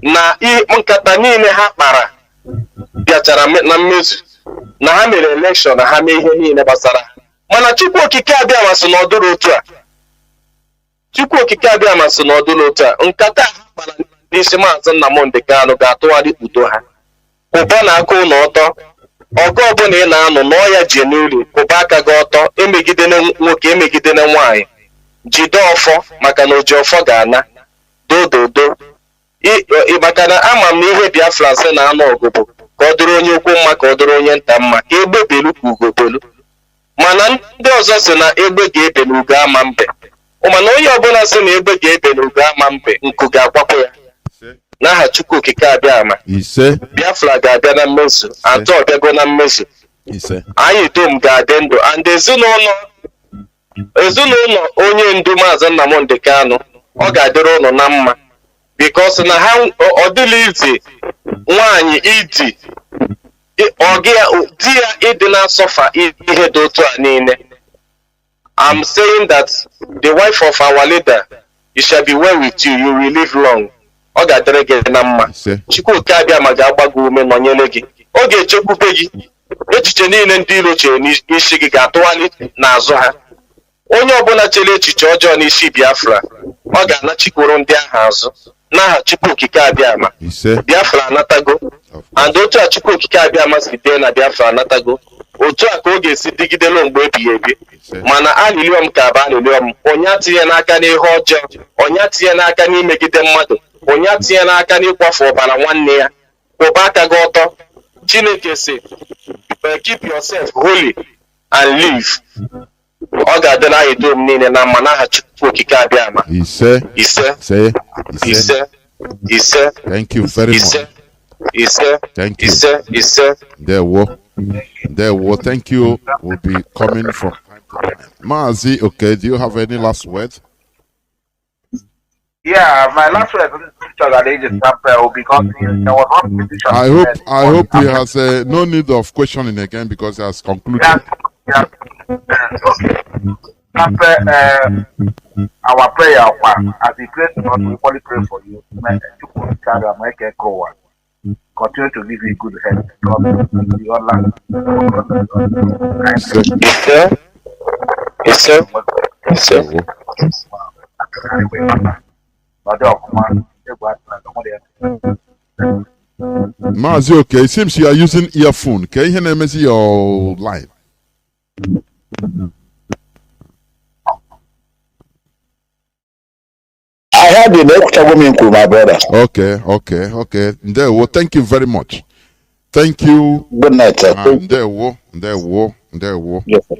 na nkata niile ha kpara bịachara na mmezu, na ha mere election, na ha mee ihe niile gbasara. Mana Chukwu okike abịa masị na ọdụrụ otu a. Chukwu okike abịa masị na ọdụrụ otu a. Nkata ha kpara n'isi Mazi Nnamdi Kanu ga-atụgharị udo ha. Kwụba na aka ụlọ ọtọ. Ọgụ ọbụla ị na-anụ n'ọya genuinely, kwụba aka gị ọtọ. Emegidena nwoke, emegidena nwaanyị. Jide ọfọ, maka na oji ọfọ ga-ana. Dododo. Maka na ama m na ihe Biafra sị na-anụ ọgụ bụ ka ọ dịrị onye ukwu mma, ka ọ dịrị onye nta mma, ka egbe belu ka ugo belu. Mana ndị ọzọ sị na egbe ga-ebe na ugo ama mbe. Mana onye ọbụla sị na egbe ga-ebe na ugo ama mbe, nku ga-agbapụ ya. N'aha Chukwu okike abịa ama. Biafra ga-abịa na mmezu, atọ ọbịago na mmezu. Anyị dum ga-adị ndụ, and ezinụlọ onye ndu Mazi Nnamdi Kanu, ọ ga-adịrị ụnụ na mma. Because na ha ọ dịla izi nwaanyị idi di ya ịdị na-asọfa ihe dị otu a niile. I'm saying that the wife of our leader, you shall be well with you, you will live long. Ọ ga-adịrị gị na mma. Chukwu oke abịa ma ga-agba gị ume, nọnyere gị. Ọ ga-echekwube gị. Echiche niile ndị iro chere n'isi gị ga-atụgharị n'azụ ha. Onye ọbụla chere echiche ọjọọ n'isi Biafra, ọ ga-anachikwuru ndị ahụ azụ. N'aha Chukwu okike abịa ama. Biafra anatago. And otu a Chukwu okike abịa ama si dee na Biafra anatago, otu a ka ọ ga-esi dịgidelu mgbe ebighị ebi. Mana alịlịọ m ka bụ alịlịọ m. Onye atinye n'aka n'ihe ọjọọ, onye atinye n'aka n'imegide mmadụ, onye atinye n'aka n'ịkwafu ọbara nwanne ya. Kwụba aka gị ọtọ. Chineke sị, keep yourself holy and live. Ọ ga-adịrị anyị dum niile na mma n'aha Chukwu okike abịa ama. Ise. Thank you very much. Thank you. Is sir. There were. Thank you. Will be coming from time to time. Mazi, okay, do you have any last words? Yeah, my last word on this picture that they just because there was one petition. I hope he has no need of questioning again because he has concluded. Yeah. Okay. Our prayer, as we pray to God, we only pray for you. Continue to give you good health. God bless your land. Yes, sir. Yes, sir. Mazi, okay, it seems you are using earphone. Can you hear me your line? I had the next my brother. Okay. There, well, thank you very much. Thank you. Good night, sir. There, well. Yes, sir.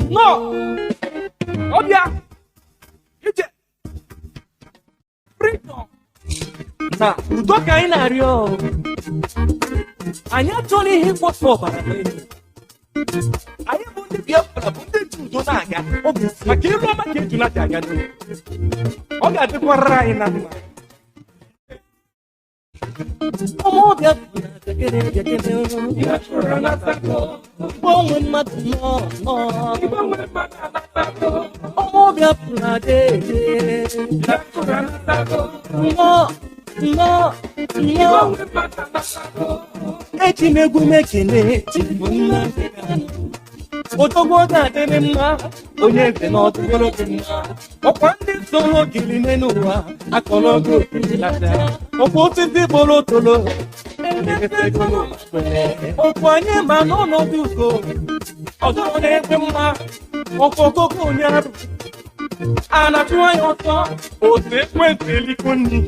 No. Oh yeah. Freedom. Na udo ka anyị na-arịọ. Anyị achọghị ihe mkpọtụ ọbara n'elu. Anyị bụ ndị Biafra bụ ndị ji udo na-aga. Maka ịrụ ọma ka eju na-aga aga n'elu. Ọ ga-adịkwara anyị na mma. Ọmụ Biafra gbanwe mmadụ nọ. Ọmụ Biafra nọ. Eji m egwu m ekele Odogwu ga-adịrị mma onye eze na ọdụgoro dị mma ọkwa ndị soro gili n'ụwa akọrọ oge okirilata ọkwa osisi bolo tolo ọkwa anyị ma n'ọnọdụ ugo ọzọ na-ekwe mma ọkwa okoko onye arụ a na-achụ anyị ọtọ otu ekwentị eliko nri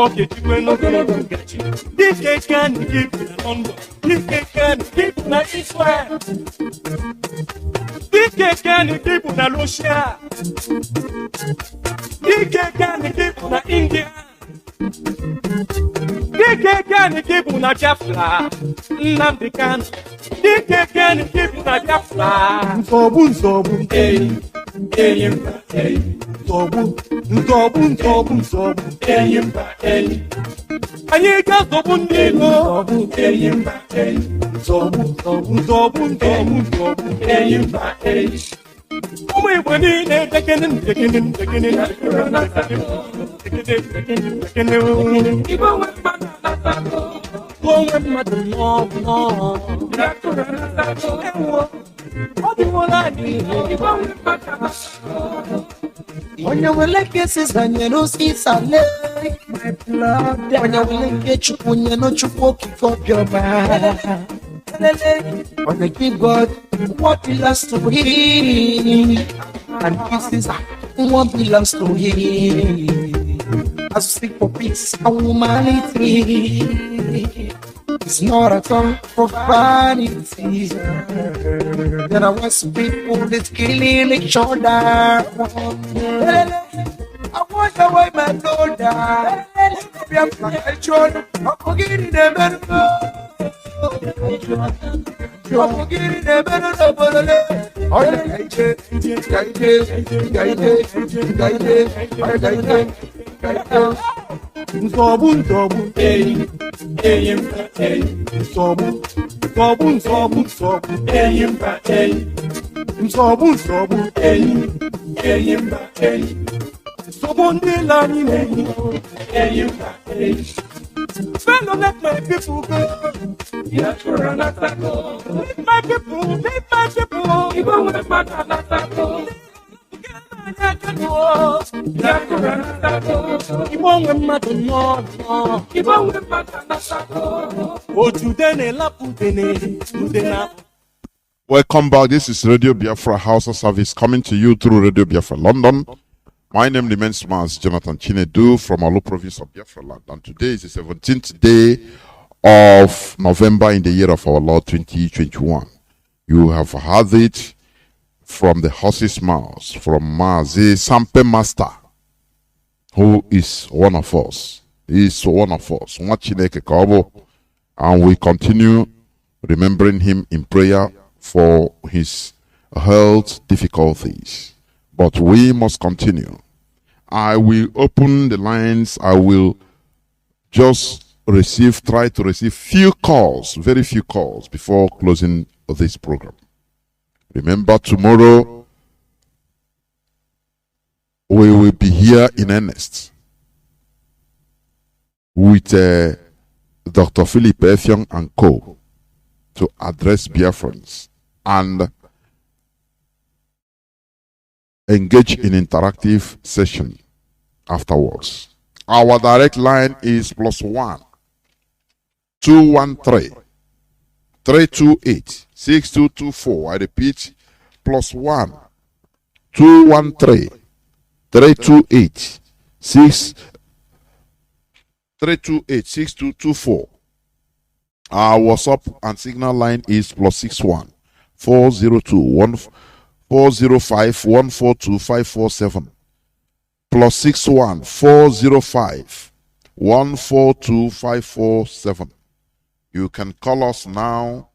ọ ga-ejikwe n'ogologo ngaji dịka eke anyị ga-ebi na London dịka eke anyị ga-ebi na Israel dịka eke anyị ga-ebi na Russia dịka eke anyị ga-ebi na India dịka eke anyị ga-ebi na Biafra Nnamdi Kanu dịka eke anyị ga-ebi na Biafra nsogbu anyị ga-azọgbu ndị ilo ụmụ Igbo niile dekene onwe mmadụ ọ dịwola anyị onye nwere ike sizanyere osisale onye nwere ike chukwu nyere chukwu okike ọbịọba onye give God what belongs to him and this is what belongs to him as we seek for peace and humanity. It's not a song for vanity. There are worse people that's killing each other. I want to wear my daughter. I'm forgetting them. I'm forgetting them. Nsogbu ndị lani na-eyi fellow let my people go let my people even when Welcome back. This is Radio Biafra Hausa-Service coming to you through Radio Biafra London. My name remains Mazi Johnathan from Alo province of Biafra land. And today is the 17th day of November in the year of our Lord 2021. You have heard it from the horse's mouth, from Mazi Sampe Master, who is one of us. He is one of us. Nwa Chineke ka ọ bụ. And we continue remembering him in prayer for his health difficulties. But we must continue. I will open the lines. I will just try to receive few calls, very few calls before closing this program. Remember, tomorrow we will be here in earnest with Dr. Philip Effiong and Co. to address Biafrans and engage in interactive session afterwards. Our direct line is +1 213 328 6224. I repeat, +1 213 328 6224. Our WhatsApp and Signal line is +61 402 405 142 547. +61 405 142 547. You can call us now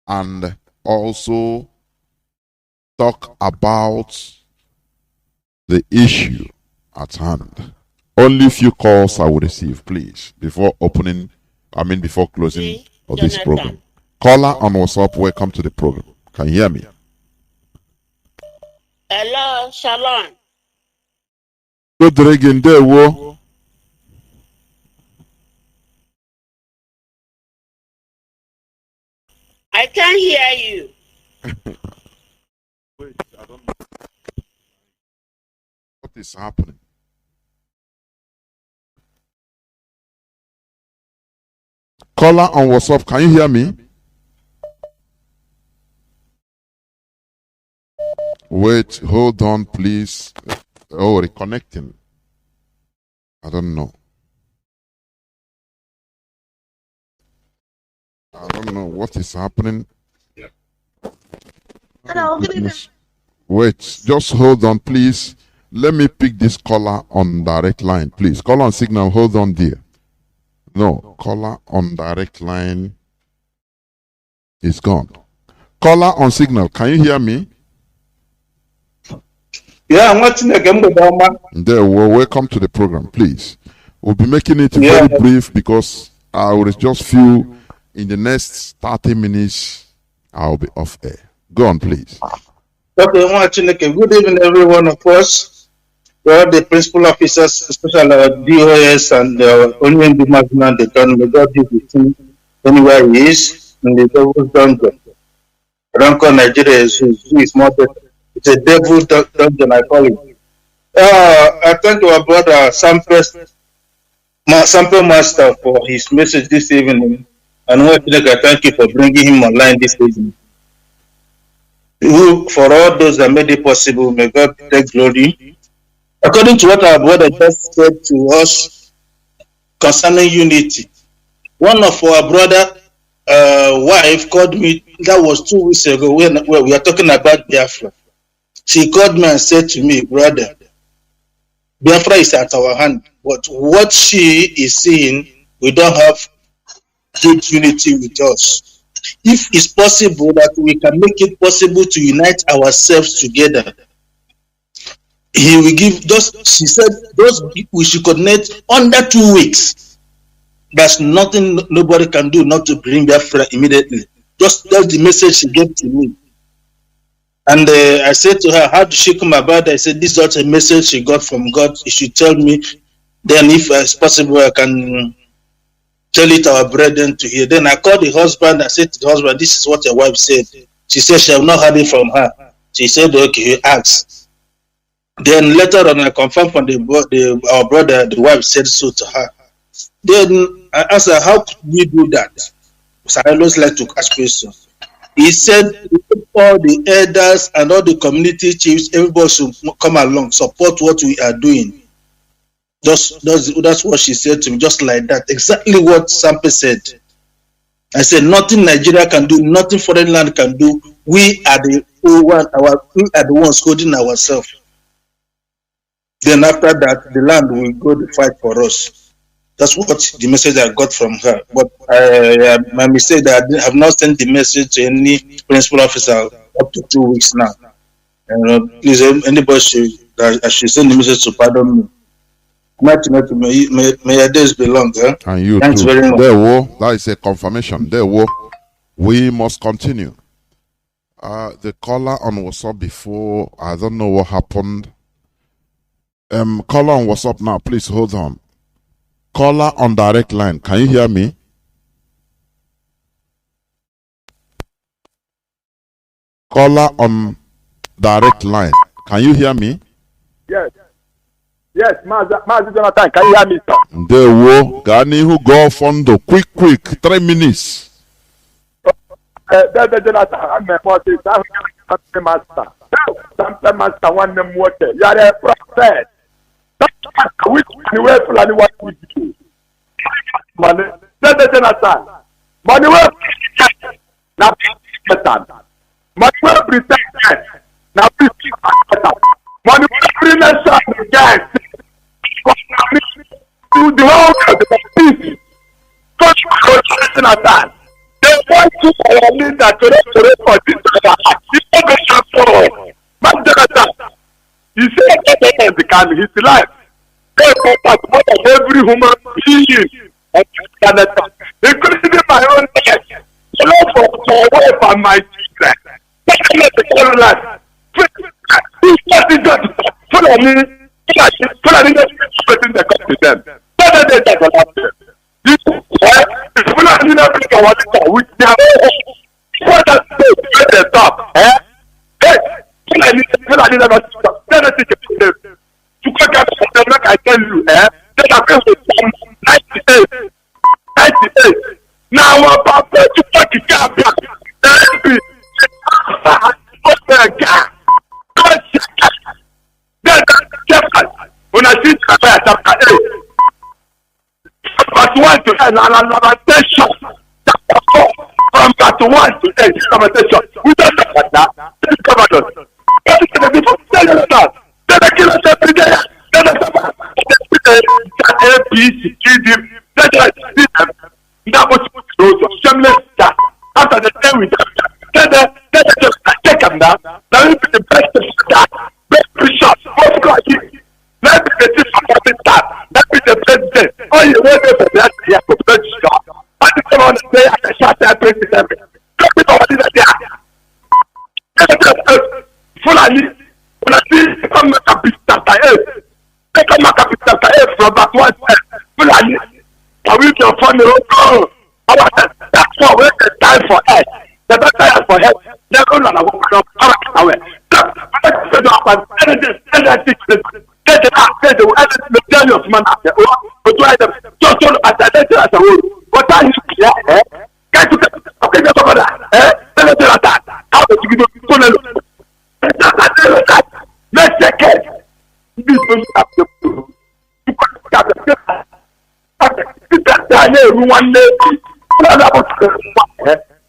and also talk about the issue at hand. Only few calls I will receive, please, before closing of this program. Caller on WhatsApp, welcome to the program. Can you hear me? Hello, Shalom. Good again there, wo. I can't hear you. Wait, I don't know. What is happening? Caller on WhatsApp, can you hear me? Wait, hold on, please. Oh, reconnecting. I don't know. I don't know what is happening. Hello, good evening. Wait, just hold on, please. Let me pick this caller on direct line, please. Caller on Signal, hold on, dear. No, caller on direct line is gone. Caller on Signal, can you hear me? Yeah, I'm watching again, There, well, welcome to the program, please. We'll be making it very brief because I will just feel in the next 30 minutes I'll be off air. Go on, please. Okay, I'm watching again. Good evening, every one of us. All the principal officers, especially our DOS and only in the Mazi Nnamdi Kanu, may God be with him anywhere he is, and the devil's dungeon. I don't call Nigeria a zoo. Zoo is more better. It's a devil's dungeon, I call it. I thank our brother Sample Master for his message this evening. And I thank you for bringing him online this evening. For all those that made it possible, may God take glory. According to what our brother just said to us concerning unity, one of our brother wife called me, that was 2 weeks ago, when we are talking about Biafra. She called me and said to me, brother, Biafra is at our hand, but what she is seeing, we don't have good unity with us. If it's possible that we can make it possible to unite ourselves together, he will give she said, we should connect under 2 weeks. There's nothing nobody can do not to bring Biafra immediately. That's the message she gave to me. And I said to her, how did she come about it? I said, this is not a message she got from God. She should tell me. Then if it's possible, I can tell it our brethren to hear. Then I called the husband. I said to the husband, this is what your wife said. She said she have not heard it from her. She said, okay, ask. Then later on, I confirmed from our brother, the wife said so to her. Then I asked her, how could we do that? Because I always like to ask questions. He said, all the elders and all the community chiefs, everybody should come along, support what we are doing. That's what she said to me, just like that. Exactly what Sampe said. I said, nothing Nigeria can do, nothing foreign land can do. We are the ones holding ourselves. Then after that, the land will go to fight for us. That's what the message I got from her. But my mistake that I have not sent the message to any principal officer up to 2 weeks now. Please, anybody I should send the message to pardon me. May your days be long. Huh? And you Thanks too. very much. That is a confirmation. We must continue. The caller on WhatsApp before, I don't know what happened. Caller on WhatsApp now, please hold on. Caller on direct line, can you hear me? Caller on direct line, can you hear me? Yes, Mazi Johnathan, can you hear me, sir? Gani who go fondo, quick, 3 minutes. Jonathan, I'm a master. Sometimes master one them water. You are a prophet. Which way for anyone with you? Money, Jonathan. Money will now money will pretend. Now money will bring us up again. To the whole of the peace. Jonathan. They want to lead that to for this. He said that his life. They want more than every human being on Canada, including my own life. So for my wife and my children. Follow me. Follow me. The country them. I tell you, that I 98. Now I'm about to fucking car. When I see chapter 8, verse 1 to 10, lamentation. Chapter 4, from verse 1 to 8, lamentation. We don't know about that. This covered us. What is the difference? Tell us that. Then I kill us every day. Then I that was shameless. After the day we then just take them down. That will be the best best bishop. Let me get this supporting that. Let me the president. Oh, you want to that here to register. I just want to say I can shut that president. Let me know what is there. Fulani, when I see come make a big chapter 8. Take a chapter 8 from that one. Fulani, I will be funny. Oh, that's what we can time for us. The better for us. Never run away.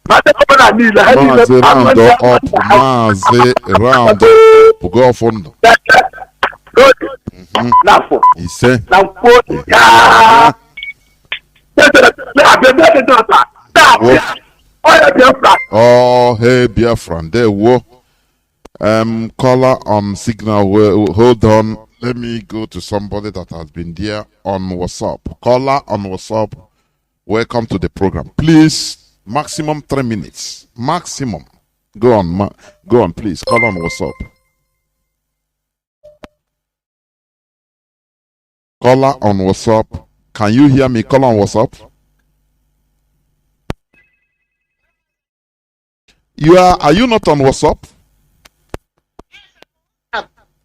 Mazi round up, Mazi round up. Go fund. He said, oh, hey, Biafra, there were caller on signal. Hold on, let me go to somebody that has been there on WhatsApp. Caller on WhatsApp, welcome to the program. Please, maximum 3 minutes. Maximum. Go on, please. Call on WhatsApp. Caller on WhatsApp. Can you hear me? Call on WhatsApp. Are you not on WhatsApp?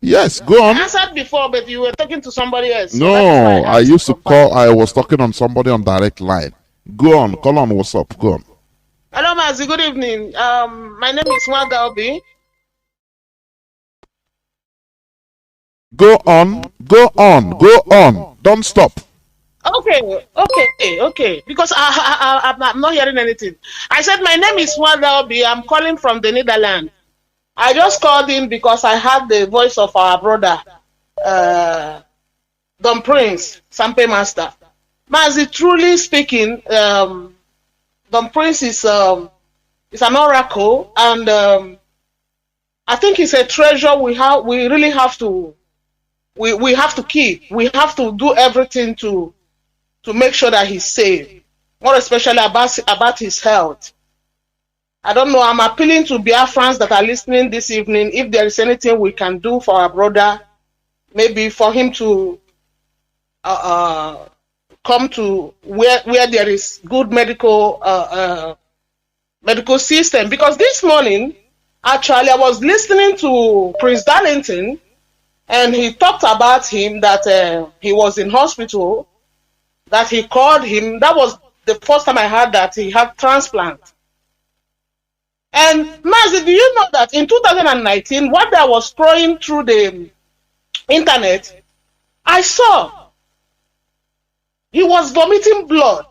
Yes, go on. I answered before, but you were talking to somebody else. No, I used to call. I was talking on somebody on direct line. Go on, call on WhatsApp. Go on. Hello, Mazi. Good evening. My name is Wagaobi. Go on. Don't stop. Okay. Because I'm not hearing anything. I said my name is Wagaobi. I'm calling from the Netherlands. I just called in because I heard the voice of our brother Don Prince, Sampe Master. Mazi, truly speaking, Don Prince is an oracle, and I think it's a treasure we really have to we have to keep. We have to do everything to make sure that he's safe, more especially about his health. I don't know. I'm appealing to Biafrans that are listening this evening. If there is anything we can do for our brother, maybe for him to come to where there is good medical system. Because this morning, actually, I was listening to Prince Darlington, and he talked about him that he was in hospital, that he called him. That was the first time I heard that he had transplant. And Mazi, do you know that in 2019, what I was scrolling through the internet, I saw he was vomiting blood.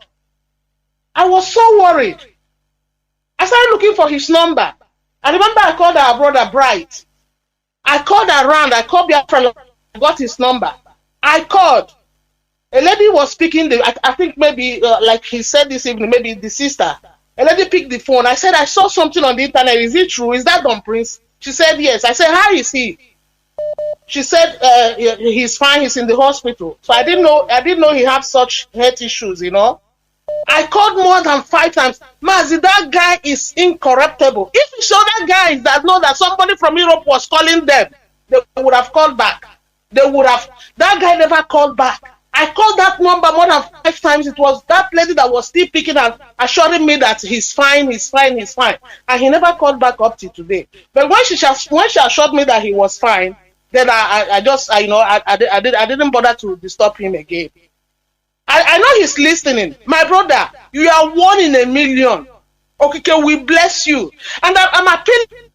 I was so worried. I started looking for his number. I remember I called our brother Bright. I called around. I called Biafra. I got his number. I called. A lady was speaking. I think maybe, like he said this evening, maybe the sister. A lady picked the phone. I said, I saw something on the internet. Is it true? Is that Don Prince? She said, yes. I said, how is he? She said, he's fine. He's in the hospital. So I didn't know he had such health issues, you know. I called more than 5 times. Mazi, that guy is incorruptible. If you show that guy that know that somebody from Europe was calling them, they would have called back. That guy never called back. I called that number more than 5 times. It was that lady that was still picking and assuring me that he's fine. And he never called back up to today. But when she assured me that he was fine, then I didn't bother to disturb him again. I know he's listening. My brother, you are 1 in a million. Okay, we bless you. And I'm appealing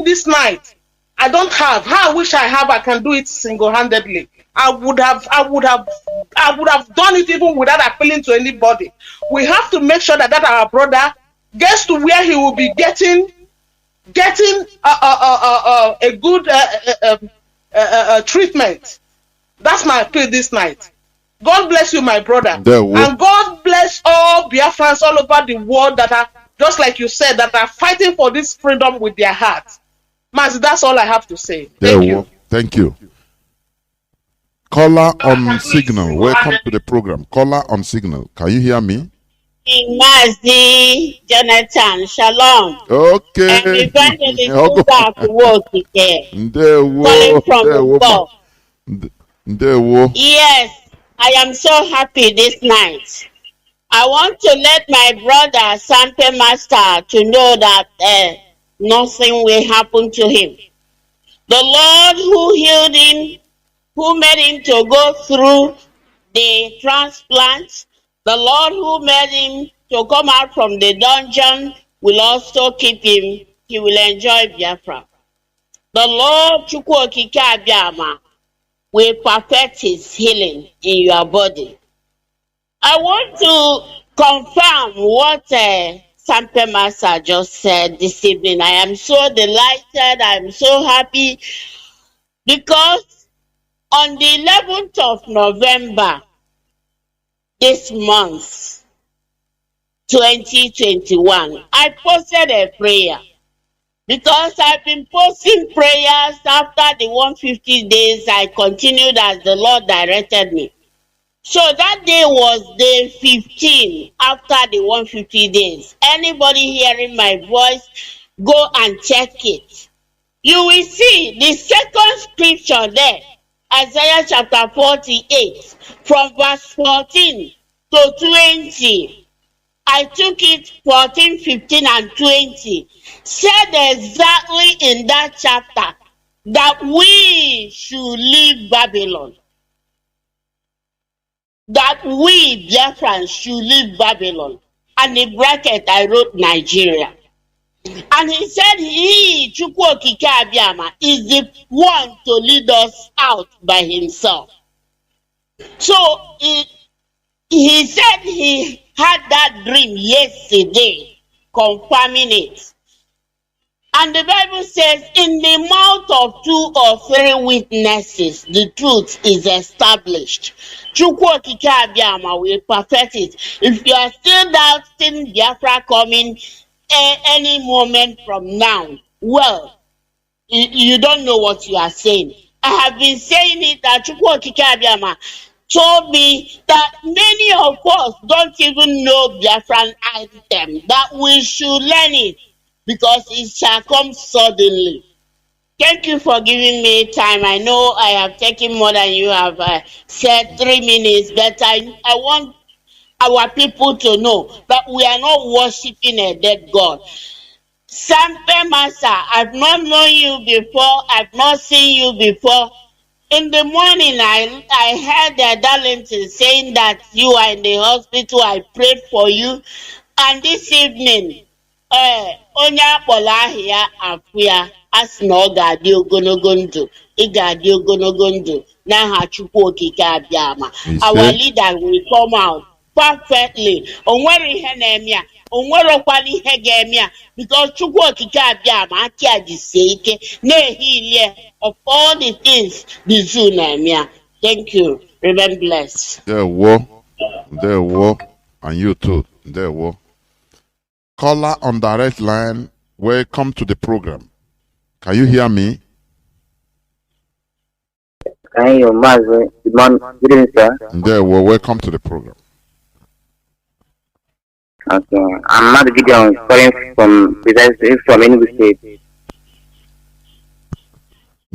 this night. I don't have. How I wish I have. I can do it single-handedly. I would have done it even without appealing to anybody. We have to make sure that our brother gets to where he will be getting a good treatment. That's my appeal this night. God bless you, my brother. And God bless all Biafrans all over the world that are, just like you said, that are fighting for this freedom with their hearts. Mazi, that's all I have to say. Thank you. Thank you. Caller on signal. Welcome to the program. Caller on signal. Can you hear me? Mazi Johnathan, shalom. Okay. Calling from above. Yes, I am so happy this night. I want to let my brother Sampe Master to know that nothing will happen to him. The Lord who healed him, who made him to go through the transplant, the Lord who made him to come out from the dungeon will also keep him. He will enjoy Biafra. The Lord Chukwu Okike Abiama will perfect his healing in your body. I want to confirm what Sampe Master just said this evening. I am so delighted. I am so happy because on the 11th of November this month, 2021, I posted a prayer because I've been posting prayers after the 150 days. I continued as the Lord directed me. So that day was day 15 after the 150 days. Anybody hearing my voice, go and check it. You will see the second scripture there, Isaiah chapter 48, from verse 14 to 20. I took it 14, 15, and 20. Said exactly in that chapter that we should leave Babylon. That we, Biafrans, should leave Babylon. And in bracket, I wrote Nigeria. And he said, he, Chukwu Okike Abiama, is the one to lead us out by himself. So, he said he had that dream yesterday, confirming it. And the Bible says, in the mouth of 2 or 3 witnesses, the truth is established. Chukwu Okike Abiama will perfect it. If you are still doubting Biafra coming any moment from now, well, you don't know what you are saying. I have been saying it that Chukwu Okike Abiama told me that many of us don't even know Biafran anthem, that we should learn it because it shall come suddenly. Thank you for giving me time. I know I have taken more than you have said, 3 minutes, but I want our people to know that we are not worshiping a dead God. Sampe Master, I've not known you before, I've not seen you before. In the morning, I heard Darlington saying that you are in the hospital. I prayed for you. And this evening, onye akpọrọ ahịa afụya asị na ọ ga-adị ogologo ndụ, ị ga-adị ogologo ndụ n'aha Chukwu Okike Abiama. Our leader will come out perfectly. Onwere ihe na-eme ya, onwerekwala ihe ga-eme ya, because Chukwu Okike Abiama aka adịsie ike na-ehilie of all the things the zoo na-eme ya. Thank you. Remain blessed. There were, and you too. There were. Caller on direct line, welcome to the program. Can you hear me? Can you, Mazi? Good evening, sir. There were, welcome to the program. Okay, I'm Mazi Johnathan, calling from Enugu State.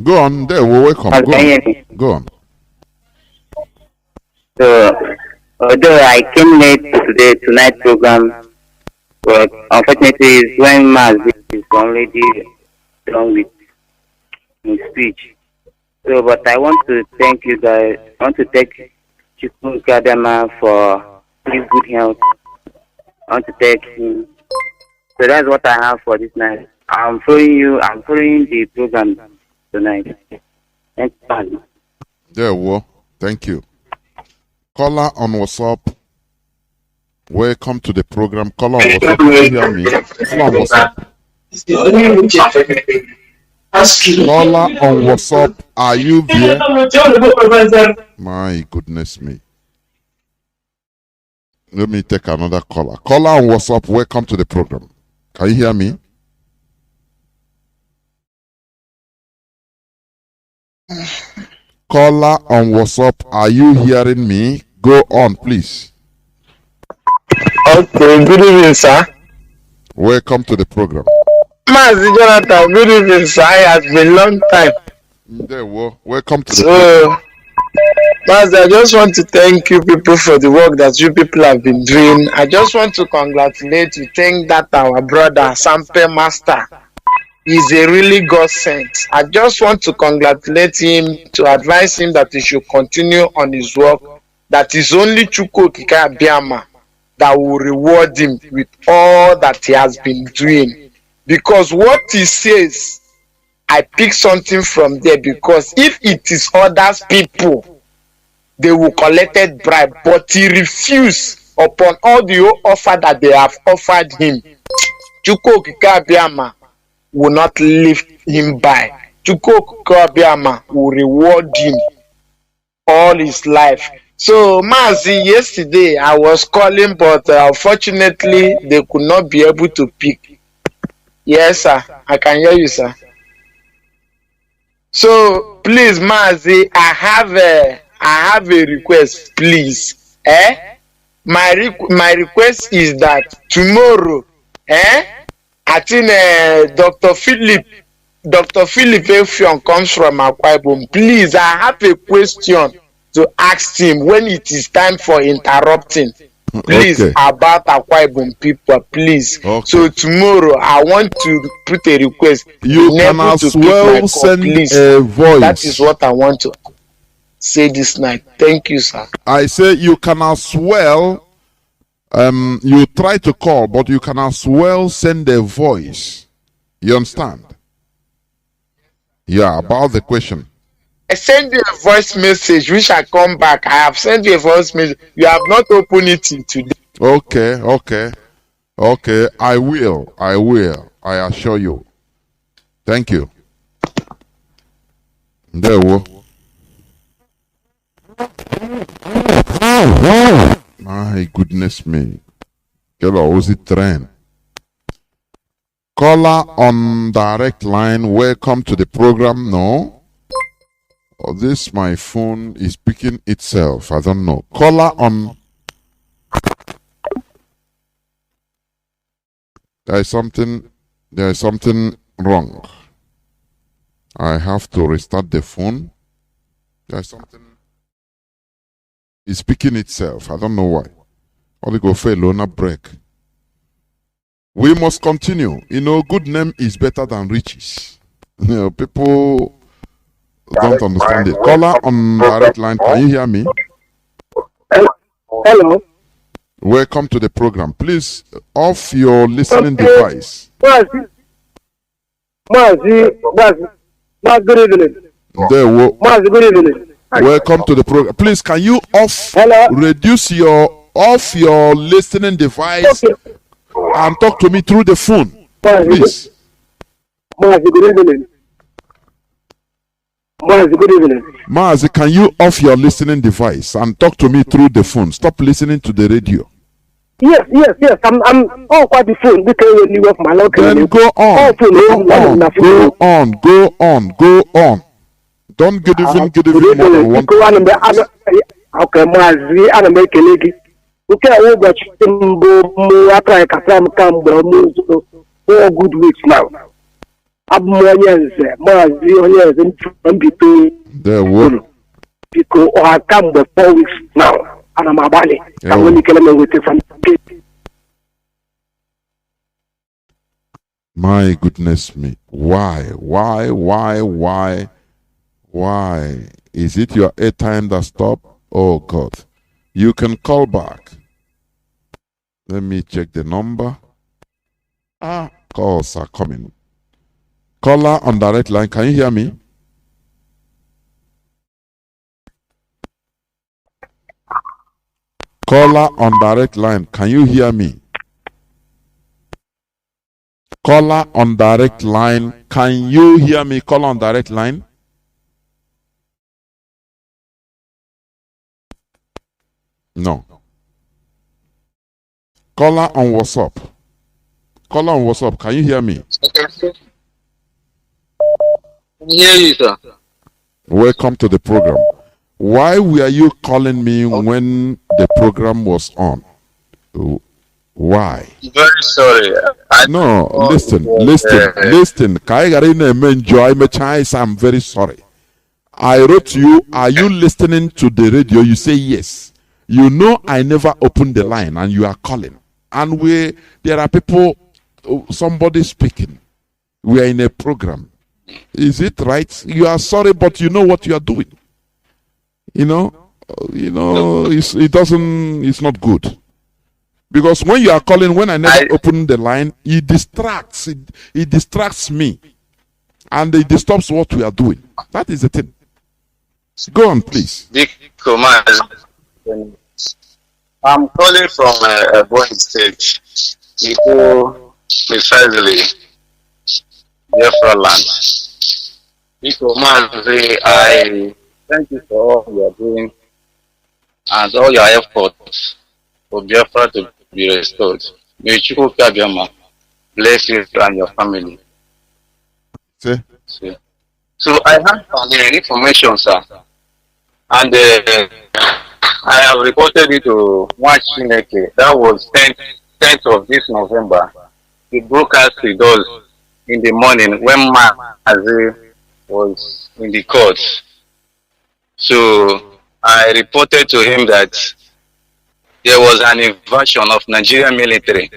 Go on, there were, welcome. Go on. So, although I came late to tonight's program, but unfortunately, when Mazi is already done with his speech. So, but I want to thank you guys. I want to thank Chukwu Kadama for his good health. I want to thank him. So that's what I have for this night. I'm following the program tonight. Thank you. There were. Thank you. Caller on WhatsApp. Welcome to the program. Caller on WhatsApp. Can you hear me? Caller on WhatsApp. Caller on WhatsApp. Are you there? My goodness me. Let me take another caller. Caller on WhatsApp. Welcome to the program. Can you hear me? Caller on WhatsApp. Are you hearing me? Go on, please. Okay, good evening, sir. Welcome to the program. Mazi Johnathan, good evening, sir. It has been a long time. There were. Welcome to the program. Mazi, I just want to thank you people for the work that you people have been doing. I just want to congratulate you, thank that our brother, Sampe Master, is a really God sent. I just want to congratulate him, to advise him that he should continue on his work, that is only Chukwu Okike Abiama that will reward him with all that he has been doing. Because what he says, I pick something from there, because if it is others people, they will collected bribe, but he refused upon all the offer that they have offered him. Chukwu Okike Abiama will not leave him by. Chukwu Okike Abiama will reward him all his life. So, Mazi, yesterday I was calling, but unfortunately they could not be able to pick. Yes, sir. I can hear you, sir. So, please, Mazi, I have a request, please. My request is that tomorrow, I think Dr. Philip Effiong comes from Akwa Ibom. Please, I have a question to ask him when it is time for interrupting. Please, about Akwa Ibom people, please. Okay. So tomorrow, I want to put a request. You can as well send a voice. That is what I want to say this night. Thank you, sir. I say you can as well. You try to call, but you can as well send a voice. You understand? Yeah, about the question. I send you a voice message which I come back. I have sent you a voice message. You have not opened it today. Okay. I will. I assure you. Thank you. There we go. My goodness me. Was it train? Caller on direct line. Welcome to the program. No. Oh, this my phone is picking itself. I don't know. Caller on. There is something wrong. I have to restart the phone. There's something. It's picking itself. I don't know why. Or go for a loaner break. We must continue. You know, good name is better than riches. You know, people don't understand it. Caller on direct line. Can you hear me? Hello. Welcome to the program. Please off your listening device. Mazi, good evening. Mazi, good evening. Welcome to the program. Please, can you reduce your listening device and talk to me through the phone, please? Mazi, good evening. Mazi, good evening. Mazi, can you off your listening device and talk to me through the phone? Stop listening to the radio. Yes. I'm on quite the phone because you off my local. Then go on. Don't get even more than one. Okay, Mazi, I'm making it. Okay, I will watch after I come for good weeks now. I'm more years, Mazi, in between. There were. Because I come for 4 weeks now, and I'm a body. I'm going to kill with it from. My goodness me. Why? Is it your airtime that stopped? Oh God. You can call back. Let me check the number. Calls are coming. Caller on direct line. Can you hear me? Caller on direct line. Can you hear me? Caller on direct line. Can you hear me? Caller on direct line. No. Caller on WhatsApp. Caller on WhatsApp. Can you hear me? I hear you, sir. Welcome to the program. Why were you calling me when the program was on? Why? Very sorry. Listen. I'm very sorry. I wrote to you, are you listening to the radio? You say yes. You know I never opened the line and you are calling. And there are people, somebody speaking. We are in a program. Is it right? You are sorry, but you know what you are doing. It's not good. Because when you are calling, when I never open the line, it distracts me. And it disturbs what we are doing. That is the thing. Go on, please. I'm calling from a boy state. Precisely Biafra land. I thank you for all you are doing and all your efforts for Biafra to be restored. May Chukwu Kabiyama bless you and your family. See? So I have some information, sir, and I have reported it to Chineke. That was 10th of this November. The broadcast he does in the morning when Mazi was in the court. So I reported to him that there was an invasion of Nigerian military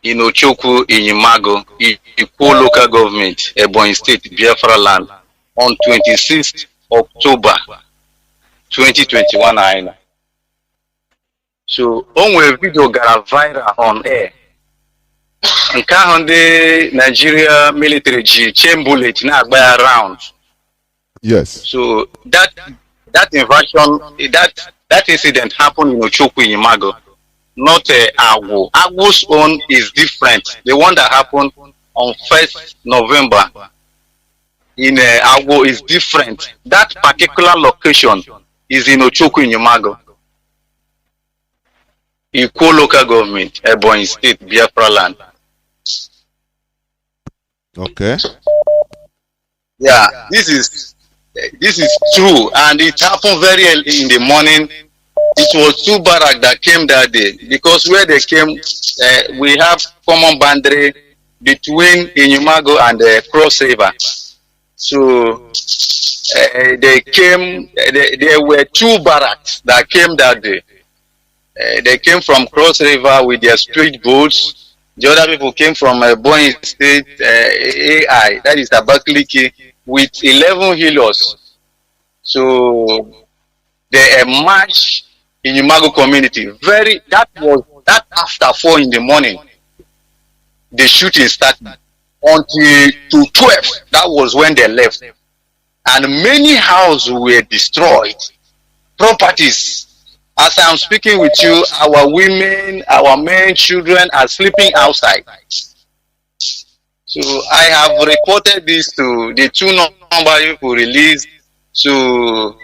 in Ochukwu, in Imago, Ikwo local government, Ebonyi State, Biafra land, on 26th October 2021. So, on video got viral on air. And on the Nigeria military chain bullet now around. Yes. So that invasion, that incident happened in Ochukwu, in Imago, not Agwo. Agwo's own is different. The one that happened on 1st November in Agwo is different. That particular location is in Ochoku in Yumago. Equal local government, Ebonyi State, Biafra land. Okay. Yeah, this is true, and it happened very early in the morning. It was two barracks that came that day, because where they came, we have common boundary between Inyumago and Cross River. So they came. There were two barracks that came that day. They came from Cross River with their street boats. The other people came from Ebonyi State, AI, that is Abakaliki, with 11 healers. So they emerged in Inyumago community. That after 4 in the morning, the shooting started until to 12. That was when they left, and many houses were destroyed. Properties. As I'm speaking with you, our women, our men, children are sleeping outside. So I have reported this to the two number who released. So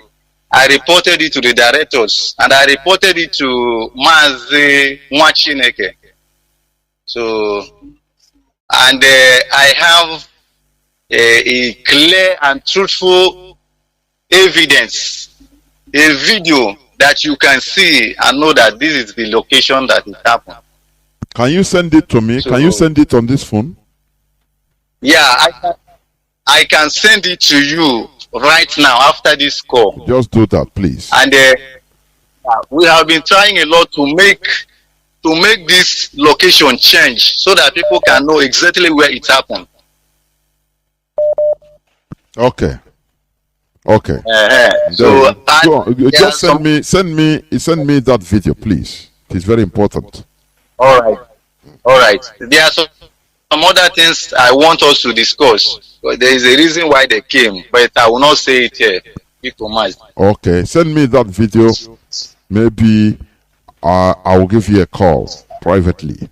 I reported it to the directors, and I reported it to Mazi Nnamdi. So, and I have a clear and truthful evidence, a video that you can see and know that this is the location that it happened. Can you send it to me? So, can you send it on this phone? Yeah, I can send it to you right now after this call. Just do that, please. And we have been trying a lot to make this location change so that people can know exactly where it happened. Okay. Okay. So just send me that video, please. It is very important. All right. There are some other things I want us to discuss. But there is a reason why they came, but I will not say it here. Okay. Send me that video. Maybe I will give you a call privately.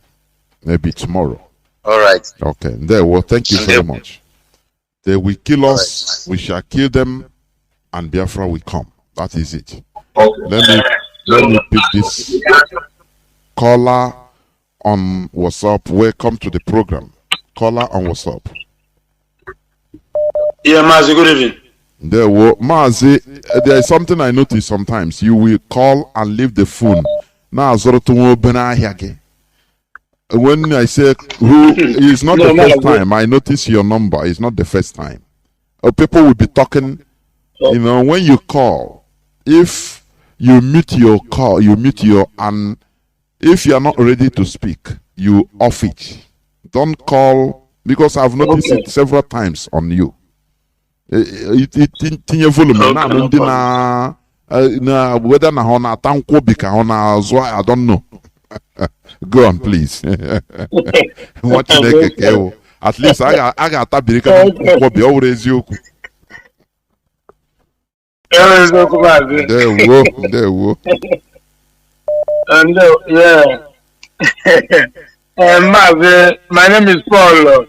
Maybe tomorrow. All right. Okay. There. Well, thank you very much. They will kill us. We shall kill them. And Biafra will come. That is it. Okay. Let me pick this caller on WhatsApp. Welcome to the program. Caller on WhatsApp. Yeah, Mazi, good evening. Mazi, there is something I notice sometimes. You will call and leave the phone. Now, when I say who, it's not the first time I notice your number. It's not the first time. People will be talking. You know, when you call, if you mute your call, and if you are not ready to speak, you off it. Don't call, because I've noticed it several times on you. I don't know. Go on, please. At least I got that. There we And Mazi, my name is Paul,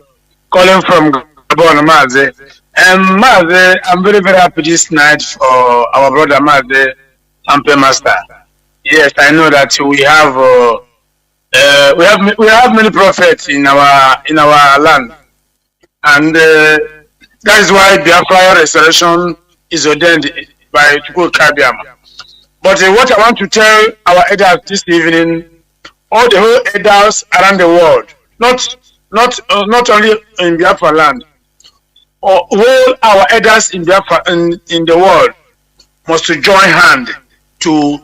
calling from Gabon, Mazi. And Mazi, I'm very, very happy this night for our brother Mazi, Sampe Master. Yes, I know that we have many prophets in our land, and that is why Biafra restoration is ordained by Chukwu Kabiam. But what I want to tell our elders this evening, all the whole elders around the world, not only in Biafra land, all our elders in Biafra in the world must join hand to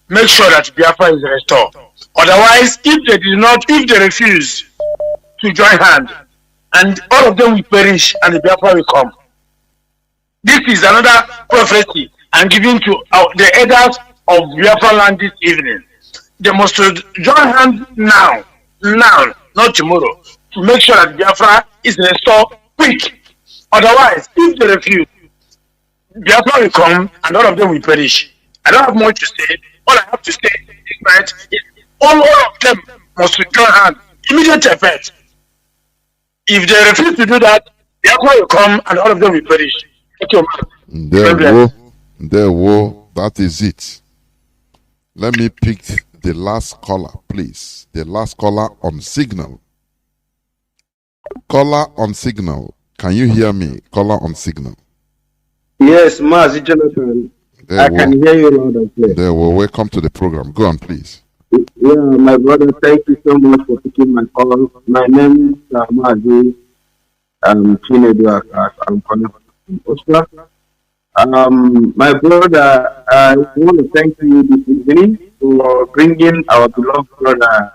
make sure that Biafra is restored. Otherwise, if they refuse to join hand, and all of them will perish and the Biafra will come. This is another prophecy I'm giving to the elders of Biafra land this evening. They must join hands now, not tomorrow, to make sure that Biafra is restored quick. Otherwise, if they refuse, Biafra will come and all of them will perish. I don't have much to say. All I have to say is that all of them must join hands. Immediate effect. If they refuse to do that, Biafra will come and all of them will perish. That is it. Let me pick the last caller, please. The last caller on signal. Caller on signal. Can you hear me? Caller on signal. Yes, Mazi Johnathan. I can hear you loud and clear. There, well, welcome to the program. Go on, please. Yeah, my brother, thank you so much for taking my call. My name is Mazi Chinedu. I'm calling from Oslo. My brother, I want to thank you this evening for bringing our beloved brother,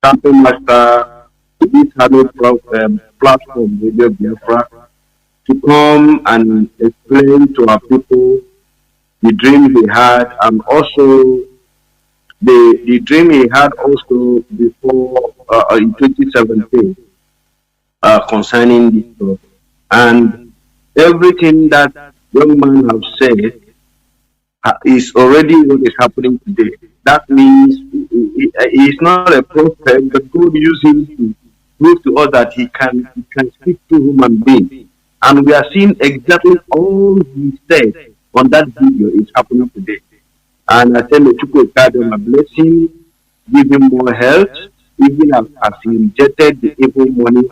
Champion Master, to this hallowed platform, Radio Biafra, to come and explain to our people the dream he had, and also the dream he had also before in 2017 concerning this stuff. And everything that young man have said is already what is happening today. That means he is not a prophet, but God used him to prove to us that he can speak to human beings. And we are seeing exactly all he said on that video is happening today. And I tell the Chukwu God my blessing, give him more health, even as he rejected the evil money.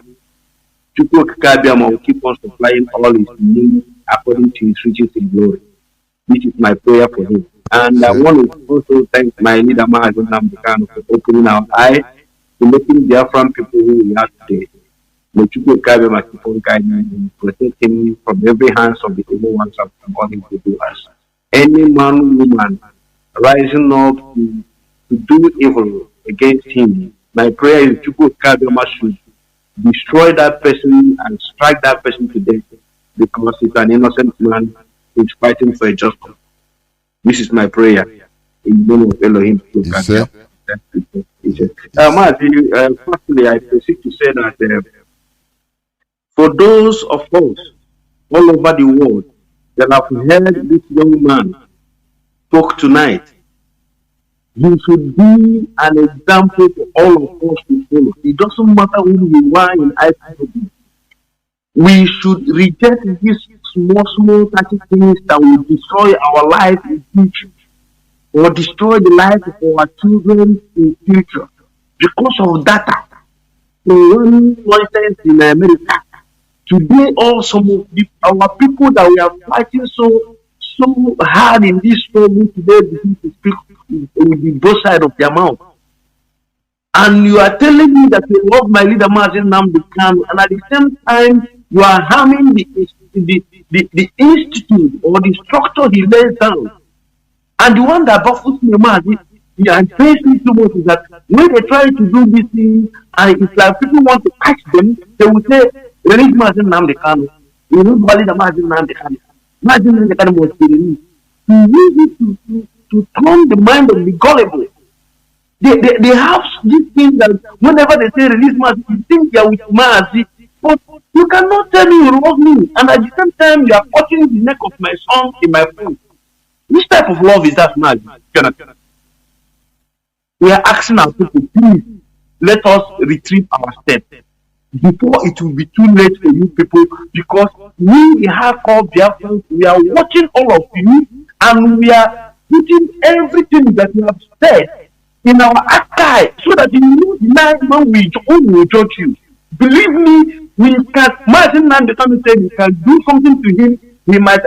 Chukwu Kabiyama will keep on supplying all his needs according to his riches in glory. This is my prayer for him. And I want to also thank my leader, Mazi Nnamdi Kanu, for opening our eyes to making Biafran people who we are today. May Chukwu Kabiyama keep on guiding him, protect him from every hands of the evil ones of according to do us. Any man, woman rising up to do evil against him, my prayer is Chukwu Kabiyama should destroy that person and strike that person to death, because it's an innocent man who's fighting for a just cause. This is my prayer in the name of Elohim. Firstly, I proceed to say that for those of us all over the world that have heard this young man talk tonight, he should be an example for all of us to follow. It doesn't matter who we are in IPOB. We should reject these small touchy things that will destroy our life in future, or destroy the life of our children in future because of data. One instance in America, today all some of our people that we are fighting so hard in this struggle today begin to speak with the both side of their mouth. And you are telling me that you love my leader Mazi Nnamdi Kanu, and at the same time you are harming the institute or the structure he lays down. And the one that baffles me, Mazi, and pains me so much is that when they try to do this thing, and it's like people want to catch them, they will say, release Mazi Nnamdi Kanu. You know, Mazi Nnamdi Kanu. Mazi Nnamdi Kanu must be released. He uses it to turn the mind of the gullible. They have this thing that whenever they say release Mazi, you think you are with Mazi, but you cannot tell me you love me, and at the same time you are cutting the neck of my son in my phone. Which type of love is that, Mazi Johnathan? We are asking our people, please let us retrieve our steps before it will be too late for you people, because we have called Biafra, we are watching all of you, and we are putting everything that you have said in our archive so that you know the night when we will judge you. Believe me, we can. Mazi Nnamdi Kanu said you can do something to him, he might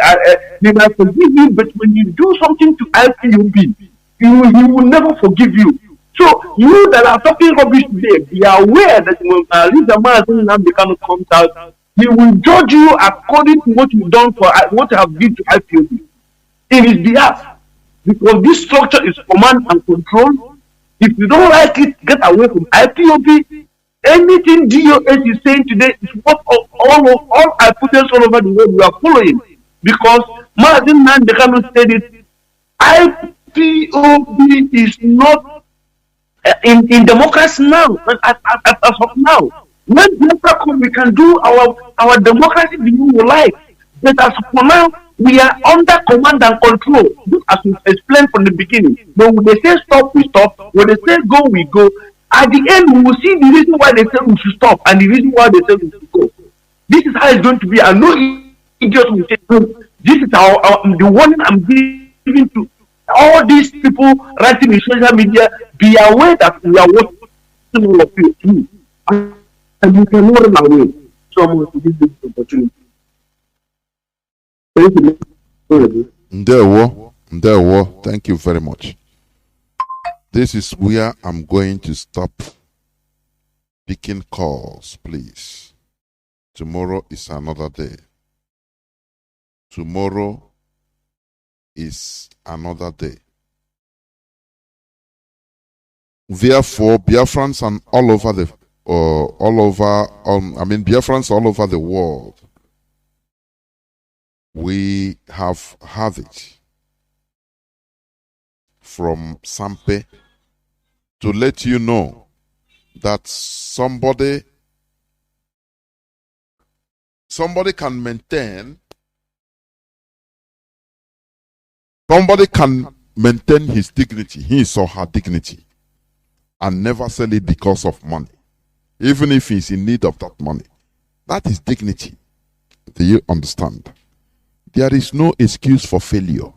forgive you, but when you do something to IPOB, he will never forgive you. So you that are talking rubbish today, be aware that when leader Mazi Nnamdi Kanu comes out, he will judge you according to what you've done for what you have done to IPOB in his behalf. Because this structure is command and control. If you don't like it, get away from IPOB. Anything DOS is saying today is what all IPOBs all over the world we are following. Because Mazi Nnamdi Kanu said it, IPOB is not in democracy now, as of now. When Biafra come, we can do our democracy the way we like. But as for now, we are under command and control, just as we explained from the beginning. But when they say stop, we stop. When they say go, we go. At the end, we will see the reason why they say we should stop and the reason why they say we should go. This is how it's going to be. And no idiot will say, no, this is the warning I'm giving to all these people writing in social media. Be aware that we are watching all of you too. And you can run away. Someone to give this opportunity. Thank you. Ndewo. Thank you very much. This is where I'm going to stop picking calls, please. Tomorrow is another day. Tomorrow is another day. Therefore, Biafrans and Biafrans all over the world, we have had it from Sampe to let you know that somebody can maintain his dignity, his or her dignity, and never sell it because of money, even if he's in need of that money. That is dignity. Do you understand? There is no excuse for failure.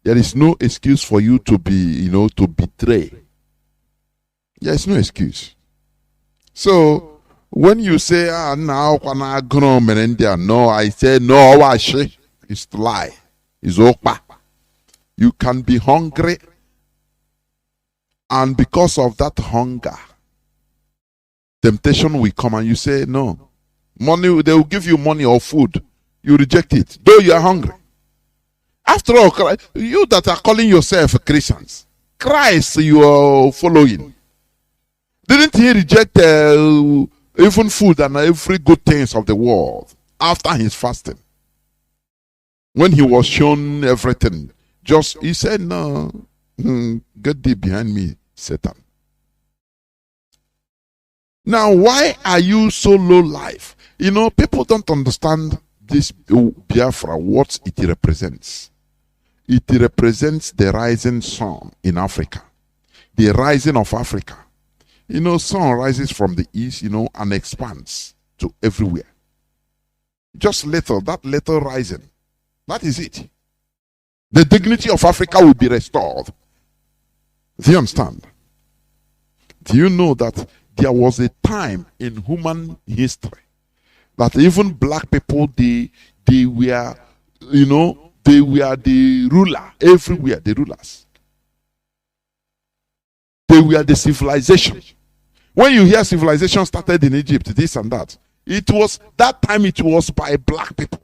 There is no excuse for you to be, to betray. There is no excuse. So, when you say, now, no, I say, no, it's to lie. It's okpa. You can be hungry, and because of that hunger, temptation will come and you say, no. Money, they will give you money or food. You reject it, though you are hungry. After all, you that are calling yourself Christians, Christ you are following. Didn't he reject even food and every good things of the world after his fasting? When he was shown everything, he said, no, get thee behind me, Satan. Now, why are you so low life? People don't understand this Biafra, what it represents. It represents the rising sun in Africa, the rising of Africa. Sun rises from the east, and expands to everywhere. Just that little rising. That is it. The dignity of Africa will be restored. Do you understand? Do you know that there was a time in human history that even black people, they were, they were the ruler everywhere, the rulers. They were the civilization. When you hear civilization started in Egypt, this and that, it was by black people.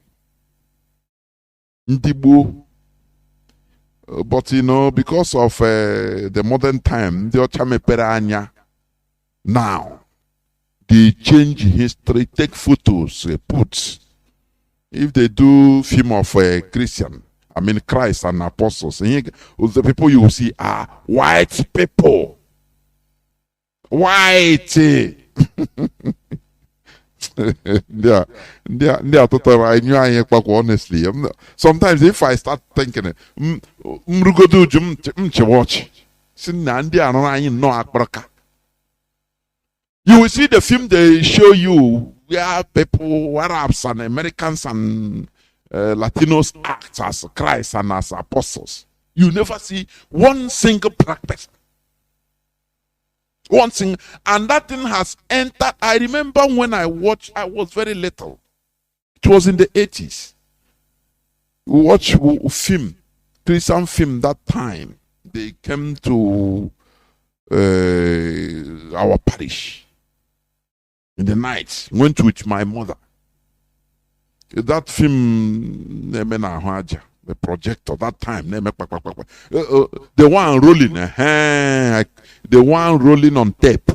Ndibo. But because of the modern time, the Ochameperanya, now they change history, take photos, put. If they do film of Christian, Christ and apostles, the people you will see are white people. White. They are totally. I knew honestly. Sometimes if I start thinking, you will see the film they show you where people, Arabs and Americans and Latinos act as Christ and as apostles. You never see one single black person. One thing, and that thing has entered. I remember when I watched, I was very little. It was in the 80s. We watched a film, Christian film that time. They came to our parish in the night. Went with my mother. That film, the projector that time, the one rolling, the one rolling on tape.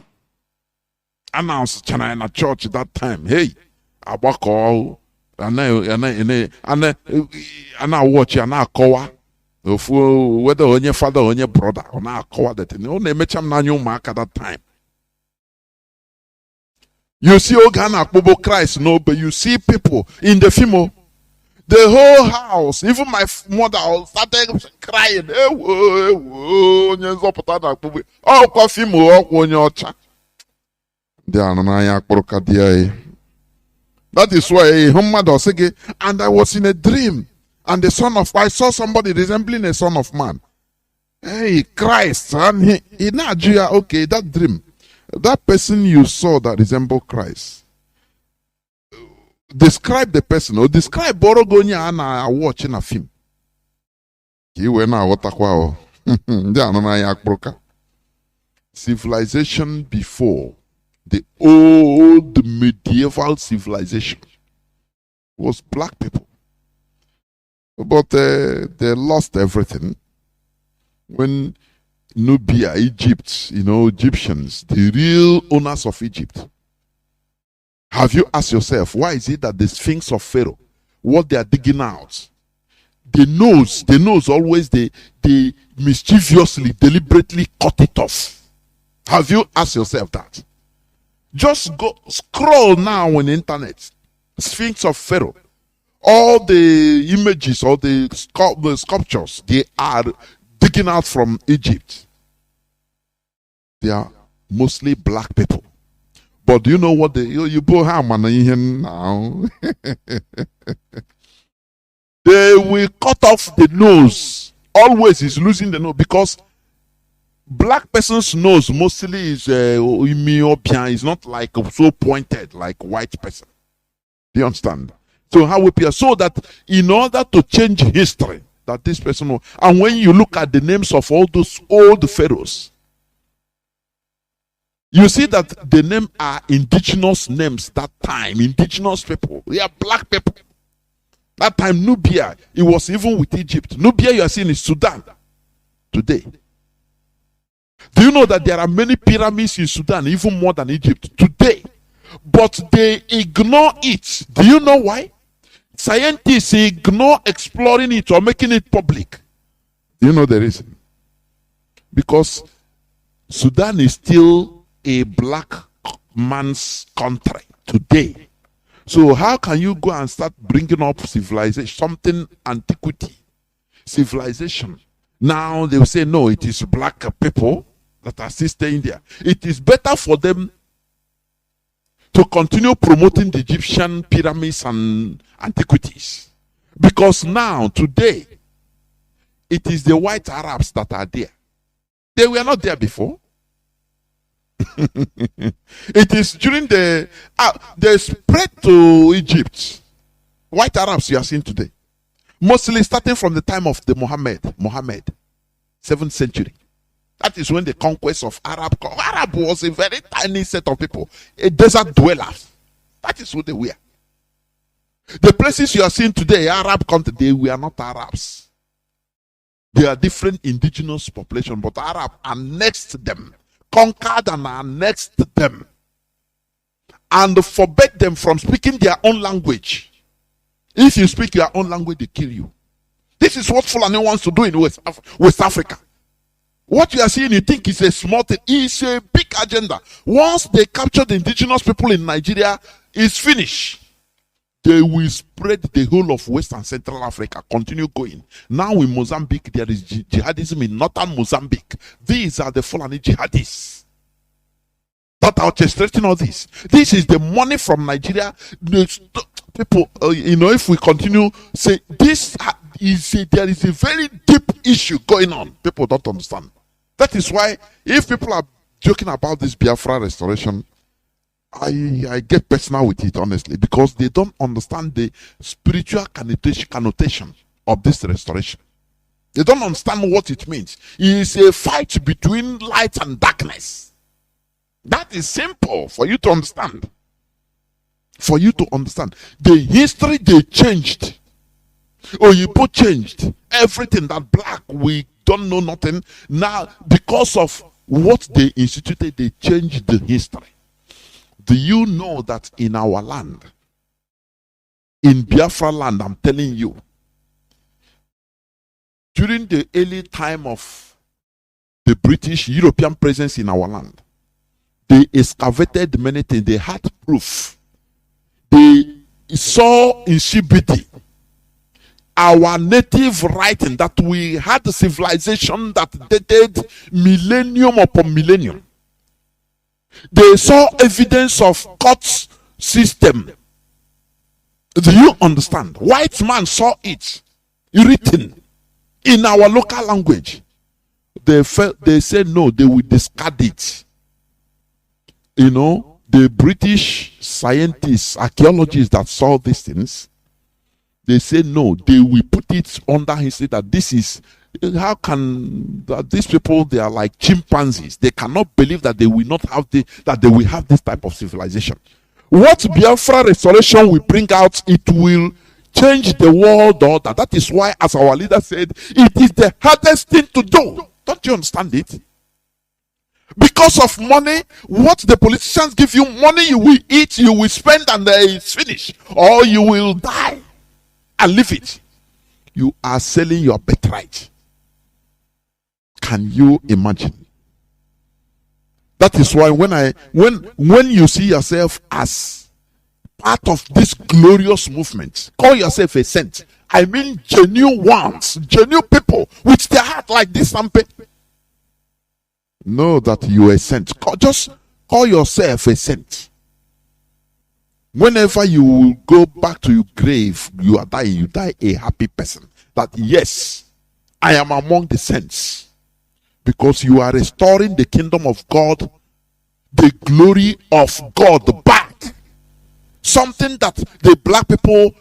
Announced China in a church that time. Hey, Abako, and I watch and I call whether on your father or your brother, on our call that only mecham na new mark at that time. You see Ogana Bobo Christ, no, but you see people in the film. The whole house, even my mother started crying. Oh, coffee more on your chat. That is why and I was in a dream, and I saw somebody resembling a son of man. Hey, Christ, and he okay, that dream, that person you saw that resembled Christ. Describe the person, or describe Borogonia and watching a film. He went out civilization before, the old medieval civilization, was black people. But they lost everything. When Nubia, Egypt, Egyptians, the real owners of Egypt. Have you asked yourself, why is it that the Sphinx of Pharaoh, what they are digging out, the nose always, they mischievously, deliberately cut it off? Have you asked yourself that? Just go scroll now on the internet. Sphinx of Pharaoh. All the images, all the sculptures, they are digging out from Egypt. They are mostly black people. But do you know what you put ham on now? They will cut off the nose. Always is losing the nose, because black person's nose mostly is myopia. It's not like so pointed like white person. Do you understand? So how we appear, so that in order to change history, that this person will, and when you look at the names of all those old pharaohs, you see that the name are indigenous names that time, indigenous people. They are black people. That time, Nubia, it was even with Egypt. Nubia, you are seeing, is Sudan today. Do you know that there are many pyramids in Sudan, even more than Egypt today? But they ignore it. Do you know why? Scientists ignore exploring it or making it public. Do you know the reason? Because Sudan is still a black man's country today. So how can you go and start bringing up civilization, something antiquity, civilization? Now they will say, no, it is black people that are still staying there. It is better for them to continue promoting the Egyptian pyramids and antiquities. Because now, today, it is the white Arabs that are there. They were not there before. It is during the spread to Egypt. White Arabs you are seeing today. Mostly starting from the time of the Muhammad, 7th century. That is when the conquest of Arab was a very tiny set of people, a desert dwellers. That is who they were. The places you are seeing today, Arab country, they were not Arabs. They are different indigenous population, but Arab annexed them, conquered and annexed them, and forbade them from speaking their own language. If you speak your own language, they kill you. This is what Fulani wants to do in West Africa. What you are seeing, you think is a small thing. It's a big agenda. Once they capture the indigenous people in Nigeria, it's finished. They will spread the whole of West and Central Africa, continue going. Now in Mozambique, there is jihadism in northern Mozambique. These are the Fulani jihadists that are orchestrating all this. This is the money from Nigeria. People, if we continue, say this there is a very deep issue going on. People don't understand. That is why, if people are joking about this Biafra restoration, I get personal with it, honestly, because they don't understand the spiritual connotation of this restoration. They don't understand what it means. It is a fight between light and darkness. That is simple for you to understand. For you to understand. The history they changed. Oyibo changed everything. That black, we don't know nothing. Now, because of what they instituted, they changed the history. Do you know that in our land, in Biafra land, I'm telling you, during the early time of the British European presence in our land, they excavated many things. They had proof. They saw in CBD our native writing that we had a civilization that dated millennium upon millennium. They saw evidence of court system. Do you understand? White man saw it written in our local language. They said no, they will discard it. You know, the British scientists, archaeologists that saw these things, they said no, they will put it under history that this is, how can these people, they are like chimpanzees. They cannot believe that they will not have that they will have this type of civilization. What Biafra restoration will bring out, it will change the world order. That is why, as our leader said, it is the hardest thing to do. Don't you understand it? Because of money, what the politicians give you, money you will eat, you will spend, and it's finished. Or you will die and leave it. You are selling your birthright. Can you imagine? That is why when you see yourself as part of this glorious movement, call yourself a saint. I mean genuine ones, genuine people with their heart like this. Know that you are a saint. Just call yourself a saint. Whenever you go back to your grave, you are dying. You die a happy person. That yes, I am among the saints. Because you are restoring the kingdom of God, the glory of God back. Something that the black people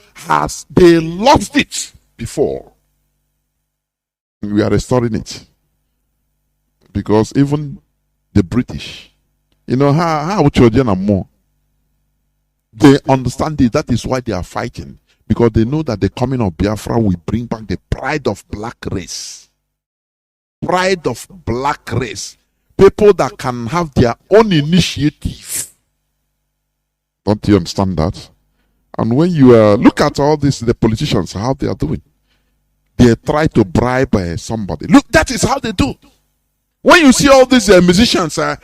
they lost it before. We are restoring it. Because even the British, you know, how children are more. They understand it. That is why they are fighting. Because they know that the coming of Biafra will bring back the pride of black race. Pride of black race. People that can have their own initiative. Don't you understand that? And when you look at all this, the politicians, how they are doing. They try to bribe somebody. Look, that is how they do. When you see all these musicians, when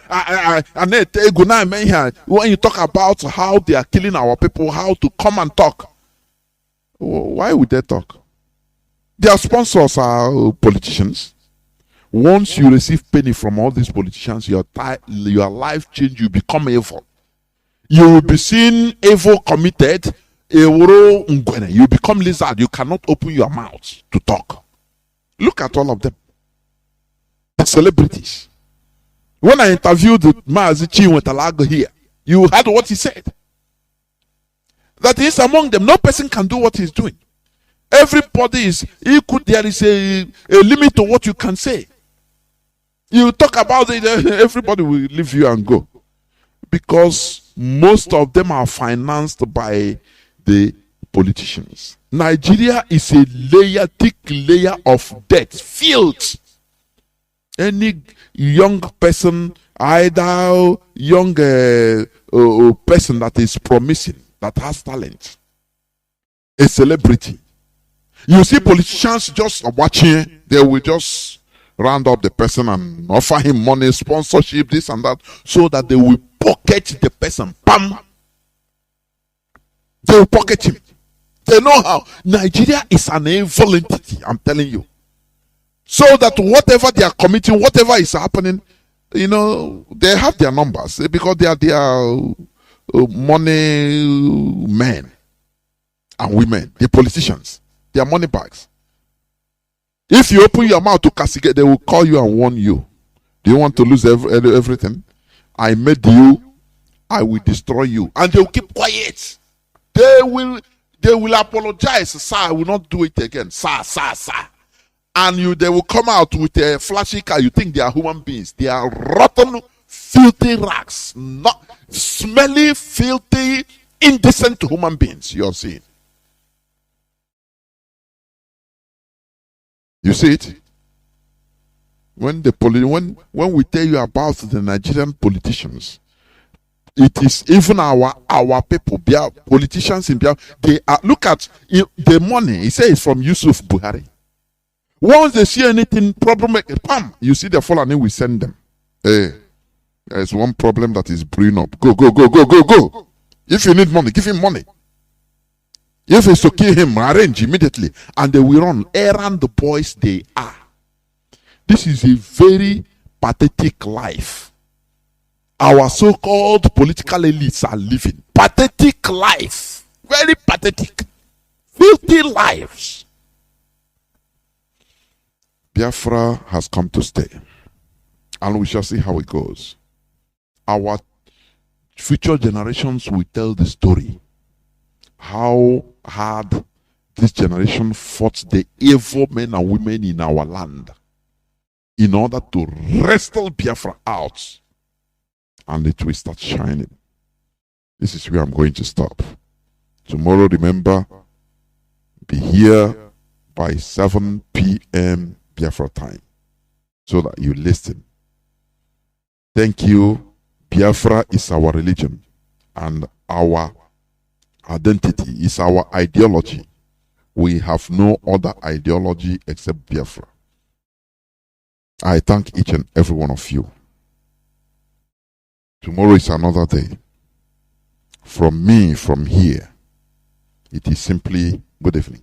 you talk about how they are killing our people, how to come and talk, why would they talk? Their sponsors are politicians. Once you receive penny from all these politicians, your life change, you become evil. You will be seen evil committed. You become lizard. You cannot open your mouth to talk. Look at all of them. Celebrities. When I interviewed Mazi Johnathan here, you heard what he said. That is among them. No person can do what he's doing. Everybody is equal. There is a limit to what you can say. You talk about it, everybody will leave you and go. Because most of them are financed by the politicians. Nigeria is a thick layer of debt, filth. Any young person, either young person that is promising, that has talent, a celebrity. You see politicians just watching, they will just round up the person and offer him money, sponsorship, this and that, so that they will pocket the person. Bam! They will pocket him. They know how. Nigeria is an evil entity, I'm telling you. So that whatever they are committing, whatever is happening, you know, they have their numbers because they are money men and women, the politicians, they are money bags. If you open your mouth to castigate, they will call you and warn you. Do you want to lose everything? I made you, I will destroy you. And they will keep quiet. They will apologize. Sir, I will not do it again. Sir. And they will come out with a flashy car. You think they are human beings. They are rotten, filthy rags. Not smelly, filthy, indecent human beings. You are seeing. You see it? When we tell you about the Nigerian politicians, it is even our people, politicians in Biafra. They are, look at the money. He says it's from Yusuf Buhari. Once they see anything problem, bam, you see the Fulani, we send them. Hey, there's one problem that is brewing up. Go. If you need money, give him money. If it's to kill him, arrange immediately. And they will run. Errand the boys they are. This is a very pathetic life. our so-called political elites are living. Pathetic life. Very pathetic. Filthy lives. Biafra has come to stay. And we shall see how it goes. Our future generations will tell the story. How hard this generation fought the evil men and women in our land in order to wrestle Biafra out. And it will start shining. This is where I'm going to stop. Tomorrow, remember, be here by 7 p.m. Biafra time so that you listen. Thank you. Biafra is our religion and our identity is our ideology. We have no other ideology except Biafra. I thank each and every one of you. Tomorrow is another day. From me, from here, it is simply good evening.